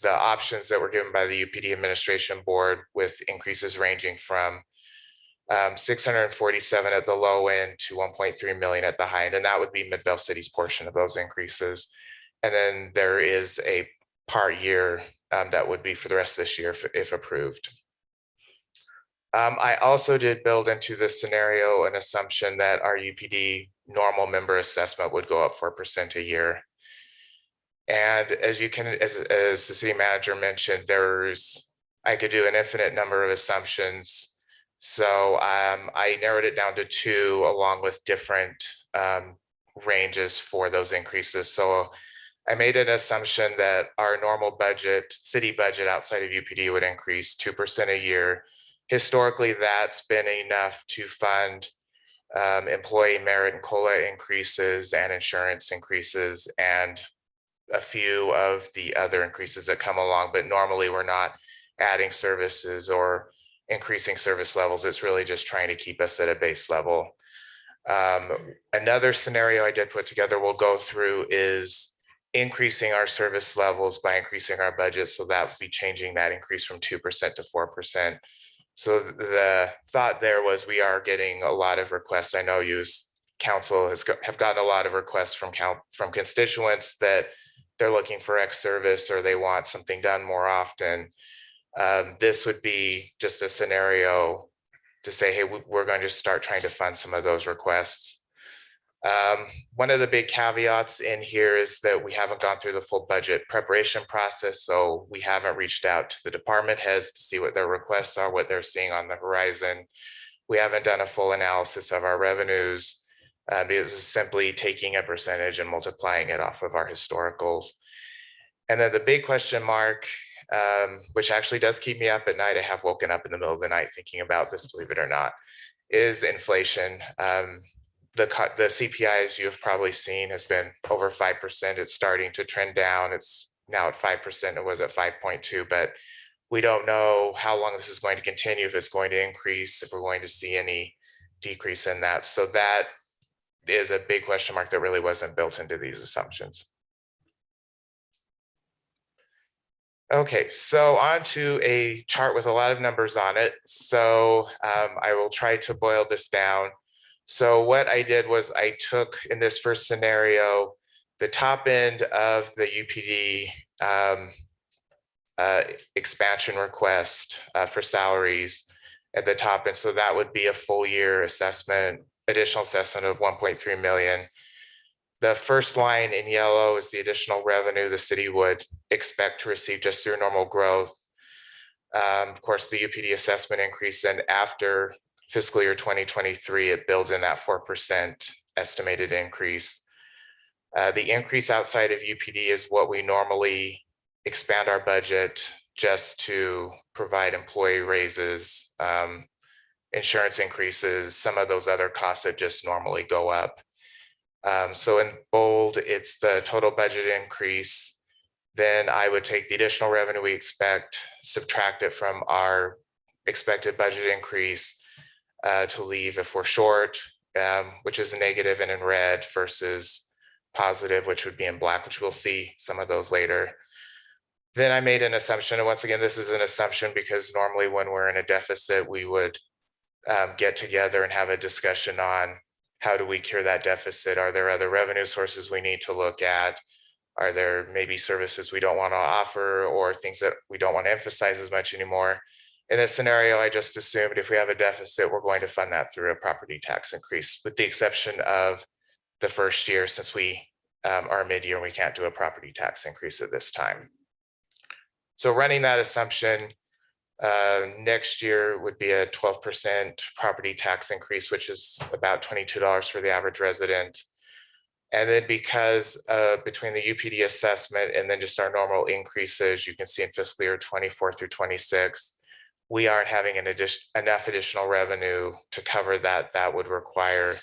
options that were given by the UPD administration board, with increases ranging from 647 at the low end to 1.3 million at the high end, and that would be Midvale City's portion of those increases. And then there is a part year that would be for the rest of this year if approved. I also did build into this scenario an assumption that our UPD normal member assessment would go up 4% a year. And as you can, as the city manager mentioned, I could do an infinite number of assumptions. So I narrowed it down to 2 along with different ranges for those increases. So I made an assumption that our normal budget, city budget outside of UPD would increase 2% a year. Historically, that's been enough to fund employee merit and COLA increases and insurance increases and a few of the other increases that come along, but normally we're not adding services or increasing service levels. It's really just trying to keep us at a base level. Another scenario I did put together we'll go through is increasing our service levels by increasing our budget. So that would be changing that increase from 2% to 4%. So the thought there was we are getting a lot of requests. I know you as council have gotten a lot of requests from constituents that they're looking for X service or they want something done more often. This would be just a scenario to say, hey, we're going to start trying to fund some of those requests. One of the big caveats in here is that we haven't gone through the full budget preparation process. So we haven't reached out to the department heads to see what their requests are, what they're seeing on the horizon. We haven't done a full analysis of our revenues. It was simply taking a percentage and multiplying it off of our historicals. And then the big question mark, which actually does keep me up at night, I have woken up in the middle of the night thinking about this, believe it or not, is inflation. The CPI, as you have probably seen, has been over 5%. It's starting to trend down. It's now at 5%. It was at 5.2, but we don't know how long this is going to continue, if it's going to increase, if we're going to see any decrease in that. So that is a big question mark that really wasn't built into these assumptions. Okay, so on to a chart with a lot of numbers on it. So I will try to boil this down. So what I did was I took, in this first scenario, the top end of the UPD expansion request for salaries at the top end. So that would be a full year assessment, additional assessment of 1.3 million. The first line in yellow is the additional revenue the city would expect to receive just through normal growth. Of course, the UPD assessment increase, and after fiscal year 2023, it builds in that 4% estimated increase. The increase outside of UPD is what we normally expand our budget just to provide employee raises, insurance increases, some of those other costs that just normally go up. So in bold, it's the total budget increase. Then I would take the additional revenue we expect, subtract it from our expected budget increase to leave if we're short, which is a negative and in red, versus positive, which would be in black, which we'll see some of those later. Then I made an assumption, and once again, this is an assumption because normally when we're in a deficit, we would get together and have a discussion on how do we cure that deficit? Are there other revenue sources we need to look at? Are there maybe services we don't want to offer or things that we don't want to emphasize as much anymore? In this scenario, I just assumed if we have a deficit, we're going to fund that through a property tax increase, with the exception of the first year, since we are mid-year and we can't do a property tax increase at this time. So running that assumption, next year would be a 12% property tax increase, which is about $22 for the average resident. And then because between the UPD assessment and then just our normal increases, you can see in fiscal year 24 through 26, we aren't having enough additional revenue to cover that. That would require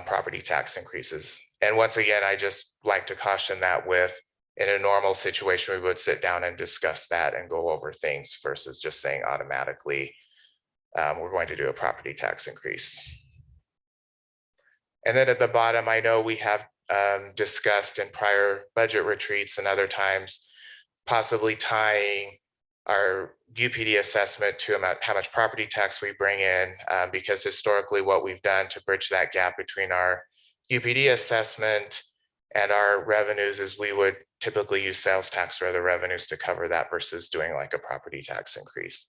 property tax increases. And once again, I just like to caution that with, in a normal situation, we would sit down and discuss that and go over things versus just saying automatically, we're going to do a property tax increase. And then at the bottom, I know we have discussed in prior budget retreats and other times, possibly tying our UPD assessment to how much property tax we bring in, because historically what we've done to bridge that gap between our UPD assessment and our revenues is we would typically use sales tax or other revenues to cover that versus doing like a property tax increase.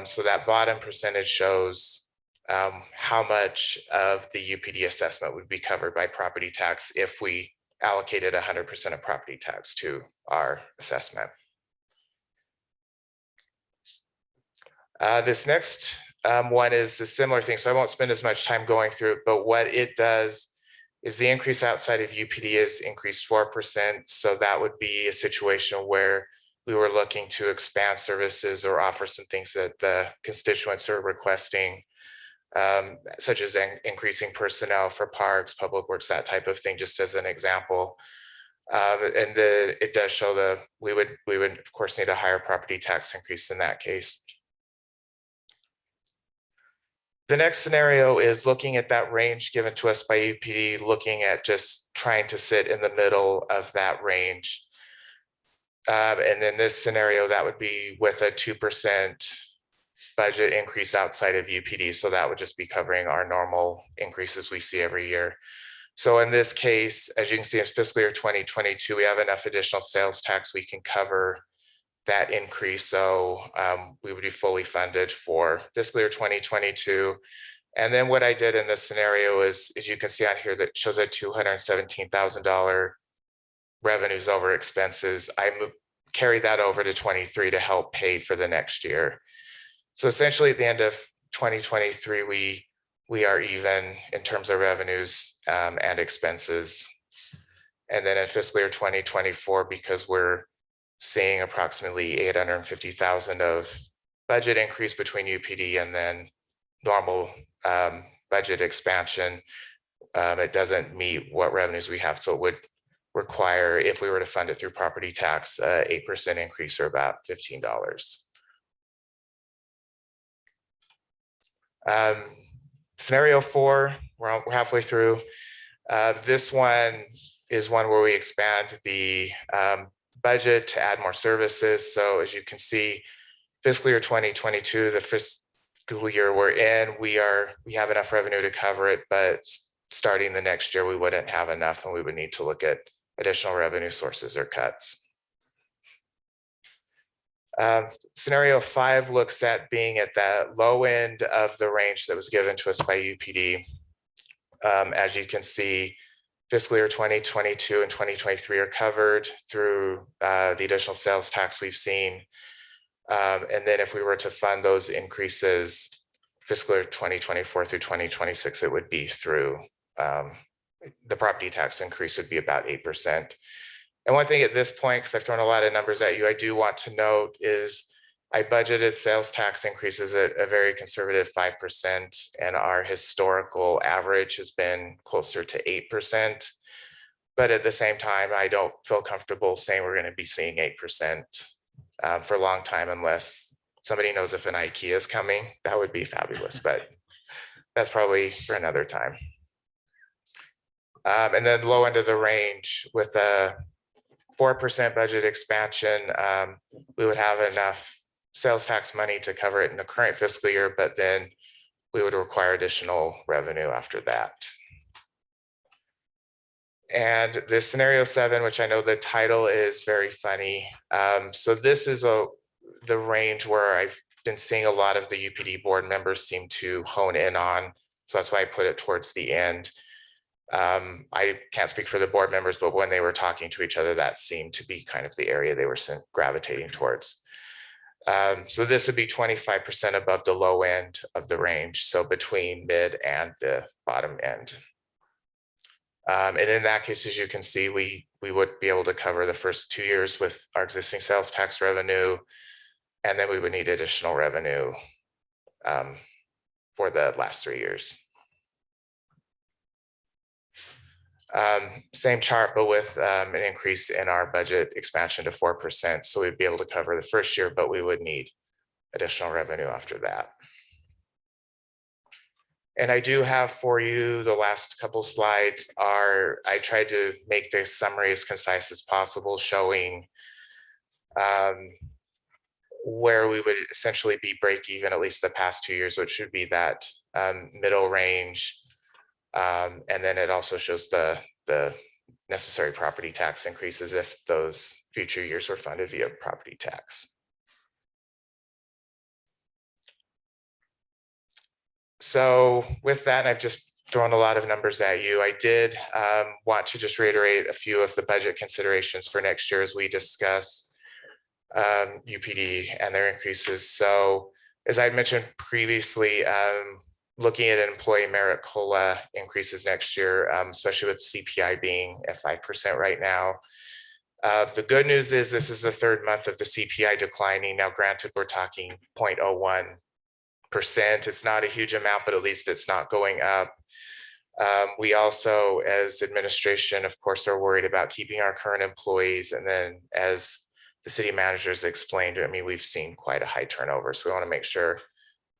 So that bottom percentage shows how much of the UPD assessment would be covered by property tax if we allocated 100% of property tax to our assessment. This next one is a similar thing, so I won't spend as much time going through it, but what it does is the increase outside of UPD is increased 4%. So that would be a situation where we were looking to expand services or offer some things that the constituents are requesting, such as increasing personnel for parks, public works, that type of thing, just as an example. It does show we would of course need a higher property tax increase in that case. The next scenario is looking at that range given to us by UPD, looking at just trying to sit in the middle of that range. And in this scenario, that would be with a 2% budget increase outside of UPD. So that would just be covering our normal increases we see every year. So in this case, as you can see, it's fiscal year 2022, we have enough additional sales tax we can cover that increase. So we would be fully funded for fiscal year 2022. And then what I did in this scenario is, as you can see on here, that shows a $217,000 revenues over expenses. I carry that over to 23 to help pay for the next year. So essentially at the end of 2023, we are even in terms of revenues and expenses. And then in fiscal year 2024, because we're seeing approximately 850,000 of budget increase between UPD and then normal budget expansion, it doesn't meet what revenues we have. So it would require, if we were to fund it through property tax, 8% increase or about $15. Scenario 4, we're halfway through. This one is one where we expand the budget to add more services. So as you can see, fiscal year 2022, the fiscal year we're in, we have enough revenue to cover it, but starting the next year, we wouldn't have enough and we would need to look at additional revenue sources or cuts. Scenario 5 looks at being at the low end of the range that was given to us by UPD. As you can see, fiscal year 2022 and 2023 are covered through the additional sales tax we've seen. And then if we were to fund those increases, fiscal year 2024 through 2026, it would be through the property tax increase would be about 8%. And one thing at this point, because I've thrown a lot of numbers at you, I do want to note is I budgeted sales tax increases at a very conservative 5%, and our historical average has been closer to 8%. But at the same time, I don't feel comfortable saying we're going to be seeing 8% for a long time unless somebody knows if an IKEA is coming. That would be fabulous, but that's probably for another time. And then low end of the range with a 4% budget expansion, we would have enough sales tax money to cover it in the current fiscal year, but then we would require additional revenue after that. And this scenario 7, which I know the title is very funny. So this is the range where I've been seeing a lot of the UPD board members seem to hone in on. So that's why I put it towards the end. I can't speak for the board members, but when they were talking to each other, that seemed to be kind of the area they were gravitating towards. So this would be 25% above the low end of the range, so between mid and the bottom end. And in that case, as you can see, we would be able to cover the first 2 years with our existing sales tax revenue, and then we would need additional revenue for the last 3 years. Same chart, but with an increase in our budget expansion to 4%. So we'd be able to cover the first year, but we would need additional revenue after that. And I do have for you the last couple slides I tried to make this summary as concise as possible, showing where we would essentially be break even at least the past 2 years, which should be that middle range. And then it also shows the necessary property tax increases if those future years were funded via property tax. So with that, I've just throwing a lot of numbers at you. I did want to just reiterate a few of the budget considerations for next year as we discuss UPD and their increases. So as I mentioned previously, looking at employee merit COLA increases next year, especially with CPI being at 5% right now. The good news is this is the third month of the CPI declining. Now, granted, we're talking 0.01%. It's not a huge amount, but at least it's not going up. We also, as administration, of course, are worried about keeping our current employees. And then as the city managers explained, I mean, we've seen quite a high turnover. So we want to make sure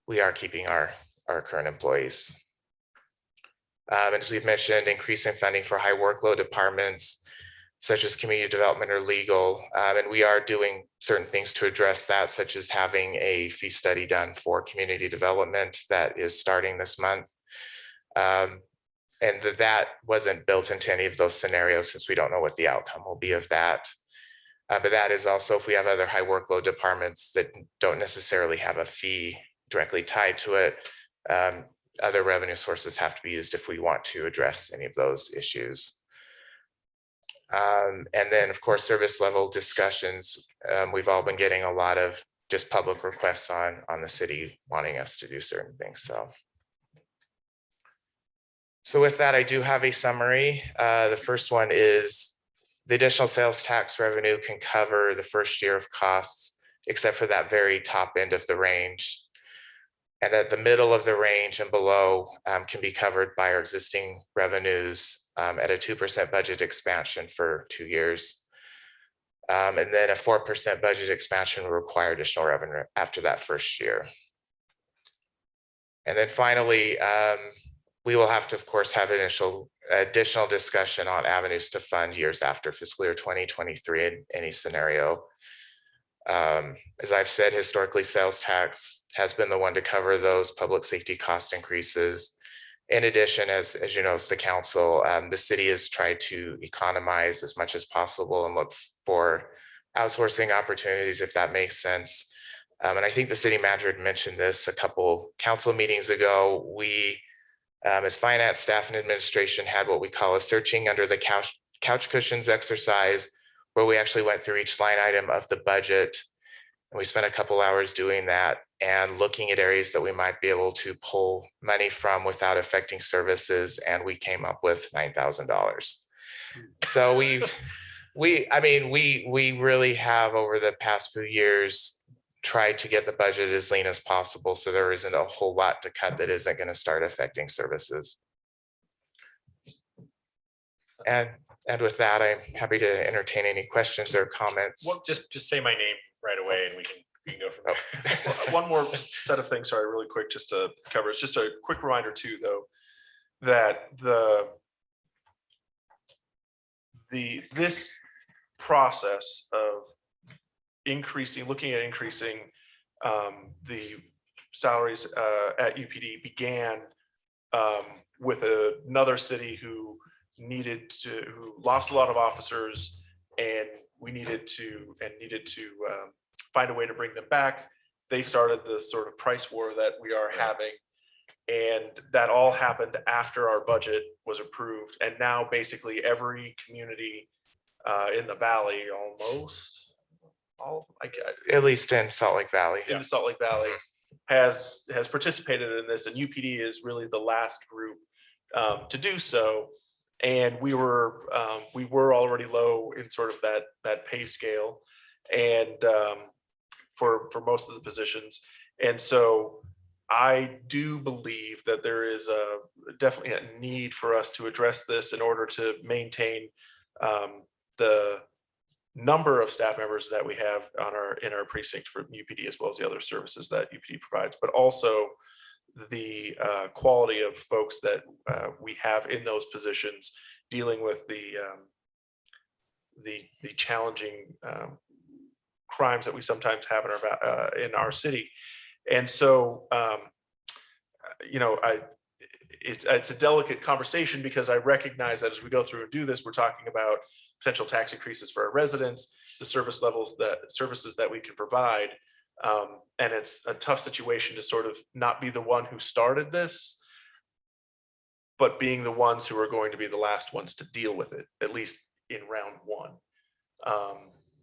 we are keeping our current employees. And as we've mentioned, increasing funding for high workload departments, such as community development or legal. And we are doing certain things to address that, such as having a fee study done for community development that is starting this month. And that wasn't built into any of those scenarios since we don't know what the outcome will be of that. But that is also if we have other high workload departments that don't necessarily have a fee directly tied to it, other revenue sources have to be used if we want to address any of those issues. And then, of course, service level discussions. We've all been getting a lot of just public requests on the city wanting us to do certain things. So with that, I do have a summary. The first one is the additional sales tax revenue can cover the first year of costs, except for that very top end of the range. And at the middle of the range and below can be covered by our existing revenues at a 2% budget expansion for 2 years. And then a 4% budget expansion will require additional revenue after that first year. And then finally, we will have to, of course, have additional discussion on avenues to fund years after fiscal year 2023 in any scenario. As I've said, historically, sales tax has been the one to cover those public safety cost increases. In addition, as you know, as the council, the city has tried to economize as much as possible and look for outsourcing opportunities, if that makes sense. And I think the city manager had mentioned this a couple council meetings ago. We, as finance staff and administration, had what we call a searching under the couch cushions exercise, where we actually went through each line item of the budget. And we spent a couple hours doing that and looking at areas that we might be able to pull money from without affecting services. And we came up with $9,000. So we really have over the past few years tried to get the budget as lean as possible. So there isn't a whole lot to cut that isn't going to start affecting services. And with that, I'm happy to entertain any questions or comments. Well, just say my name right away and we can go from there. One more set of things, sorry, really quick, just to cover. It's just a quick reminder too, though, that this process of looking at increasing the salaries at UPD began with another city who lost a lot of officers, and we needed to find a way to bring them back. They started the sort of price war that we are having, and that all happened after our budget was approved. And now basically every community in the valley, almost all, at least in Salt Lake Valley, in the Salt Lake Valley, has participated in this, and UPD is really the last group to do so. And we were already low in sort of that pay scale, and for most of the positions. And so I do believe that there is definitely a need for us to address this in order to maintain the number of staff members that we have in our precinct for UPD, as well as the other services that UPD provides, but also the quality of folks that we have in those positions dealing with the challenging crimes that we sometimes have in our city. And so, it's a delicate conversation, because I recognize that as we go through and do this, we're talking about potential tax increases for our residents, the services that we can provide. And it's a tough situation to sort of not be the one who started this, but being the ones who are going to be the last ones to deal with it, at least in round one.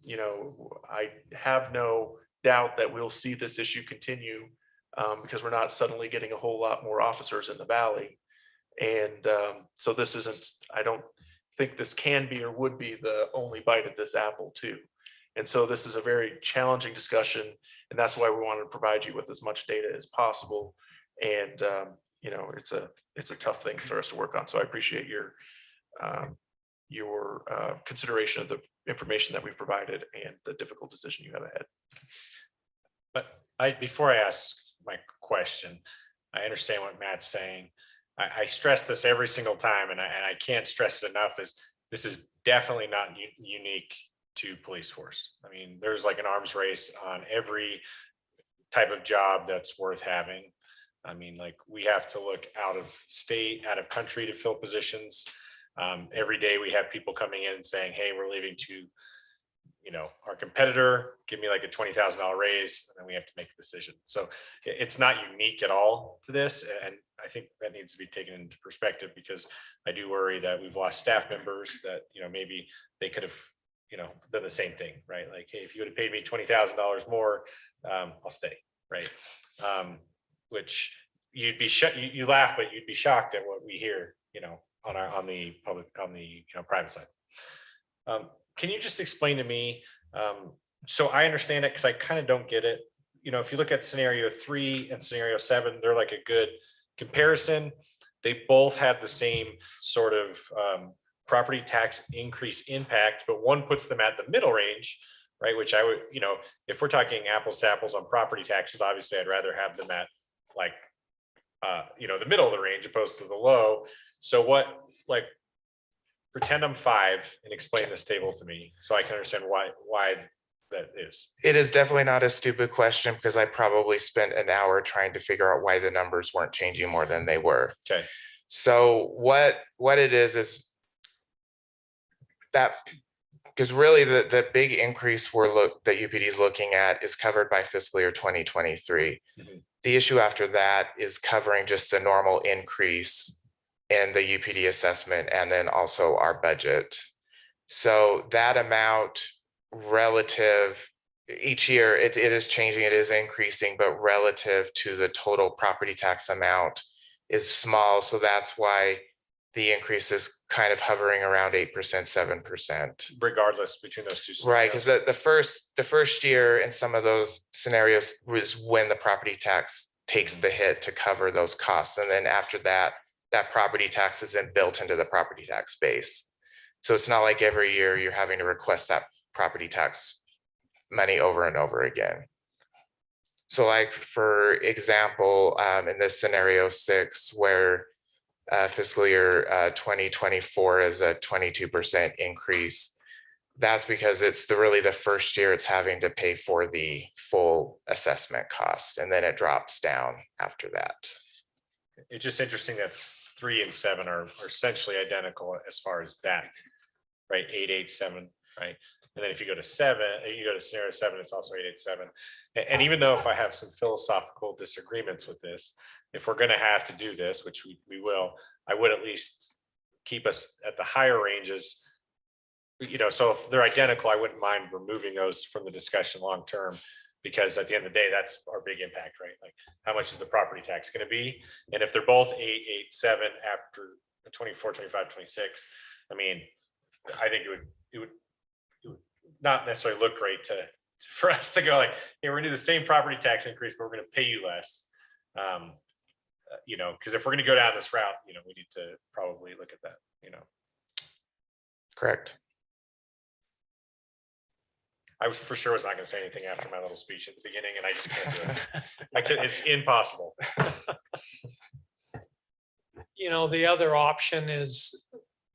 You know, I have no doubt that we'll see this issue continue because we're not suddenly getting a whole lot more officers in the valley. And so this isn't, I don't think this can be or would be the only bite at this apple too. And so this is a very challenging discussion, and that's why we wanted to provide you with as much data as possible. And you know, it's a tough thing for us to work on. So I appreciate your consideration of the information that we've provided and the difficult decision you have ahead. But before I ask my question, I understand what Matt's saying. I stress this every single time, and I can't stress it enough, is this is definitely not unique to police force. I mean, there's like an arms race on every type of job that's worth having. I mean, like, we have to look out of state, out of country to fill positions. Every day we have people coming in saying, hey, we're leaving to, you know, our competitor, give me like a $20,000 raise, and then we have to make a decision. So it's not unique at all to this. And I think that needs to be taken into perspective, because I do worry that we've lost staff members that, you know, maybe they could have, you know, done the same thing, right? Like, hey, if you would have paid me $20,000 more, I'll stay, right? Which you'd be you laugh, but you'd be shocked at what we hear, you know, on the public, on the, you know, private side. Can you just explain to me, so I understand it, because I kind of don't get it. You know, if you look at scenario 3 and scenario 7, they're like a good comparison. They both have the same sort of property tax increase impact, but one puts them at the middle range, right? Which I would, you know, if we're talking apples to apples on property taxes, obviously I'd rather have them at like, you know, the middle of the range opposed to the low. So what, like, pretend I'm 5 and explain this table to me so I can understand why that is. It is definitely not a stupid question, because I probably spent an hour trying to figure out why the numbers weren't changing more than they were. Okay. So what it is that, because really the big increase that UPD is looking at is covered by fiscal year 2023. Mm-hmm. The issue after that is covering just the normal increase in the UPD assessment and then also our budget. So that amount relative each year, it is changing, it is increasing, but relative to the total property tax amount is small. So that's why the increase is kind of hovering around 8%, 7%. Regardless between those two scenarios. Right, because the first year in some of those scenarios was when the property tax takes the hit to cover those costs. And then after that, that property tax is then built into the property tax base. So it's not like every year you're having to request that property tax money over and over again. So like, for example, in this scenario 6, where fiscal year 2024 is a 22% increase, that's because it's really the first year it's having to pay for the full assessment cost, and then it drops down after that. It's just interesting that 3 and 7 are essentially identical as far as that, right? 887, right? And then if you go to 7, you go to scenario 7, it's also 887. And even though if I have some philosophical disagreements with this, if we're going to have to do this, which we will, I would at least keep us at the higher ranges. You know, so if they're identical, I wouldn't mind removing those from the discussion long term, because at the end of the day, that's our big impact, right? Like, how much is the property tax going to be? And if they're both 887 after 24, 25, 26, I mean, I think it would not necessarily look great for us to go like, hey, we're gonna do the same property tax increase, but we're gonna pay you less. You know, because if we're gonna go down this route, you know, we need to probably look at that, you know. Correct. I for sure was not gonna say anything after my little speech at the beginning, and I just can't do it. It's impossible. You know, the other option is,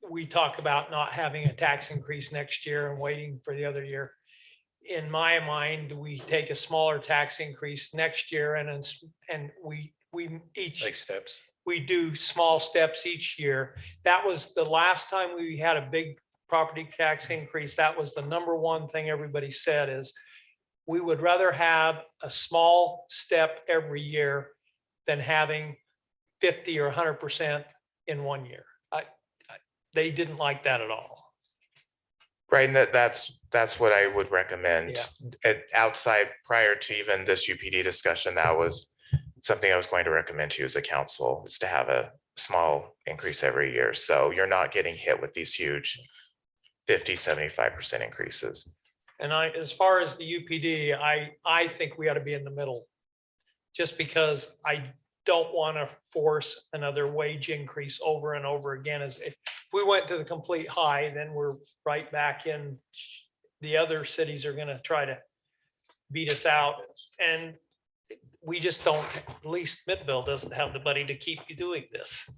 we talk about not having a tax increase next year and waiting for the other year. In my mind, we take a smaller tax increase next year, and we each Like steps. we do small steps each year. That was the last time we had a big property tax increase. That was the number one thing everybody said, is we would rather have a small step every year than having 50 or 100% in 1 year. They didn't like that at all. Right, and that's what I would recommend. Yeah. Outside, prior to even this UPD discussion, that was something I was going to recommend to you as a council, is to have a small increase every year. So you're not getting hit with these huge 50, 75% increases. And as far as the UPD, I think we ought to be in the middle. Just because I don't want to force another wage increase over and over again. As if we went to the complete high, then we're right back in. The other cities are going to try to beat us out. And we just don't, at least Midville doesn't have the money to keep doing this.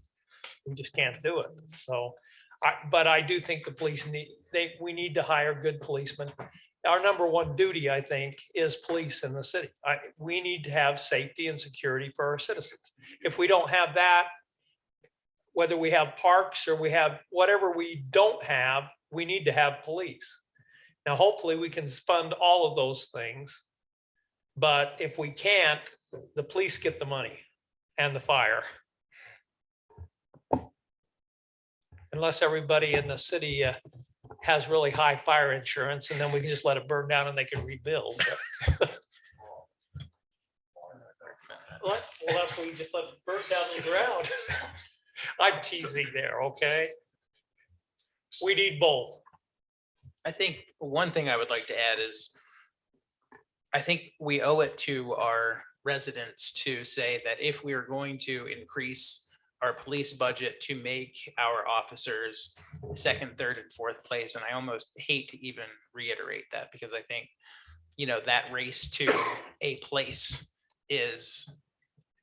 We just can't do it. So, but I do think the police we need to hire good policemen. Our number one duty, I think, is police in the city. We need to have safety and security for our citizens. If we don't have that, whether we have parks or we have whatever we don't have, we need to have police. Now, hopefully we can fund all of those things. But if we can't, the police get the money and the fire. Unless everybody in the city has really high fire insurance, and then we can just let it burn down and they can rebuild. Well, that's what you just let it burn down the ground. I'm teasing there, okay? We need both. I think one thing I would like to add is I think we owe it to our residents to say that if we are going to increase our police budget to make our officers second, third, and fourth place, and I almost hate to even reiterate that because I think, that race to a place is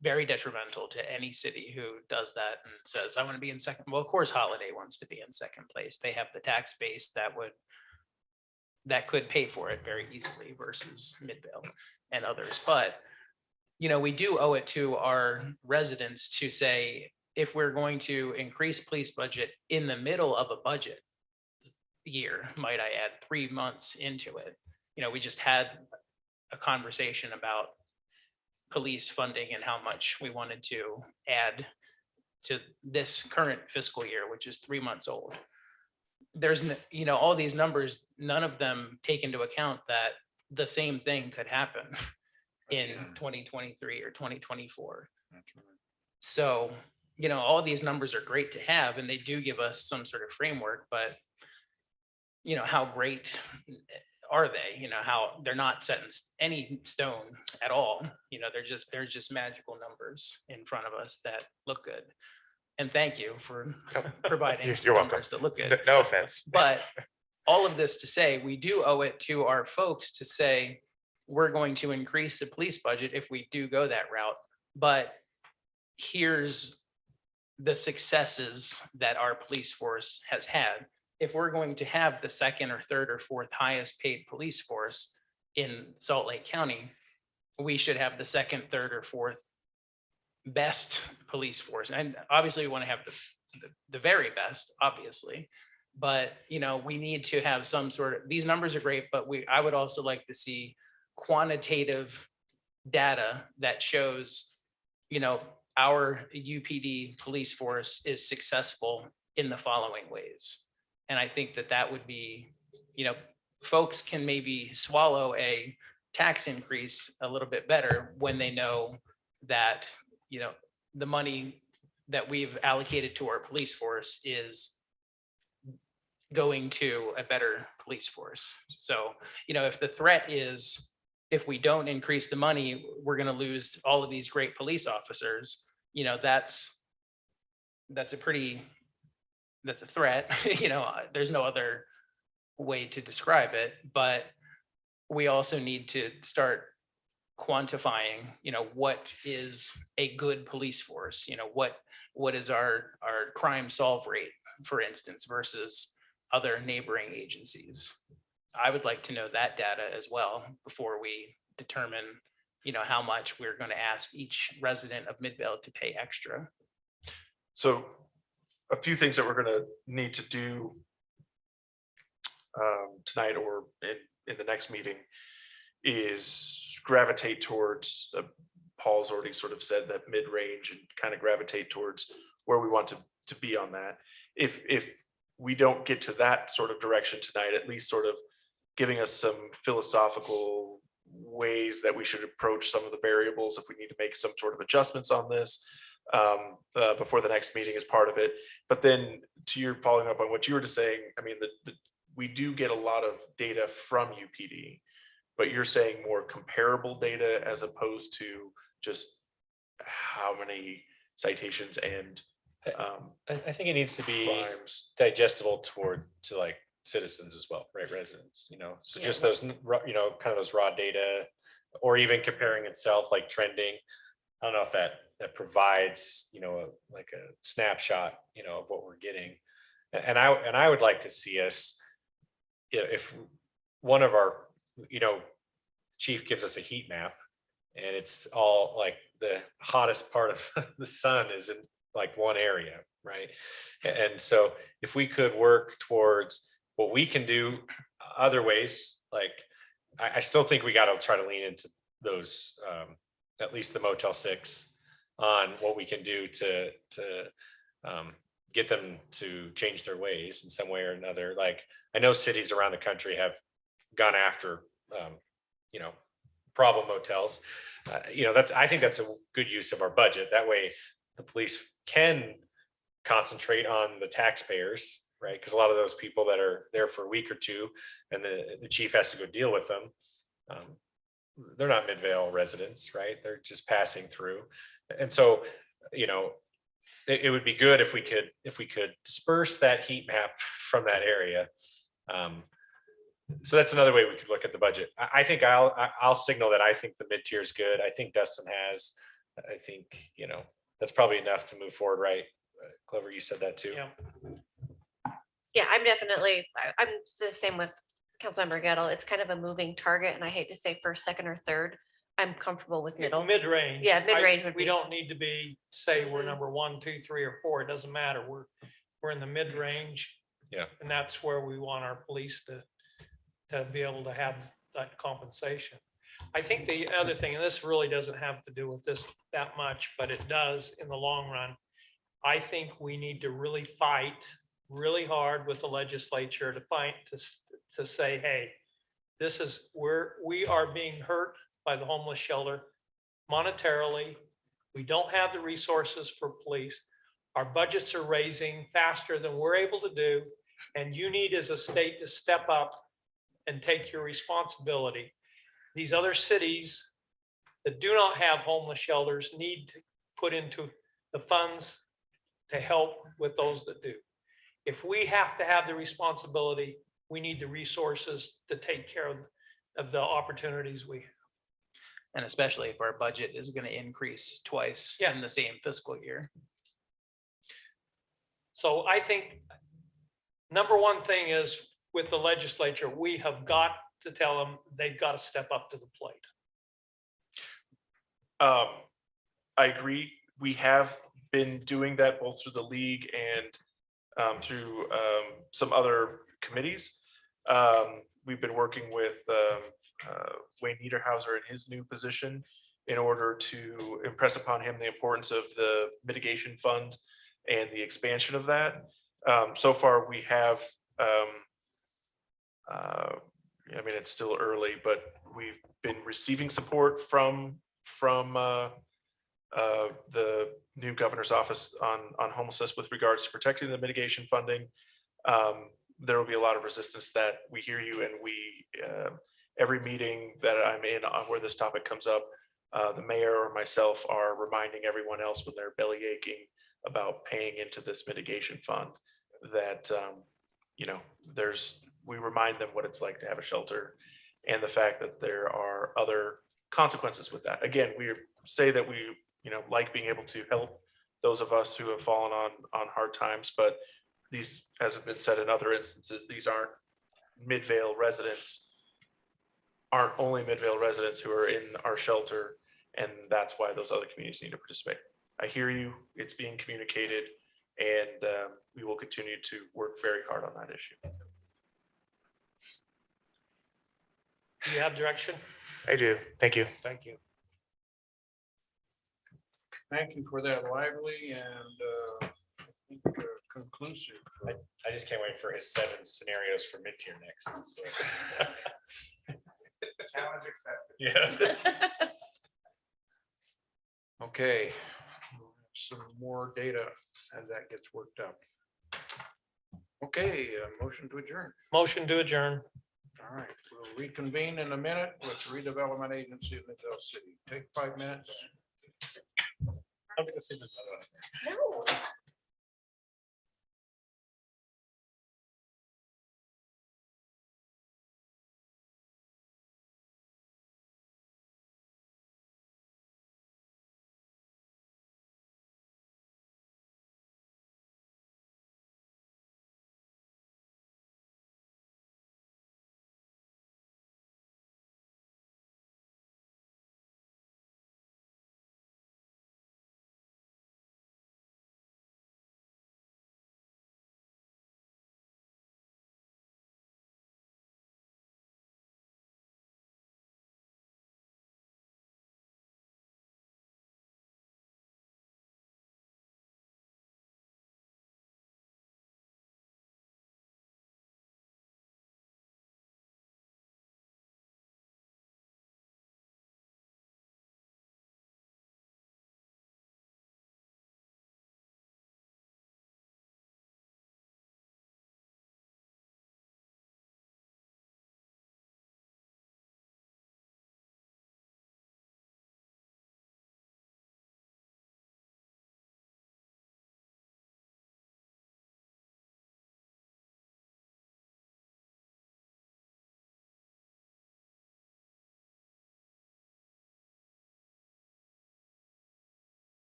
very detrimental to any city who does that and says, I want to be in second. Well, of course, Holiday wants to be in second place. They have the tax base that could pay for it very easily versus Midvale and others. But, we do owe it to our residents to say, if we're going to increase police budget in the middle of a budget year, might I add, 3 months into it, we just had a conversation about police funding and how much we wanted to add to this current fiscal year, which is 3 months old. There's, all these numbers, none of them take into account that the same thing could happen in 2023 or 2024. So, all these numbers are great to have, and they do give us some sort of framework, but how great are they? How they're not set in any stone at all. They're just magical numbers in front of us that look good. And thank you for providing You're welcome. numbers that look good. No offense. But all of this to say, we do owe it to our folks to say, we're going to increase the police budget if we do go that route. But here's the successes that our police force has had. If we're going to have the second or third or fourth highest paid police force in Salt Lake County, we should have the second, third, or fourth best police force. And obviously we want to have the very best, obviously. But, we need to have some sort of, these numbers are great, but I would also like to see quantitative data that shows, our UPD police force is successful in the following ways. And I think that would be, folks can maybe swallow a tax increase a little bit better when they know that, the money that we've allocated to our police force is going to a better police force. So, if the threat is, if we don't increase the money, we're going to lose all of these great police officers, that's a threat. There's no other way to describe it, but we also need to start quantifying, what is a good police force, what is our crime solve rate, for instance, versus other neighboring agencies. I would like to know that data as well before we determine, how much we're going to ask each resident of Midvale to pay extra. So a few things that we're going to need to do tonight or in the next meeting is gravitate towards, Paul's already sort of said that mid-range, and kind of gravitate towards where we want to to be on that. If we don't get to that sort of direction tonight, at least sort of giving us some philosophical ways that we should approach some of the variables, if we need to make some sort of adjustments on this before the next meeting is part of it. But then to your following up on what you were just saying, I mean, we do get a lot of data from UPD, but you're saying more comparable data as opposed to just how many citations and I think it needs to be crimes. digestible to like citizens as well, right? Residents, so just those, kind of those raw data, or even comparing itself, like trending. I don't know if that provides, like a snapshot, of what we're getting. And I would like to see us, if one of our, chief gives us a heat map and it's all like the hottest part of the sun is in like one area, right? And so if we could work towards what we can do other ways, like I still think we got to try to lean into those, at least the Motel 6, on what we can do to get them to change their ways in some way or another. Like I know cities around the country have gone after, problem motels. I think that's a good use of our budget. That way the police can concentrate on the taxpayers, right? Because a lot of those people that are there for a week or two and the chief has to go deal with them, they're not Midvale residents, right? They're just passing through. And so, it would be good if we could disperse that heat map from that area. So that's another way we could look at the budget. I think I'll signal that I think the mid-tier is good. I think Dustin has. I think, that's probably enough to move forward, right? Clover, you said that too. Yeah, I'm the same with Councilmember Gettle. It's kind of a moving target, and I hate to say first, second, or third. I'm comfortable with middle. Mid-range. Yeah, mid-range would We be. don't need to say we're number 1, 2, 3, or 4. It doesn't matter. We're in the mid-range. Yeah. And that's where we want our police to be able to have that compensation. I think the other thing, and this really doesn't have to do with this that much, but it does in the long run. I think we need to really fight really hard with the legislature to say, hey, this is where we are being hurt by the homeless shelter monetarily. We don't have the resources for police. Our budgets are raising faster than we're able to do. And you need as a state to step up and take your responsibility. These other cities that do not have homeless shelters need to put into the funds to help with those that do. If we have to have the responsibility, we need the resources to take care of the opportunities we have. And especially if our budget is going to increase twice in the same fiscal year. So I think number one thing is with the legislature, we have got to tell them they've got to step up to the plate. I agree. We have been doing that both through the league and through some other committees. We've been working with Wayne Niederhauser in his new position in order to impress upon him the importance of the mitigation fund and the expansion of that. So far, we have, I mean, it's still early, but we've been receiving support from the new governor's office on homelessness with regards to protecting the mitigation funding. There will be a lot of resistance that we hear you, and we every meeting that I'm in on where this topic comes up, the mayor or myself are reminding everyone else when they're belly aching about paying into this mitigation fund that we remind them what it's like to have a shelter and the fact that there are other consequences with that. Again, we say that we like being able to help those of us who have fallen on hard times, but these, as have been said in other instances, these aren't only Midvale residents who are in our shelter, and that's why those other communities need to participate. I hear you, it's being communicated, and we will continue to work very hard on that issue. Do you have direction? I do. Thank you. Thank you. Thank you for that lively and conclusive. I just can't wait for his 7 scenarios for mid-tier next. Challenge accepted. Yeah. Okay. Some more data as that gets worked up. Okay, motion to adjourn. Motion to adjourn. All right, we'll reconvene in a minute with redevelopment agency of Midvale City. Take 5 minutes. I'm gonna see this other one. No.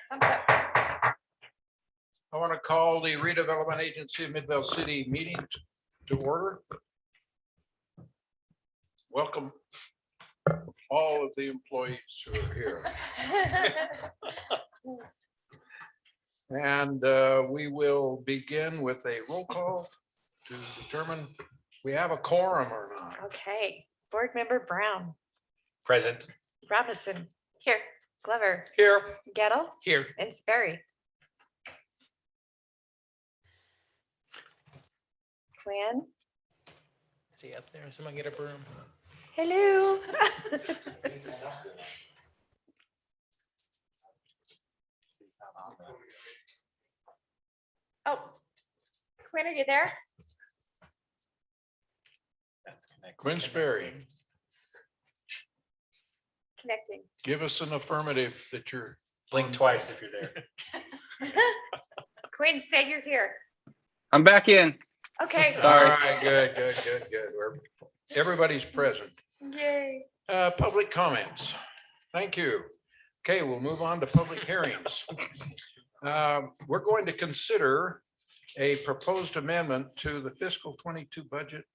Thumbs up. I want to call the redevelopment agency of Midvale City meeting to order. Welcome all of the employees who are here. And we will begin with a roll call to determine if we have a quorum or not. Okay, Board Member Brown, Present. Robinson, here, Glover, Here. Gettle, Here. and Sperry. Quinn, See up there, someone get a broom. hello. Oh, Quinn, are you there? Quinn Sperry, Connecting. give us an affirmative that you're. Blink twice if you're there. Quinn, say you're here. I'm back in. Okay. All Sorry. right, good. Everybody's present. Yay. Public comments. Thank you. Okay, we'll move on to public hearings. We're going to consider a proposed amendment to the fiscal 22 budget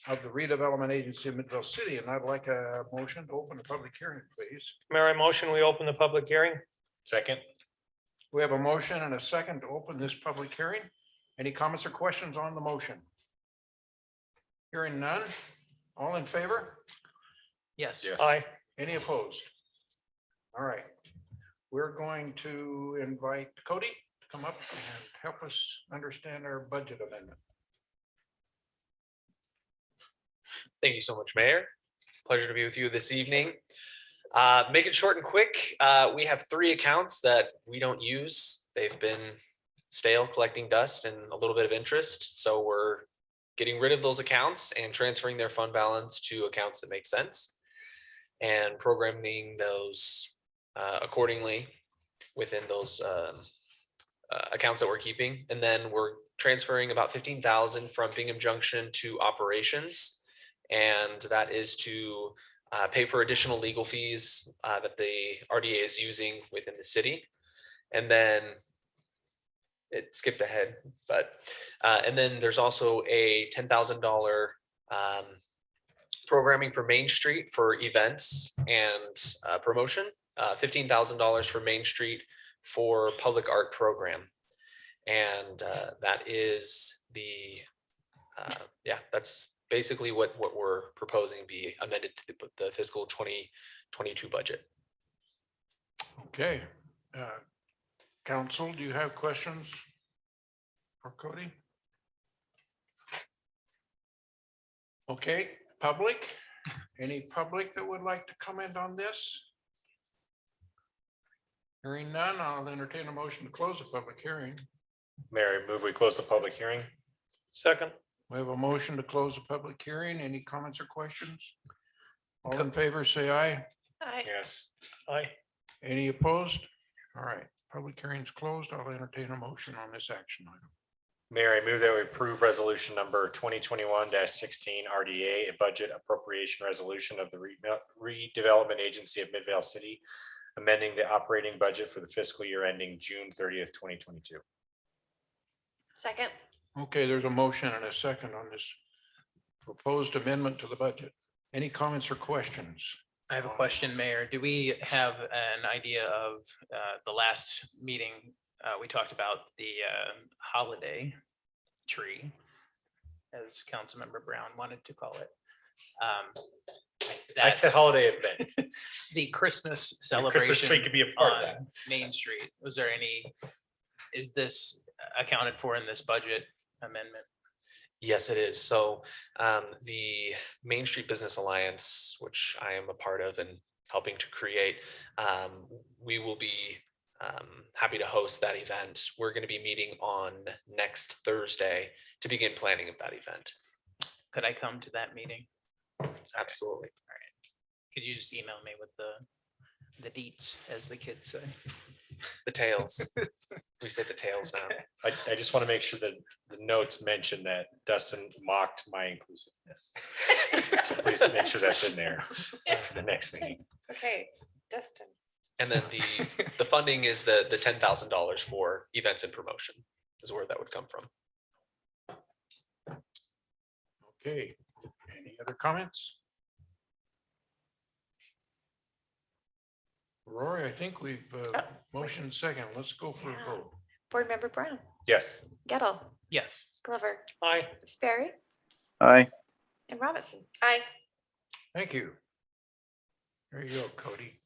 of the redevelopment agency of Midvale City, and I'd like a motion to open the public hearing, please. Mayor, I motion we open the public hearing. Second. We have a motion and a second to open this public hearing. Any comments or questions on the motion? Hearing none. All in favor? Yes. Aye. Any opposed? All right. We're going to invite Cody to come up and help us understand our budget amendment. Thank you so much, Mayor. Pleasure to be with you this evening. Make it short and quick. We have 3 accounts that we don't use. They've been stale, collecting dust and a little bit of interest. So we're getting rid of those accounts and transferring their fund balance to accounts that make sense and programming those accordingly within those accounts that we're keeping. And then we're transferring about 15,000 from Bingham Junction to operations. And that is to pay for additional legal fees that the RDA is using within the city. And then it skipped ahead, but and then there's also a $10,000 programming for Main Street for events and promotion, $15,000 for Main Street for public art program. And that is the, that's basically what we're proposing be amended to the fiscal 2022 budget. Okay. Council, do you have questions for Cody? Okay, public? Any public that would like to comment on this? Hearing none, I'll entertain a motion to close the public hearing. Mayor, I move we close the public hearing. Second. We have a motion to close the public hearing. Any comments or questions? All in favor, say aye. Aye. Yes. Aye. Any opposed? All right, public hearing's closed. I'll entertain a motion on this action item. Mayor, I move that we approve resolution number 2021-16 RDA, a budget appropriation resolution of the redevelopment agency of Midvale City, amending the operating budget for the fiscal year ending June 30th, 2022. Second. Okay, there's a motion and a second on this proposed amendment to the budget. Any comments or questions? I have a question, Mayor. Do we have an idea of the last meeting? We talked about the holiday tree, as Councilmember Brown wanted to call it. I said holiday event. The Christmas The celebration. Christmas tree could be a part of on that. Main Street. Was there any, is this accounted for in this budget amendment? Yes, it is. So the Main Street Business Alliance, which I am a part of and helping to create, we will be happy to host that event. We're going to be meeting on next Thursday to begin planning of that event. Could I come to that meeting? Absolutely. All right. Could you just email me with the deets, as the kids say? The tails. We say the tails now. I just want to make sure that the notes mention that Dustin mocked my inclusiveness. Please make sure that's in there for the next meeting. Okay, Dustin. And then the funding is the $10,000 for events and promotion is where that would come from. Okay, any other comments? Rory, I think we've motioned second. Let's go for a vote. Board Member Brown, Yes. Gettle, Yes. Glover, Aye. Sperry, Aye. and Robinson. Aye. Thank you. There you go, Cody.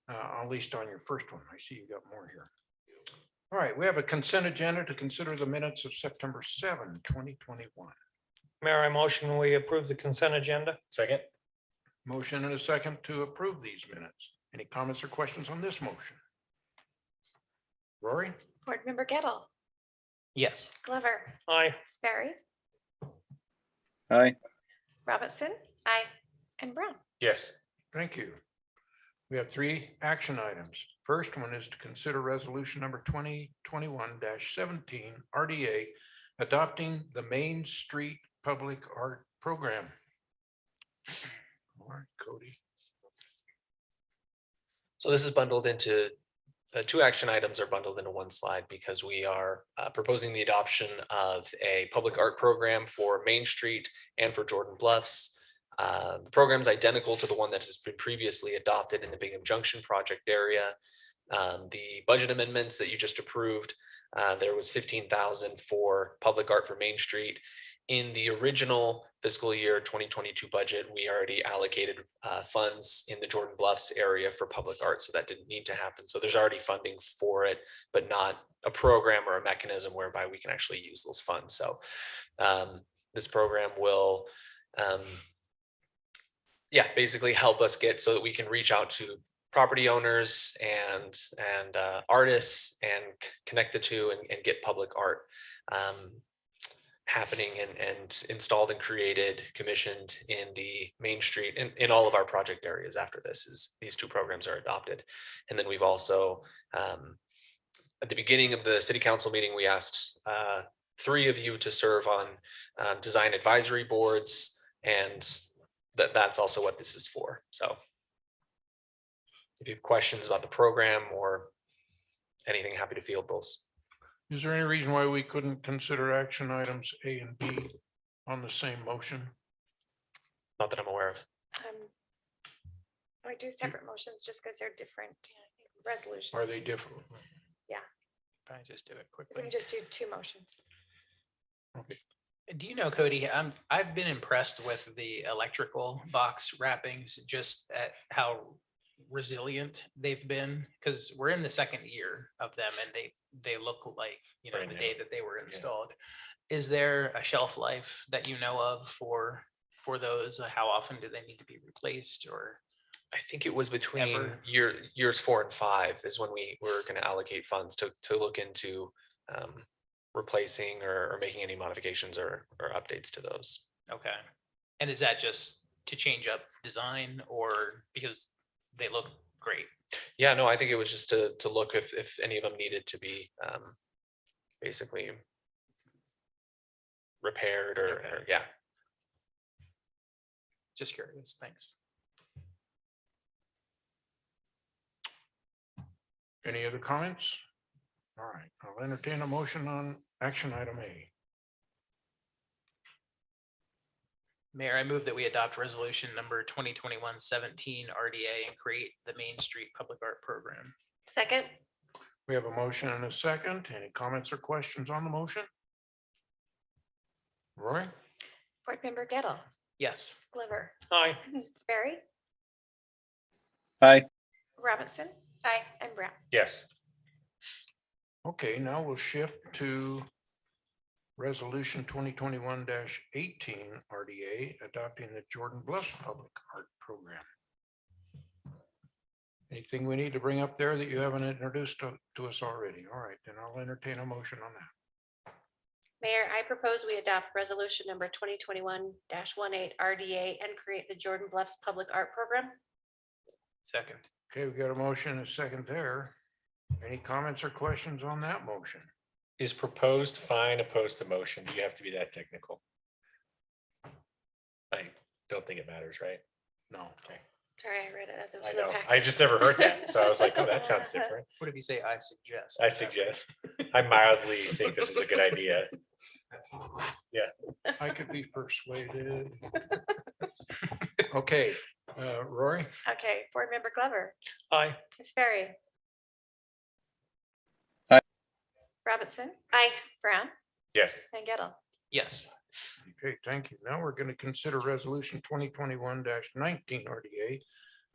At least on your first one. I see you got more here. All right, we have a consent agenda to consider the minutes of September 7, 2021. Mayor, I motion we approve the consent agenda. Second. Motion and a second to approve these minutes. Any comments or questions on this motion? Rory? Board Member Gettle, Yes. Glover, Aye. Sperry, Aye. Robinson. Aye. And Brown. Yes. Thank you. We have 3 action items. First one is to consider resolution number 2021-17 RDA adopting the Main Street Public Art Program. All right, Cody. So this is bundled into, the 2 action items are bundled into one slide because we are proposing the adoption of a public art program for Main Street and for Jordan Bluffs. The program is identical to the one that has been previously adopted in the Bingham Junction project area. The budget amendments that you just approved, there was $15,000 for public art for Main Street. In the original fiscal year 2022 budget, we already allocated funds in the Jordan Bluffs area for public art, so that didn't need to happen. So there's already funding for it, but not a program or a mechanism whereby we can actually use those funds. So this program will basically help us get so that we can reach out to property owners and artists and connect the two and get public art happening and installed and created, commissioned in the Main Street in all of our project areas after these 2 programs are adopted. And then we've also, at the beginning of the city council meeting, we asked 3 of you to serve on design advisory boards, and that's also what this is for. So if you have questions about the program or anything, happy to field those. Is there any reason why we couldn't consider action items A and B on the same motion? Not that I'm aware of. I do separate motions just because they're different resolutions. Are they different? Yeah, Probably just do it we quickly. can just do 2 motions. Okay. Do you know, Cody, I've been impressed with the electrical box wrappings, just at how resilient they've been, because we're in the 2nd year of them and they look like, Brand the new. day that they were installed. Is there a shelf life that you know of for those? How often do they need to be replaced? Or I think it was between Ever. years 4 and 5 is when we were going to allocate funds to look into replacing or making any modifications or updates to those. okay, and is that just to change up design or because they look great? Yeah, no, I think it was just to look if any of them needed to be basically repaired or yeah. Just curious. Thanks. Any other comments? All right, I'll entertain a motion on action item A. Mayor, I move that we adopt resolution number 2021-17 RDA and create the Main Street Public Art Program. Second. We have a motion and a second. Any comments or questions on the motion? Roy? Board Member Gettle, Yes. Glover, Aye. Sperry, Aye. Robinson. Aye. And Brown. Yes. Okay, now we'll shift to resolution 2021-18 RDA adopting the Jordan Bluffs Public Art Program. Anything we need to bring up there that you haven't introduced to us already? All right, then I'll entertain a motion on that. Mayor, I propose we adopt resolution number 2021-18 RDA and create the Jordan Bluffs Public Art Program. Second. Okay, we got a motion and a second there. Any comments or questions on that motion? Is proposed fine opposed to motion? Do you have to be that technical? I don't think it matters, right? No. Okay. Sorry, I read it as it was I in the know, packet. I've just never heard that, so I was like, oh, that sounds different. What if you say, I suggest? I suggest, I mildly think this is a good idea. I could be persuaded. Okay, Rory? Okay, Board Member Glover, Aye. Ms. Berry. Aye. Robinson. Aye. Brown Yes. and Gettle. Yes. Okay, thank you. Now we're going to consider resolution 2021-19 RDA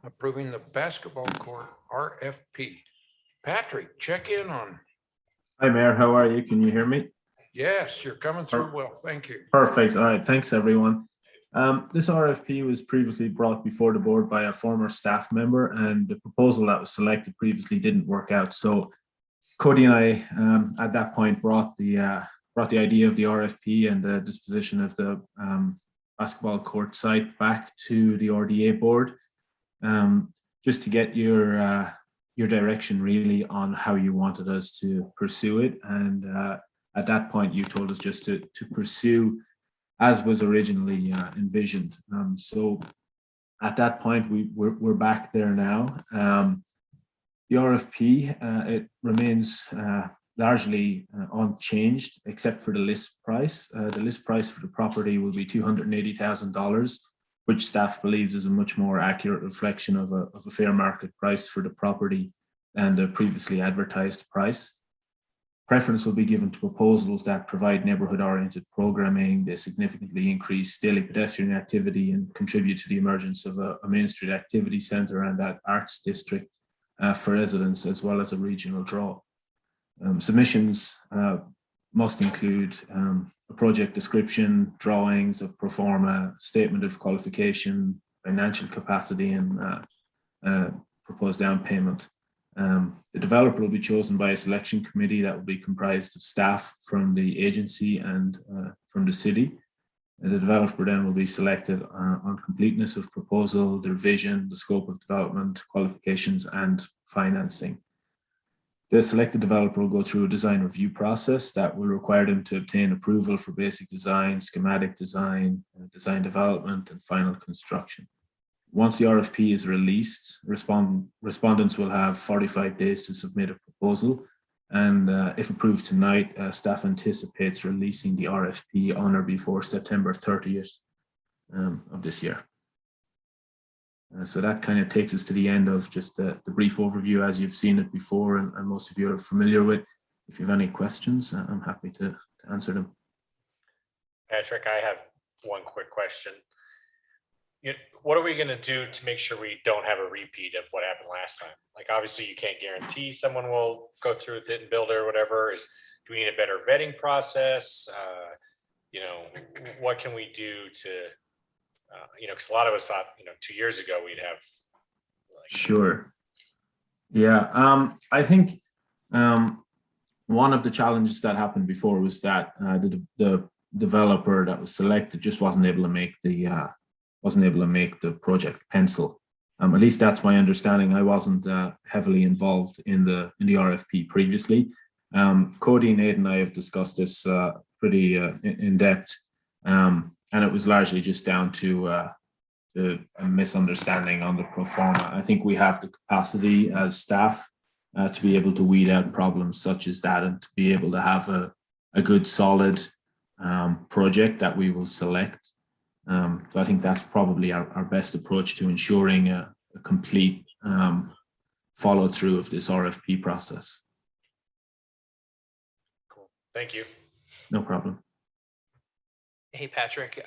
approving the basketball court RFP. Patrick, check in on. Hi, Mayor. How are you? Can you hear me? Yes, you're coming through well. Thank you. Perfect. All right. Thanks, everyone. This RFP was previously brought before the board by a former staff member, and the proposal that was selected previously didn't work out. So Cody and I, at that point, brought the idea of the RFP and the disposition of the basketball court site back to the RDA board, just to get your direction really on how you wanted us to pursue it. And at that point, you told us just to pursue as was originally envisioned. So at that point, we're back there now. The RFP, it remains largely unchanged except for the list price. The list price for the property will be $280,000, which staff believes is a much more accurate reflection of a fair market price for the property than the previously advertised price. Preference will be given to proposals that provide neighborhood-oriented programming. They significantly increase daily pedestrian activity and contribute to the emergence of a Main Street activity centre and that arts district for residents, as well as a regional draw. Submissions must include a project description, drawings, a pro forma, statement of qualification, financial capacity, and proposed down payment. The developer will be chosen by a selection committee that will be comprised of staff from the agency and from the city. The developer then will be selected on completeness of proposal, their vision, the scope of development, qualifications, and financing. The selected developer will go through a design review process that will require them to obtain approval for basic design, schematic design, design development, and final construction. Once the RFP is released, respondents will have 45 days to submit a proposal. And if approved tonight, staff anticipates releasing the RFP on or before September 30th of this year. So that kind of takes us to the end of just the brief overview as you've seen it before and most of you are familiar with. If you have any questions, I'm happy to answer them. Patrick, I have one quick question. What are we going to do to make sure we don't have a repeat of what happened last time? Like, obviously you can't guarantee someone will go through with it and build it or whatever. Do we need a better vetting process? What can we do to, because a lot of us thought, 2 years ago we'd have. Sure. Yeah. I think one of the challenges that happened before was that the developer that was selected just wasn't able to make the project pencil. At least that's my understanding. I wasn't heavily involved in the RFP previously. Cody, Nate, and I have discussed this pretty in depth, and it was largely just down to a misunderstanding on the pro forma. I think we have the capacity as staff to be able to weed out problems such as that and to be able to have a good solid project that we will select. So I think that's probably our best approach to ensuring a complete follow through of this RFP process. Cool. Thank you. No problem. Hey, Patrick,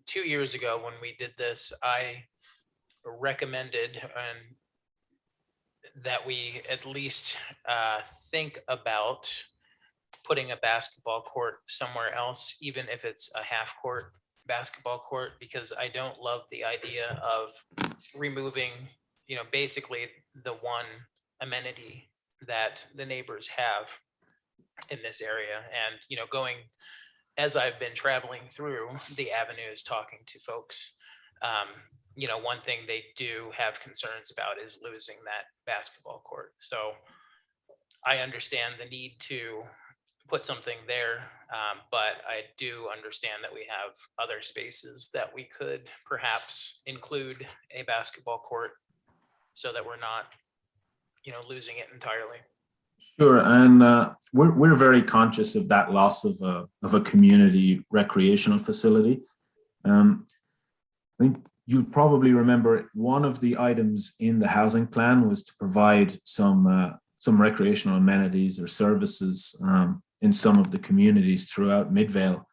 2 years ago when we did this, I recommended that we at least think about putting a basketball court somewhere else, even if it's a half court basketball court, because I don't love the idea of removing, basically the one amenity that the neighbors have in this area. And, going, as I've been traveling through the avenues, talking to folks, one thing they do have concerns about is losing that basketball court. So I understand the need to put something there. But I do understand that we have other spaces that we could perhaps include a basketball court so that we're not, losing it entirely. Sure, and we're very conscious of that loss of a community recreational facility. I think you probably remember one of the items in the housing plan was to provide some recreational amenities or services in some of the communities throughout Midvale.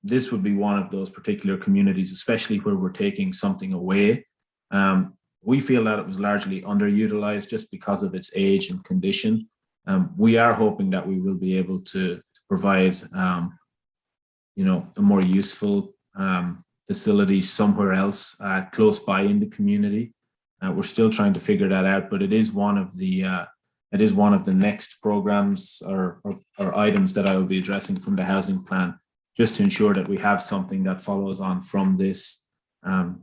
This would be one of those particular communities, especially where we're taking something away. We feel that it was largely underutilized just because of its age and condition. We are hoping that we will be able to provide, a more useful facility somewhere else close by in the community. We're still trying to figure that out, but it is one of the next programs or items that I will be addressing from the housing plan, just to ensure that we have something that follows on from this.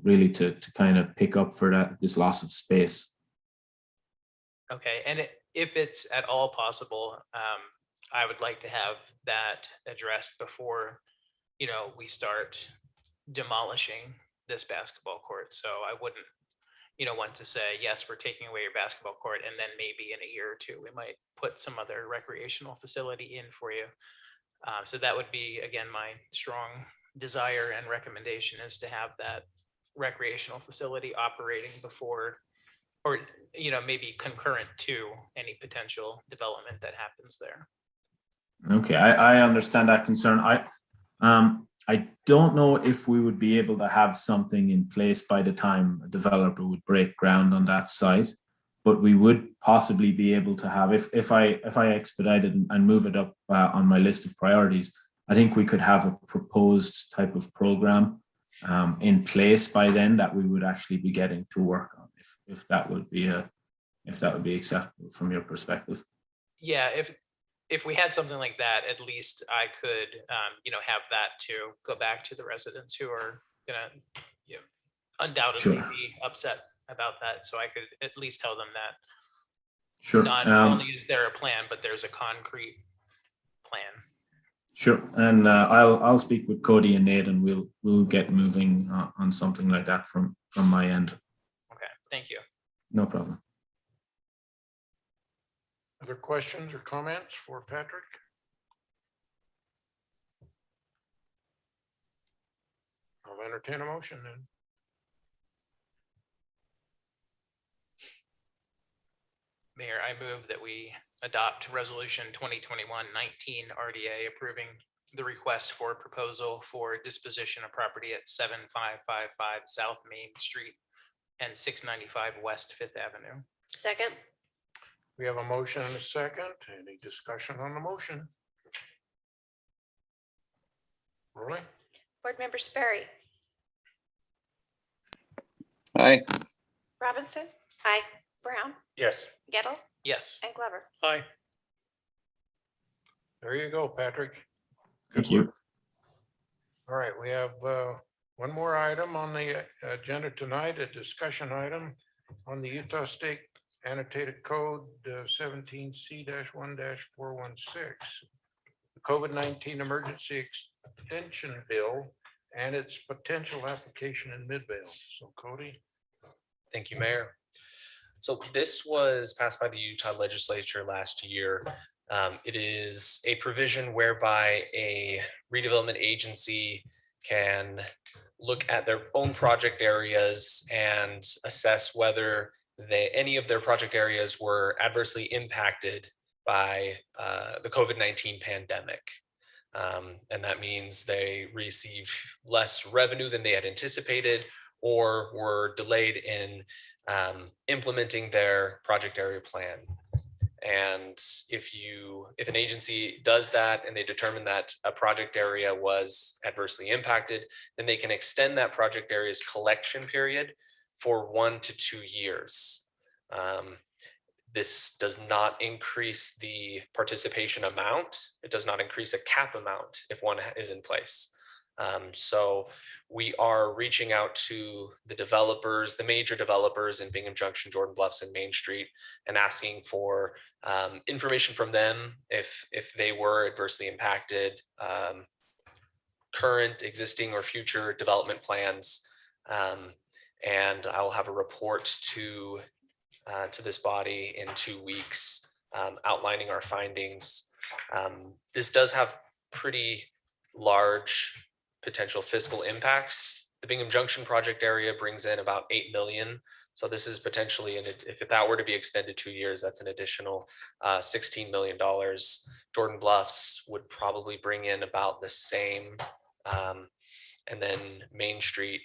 Really to kind of pick up for this loss of space. Okay, and if it's at all possible, I would like to have that addressed before, we start demolishing this basketball court. So I wouldn't, want to say, yes, we're taking away your basketball court, and then maybe in a year or two, we might put some other recreational facility in for you. So that would be, again, my strong desire and recommendation is to have that recreational facility operating before, or maybe concurrent to any potential development that happens there. Okay, I understand that concern. I don't know if we would be able to have something in place by the time a developer would break ground on that site, but we would possibly be able to have, if I expedite it and move it up on my list of priorities, I think we could have a proposed type of program in place by then that we would actually be getting to work on, if that would be acceptable from your perspective. Yeah, if we had something like that, at least I could, have that to go back to the residents who are gonna, undoubtedly be upset about that. So I could at least tell them that. Sure. Not only is there a plan, but there's a concrete plan. Sure, and I'll speak with Cody and Nate, and we'll get moving on something like that from my end. Okay, thank you. No problem. Other questions or comments for Patrick? I'll entertain a motion then. Mayor, I move that we adopt resolution 2021-19 RDA approving the request for proposal for disposition of property at 7555 South Main Street and 695 West Fifth Avenue. Second. We have a motion and a second. Any discussion on the motion? Rolling. Board Member Sperry. Aye. Robinson. Aye. Brown. Yes. Gettle. Yes. And Glover. Aye. There you go, Patrick. Thank you. All right, we have one more item on the agenda tonight, a discussion item on the Utah State Annotated Code 17C-1-416, the COVID-19 Emergency Extension Bill and its potential application in Midvale. So Cody. Thank you, Mayor. So this was passed by the Utah legislature last year. It is a provision whereby a redevelopment agency can look at their own project areas and assess whether any of their project areas were adversely impacted by the COVID-19 pandemic. And that means they received less revenue than they had anticipated or were delayed in implementing their project area plan. And if an agency does that and they determine that a project area was adversely impacted, then they can extend that project area's collection period for 1 to 2 years. This does not increase the participation amount. It does not increase a cap amount if one is in place. So we are reaching out to the developers, the major developers in Bingham Junction, Jordan Bluffs, and Main Street, and asking for information from them if they were adversely impacted, current, existing, or future development plans. And I will have a report to this body in 2 weeks, outlining our findings. This does have pretty large potential fiscal impacts. The Bingham Junction project area brings in about 8 million. So this is potentially, if that were to be extended 2 years, that's an additional $16 million. Jordan Bluffs would probably bring in about the same. And then Main Street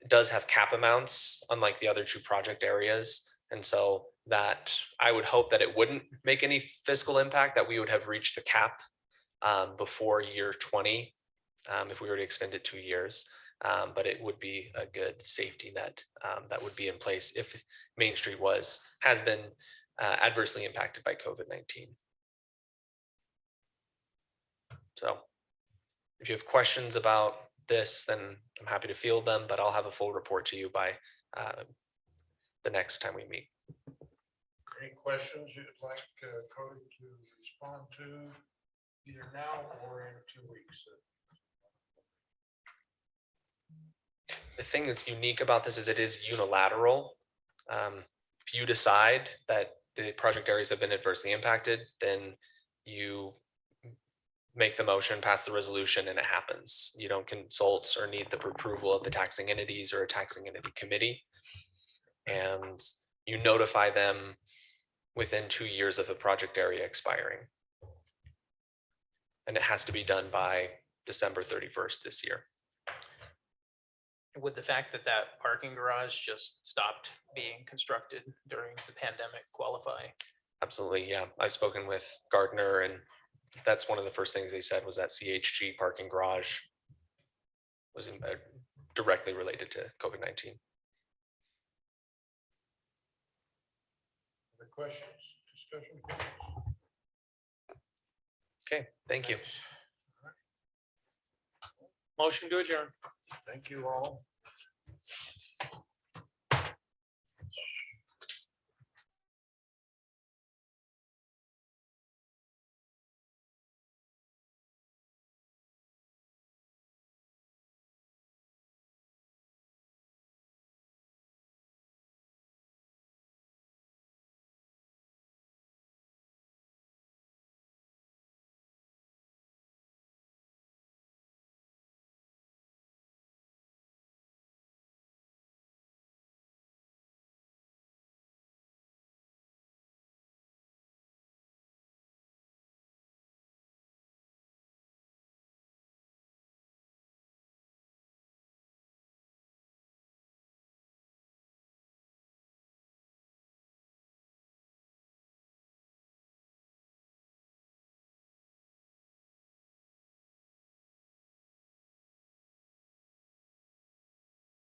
does have cap amounts, unlike the other two project areas. And so that I would hope that it wouldn't make any fiscal impact, that we would have reached the cap before year 20, if we were to extend it 2 years. But it would be a good safety net that would be in place if Main Street has been adversely impacted by COVID-19. So if you have questions about this, then I'm happy to field them, but I'll have a full report to you by the next time we meet. Any questions you'd like Cody to respond to either now or in 2 weeks? The thing that's unique about this is it is unilateral. If you decide that the project areas have been adversely impacted, then you make the motion, pass the resolution, and it happens. You don't consult or need the approval of the taxing entities or a taxing entity committee. And you notify them within 2 years of the project area expiring. And it has to be done by December 31st this year. Would the fact that that parking garage just stopped being constructed during the pandemic qualify? Absolutely, yeah. I've spoken with Gardner, and that's one of the first things they said was that CHG parking garage was directly related to COVID-19. Other questions, discussion? Okay, thank you. Motion to adjourn. Thank you all.